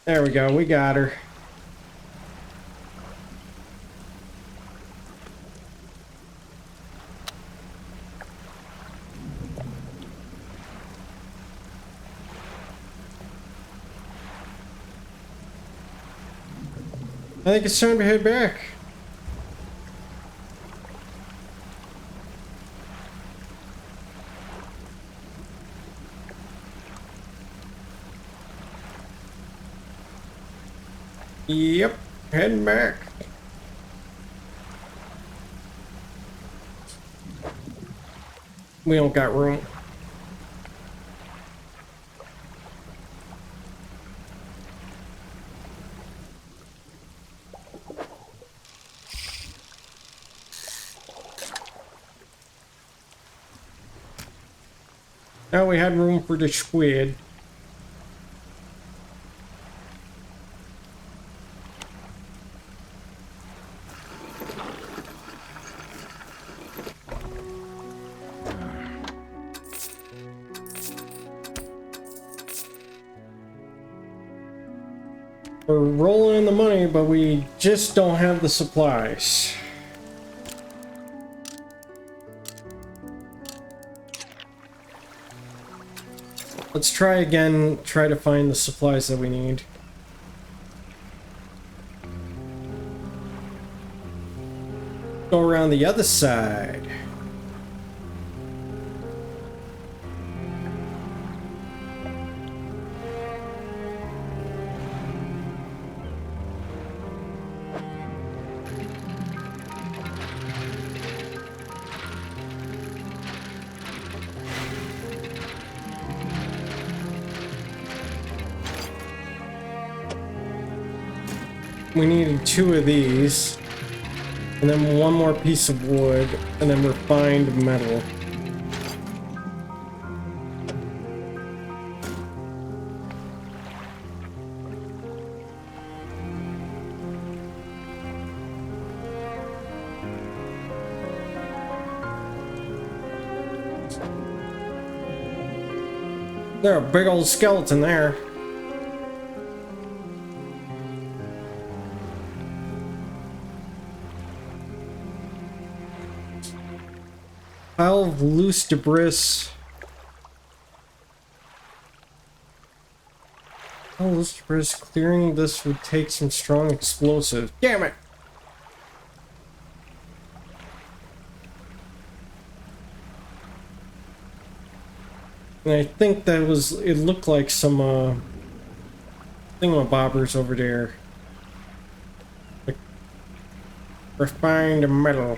There we go, we got her. I think it's time to head back. Yep, heading back. We don't got room. Now we had room for the squid. We're rolling in the money, but we just don't have the supplies. Let's try again, try to find the supplies that we need. Go around the other side. we needed 2 of these. And then 1 more piece of wood. And then refined metal. There's a big old skeleton there. Pile of loose debris. Oh, loose debris. Clearing this would take some strong explosives. Damn it! And I think that was, it looked like some, thingamabobbers over there. Like, refined metal.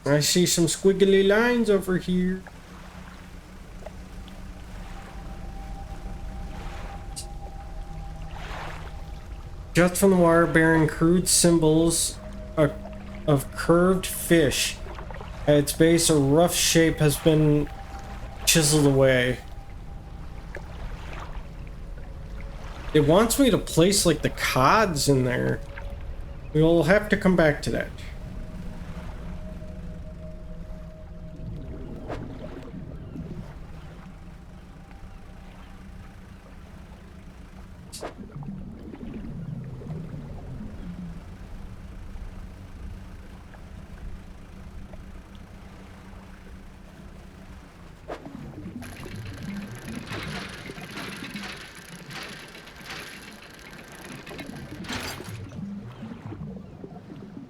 I see some squiggly lines over here. Just from the water bearing crude symbols of curved fish. At its base, a rough shape has been chiseled away. It wants me to place, like, the cods in there. We'll have to come back to that.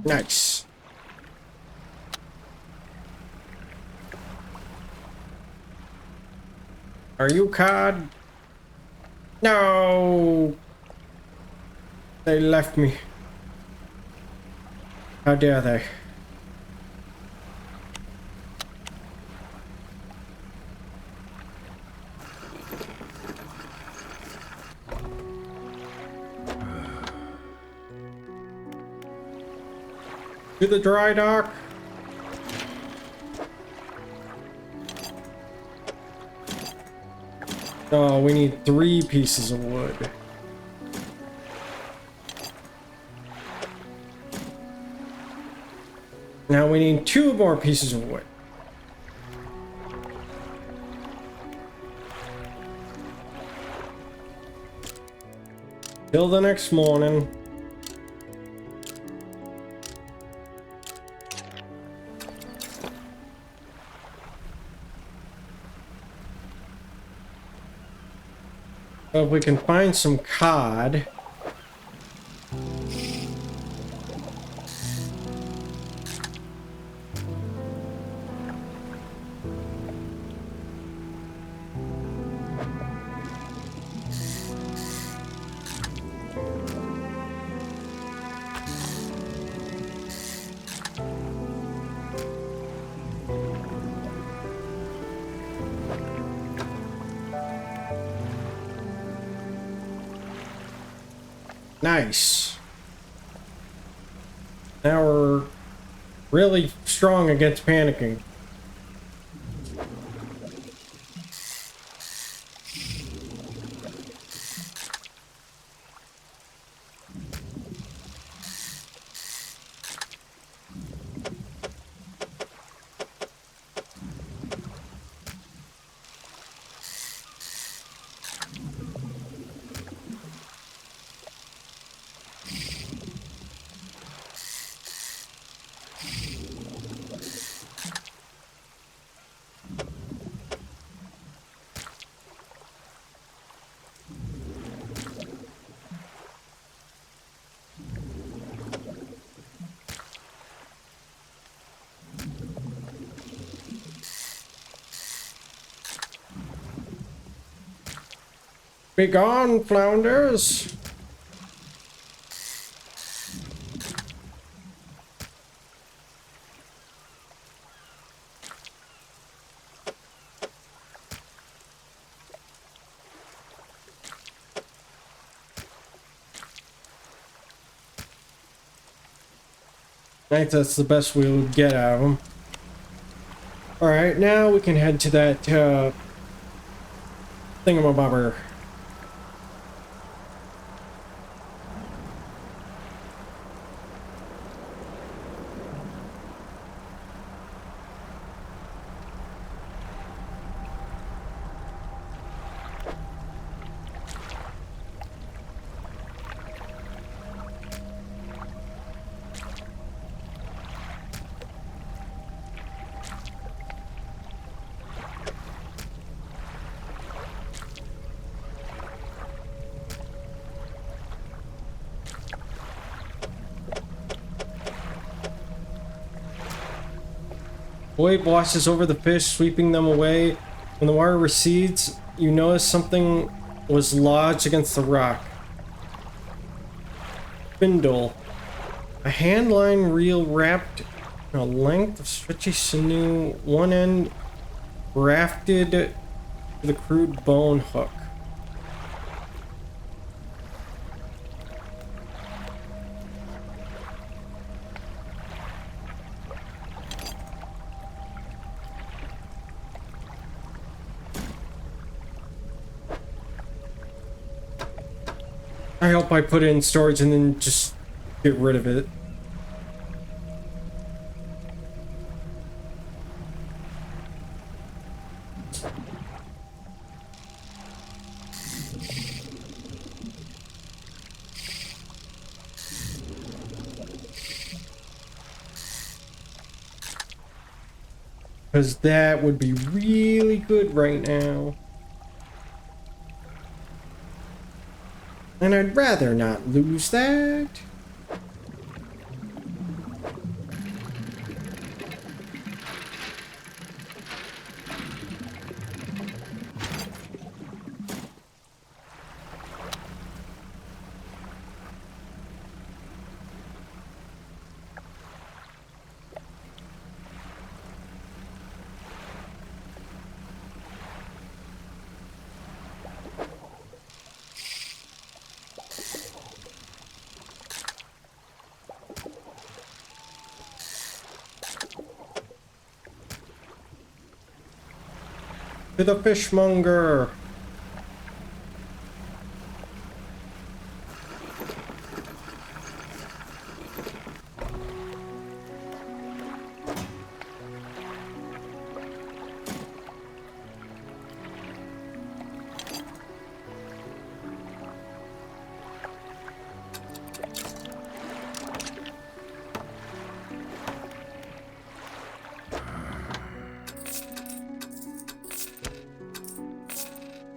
Nice. Are you cod? No! They left me. How dare they? To the dry dock. Oh, we need 3 pieces of wood. Now we need 2 more pieces of wood. Till the next morning. If we can find some cod. Nice. Now we're really strong against panicking. Be gone, flounders! I think that's the best we would get out of them. Alright, now we can head to that thingamabobber. Wave washes over the fish, sweeping them away. When the water recedes, you notice something was lodged against the rock. Spindle. A handline reel wrapped in a length of stretchy sinew, one end grafted to the crude bone hook. I hope I put it in storage and then just get rid of it. Because that would be really good right now. And I'd rather not lose that. To the fishmonger.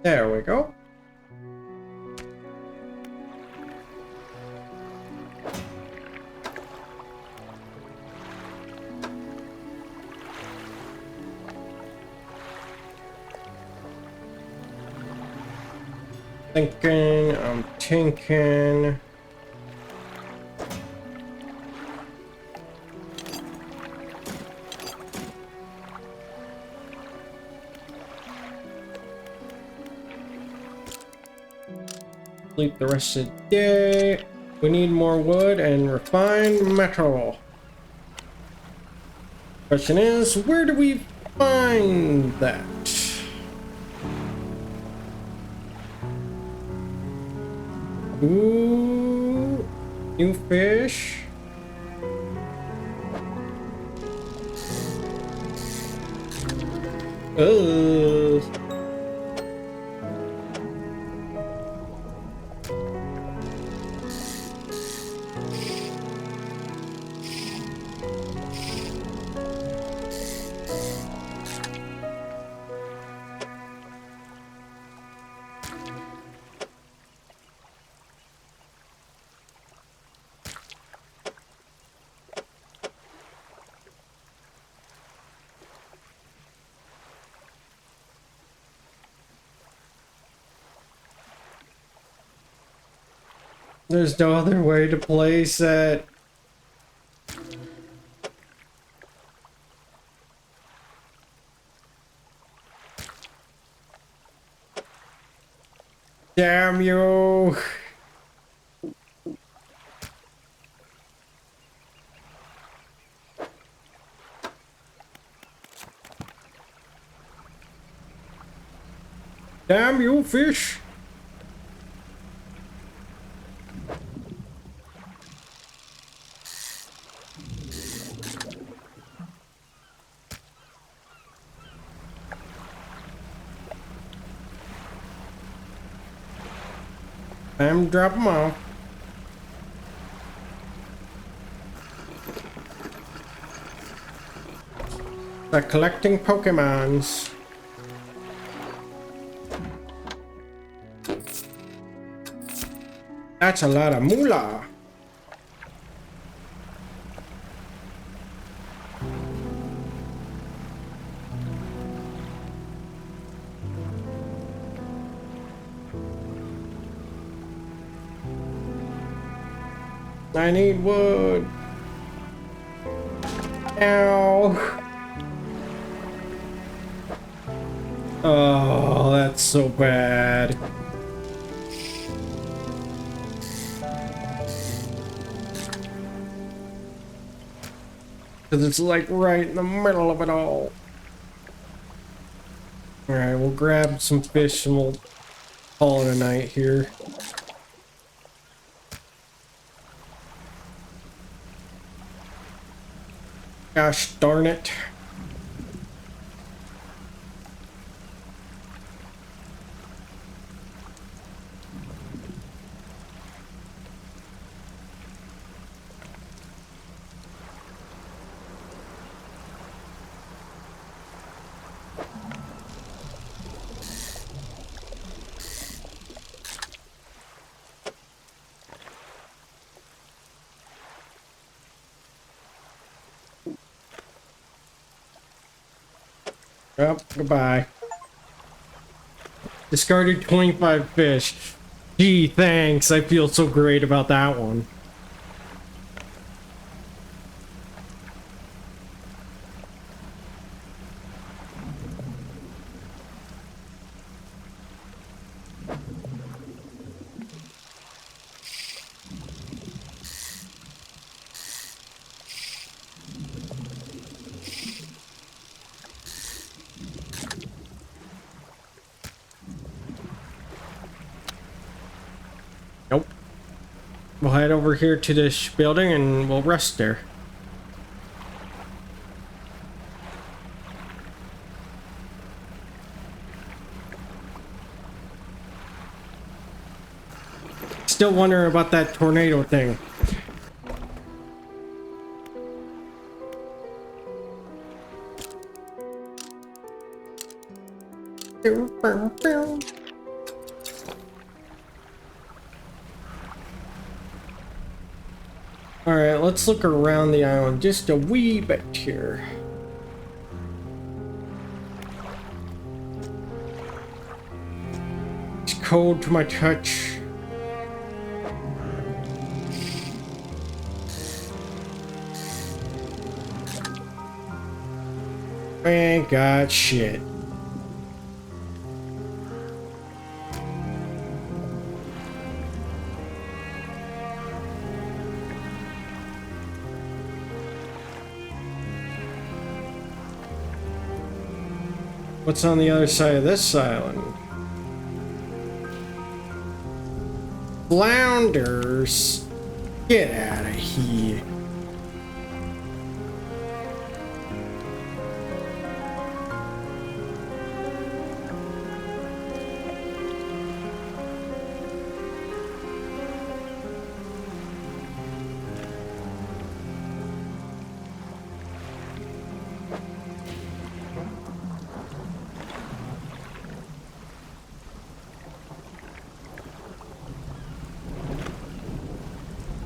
There we go. Thinking, I'm thinking. Sleep the rest of the day. We need more wood and refined metal. Question is, where do we find that? Ooh, new fish. Ugh. There's no other way to place it. Damn you! Damn you, fish! Time to drop them off. They're collecting Pokemons. That's a lot of moolah. I need wood. Ow. Oh, that's so bad. Because it's like right in the middle of it all. Alright, we'll grab some fish and we'll call it a night here. Gosh darn it. Oh, goodbye. Discarded 25 fish. Gee, thanks. I feel so great about that one. Nope. We'll head over here to this building and we'll rest there. Still wondering about that tornado thing. Alright, let's look around the island just a wee bit here. It's cold to my touch. I ain't got shit. What's on the other side of this island? Flounders? Get out of here.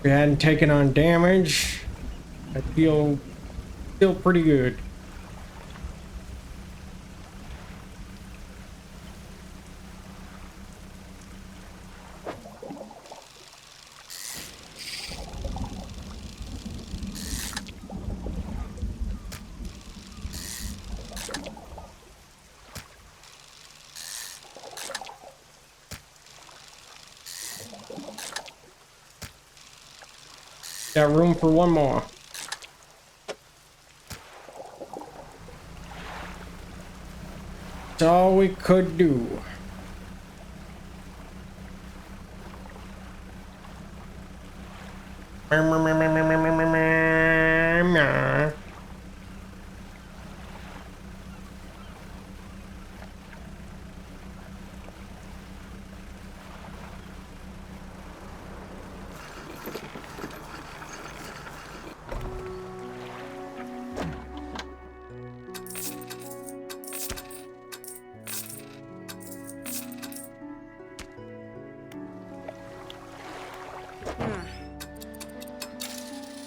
We hadn't taken on damage. I feel pretty good. Got room for one more. That's all we could do.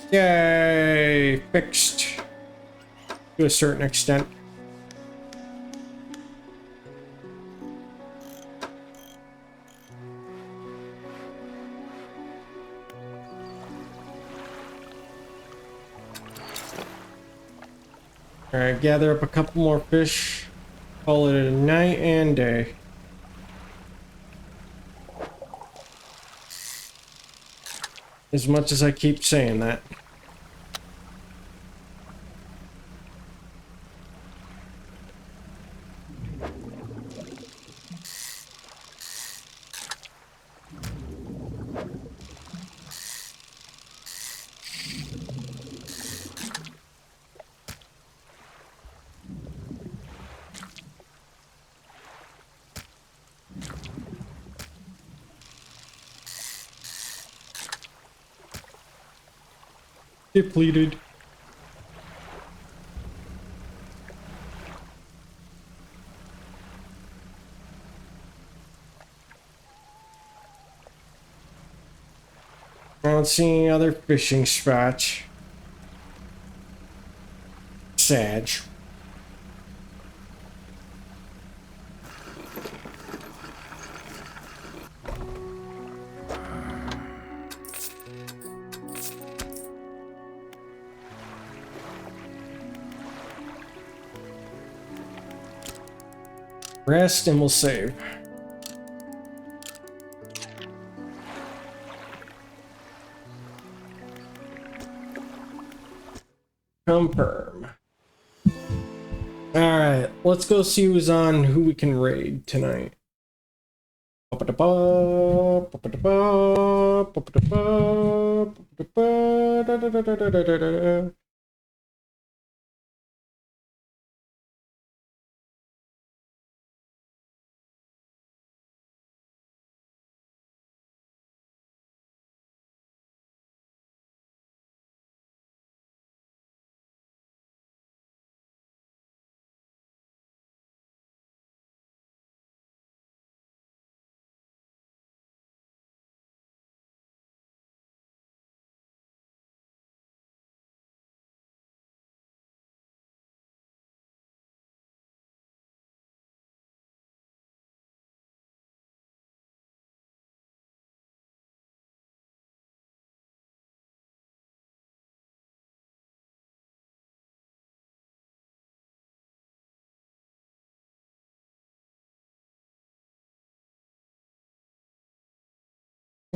Yay! Fixed. To a certain extent. Alright, gather up a couple more fish. Call it a night and day. As much as I keep saying that. Depleted. I don't see any other fishing spots. Sad. Rest and we'll save. Confirm. Alright, let's go see who's on, who we can raid tonight.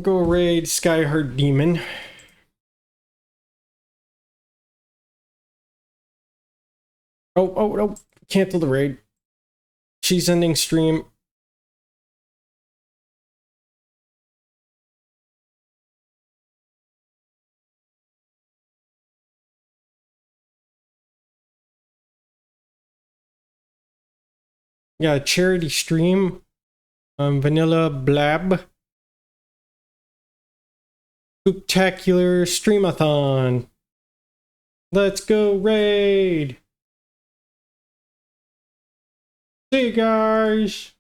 Go raid Skyheart Demon. Oh, cancel the raid. She's ending stream. Yeah, charity stream. Vanilla Blab. Spooktacular Streamathon. Let's go raid. See you guys.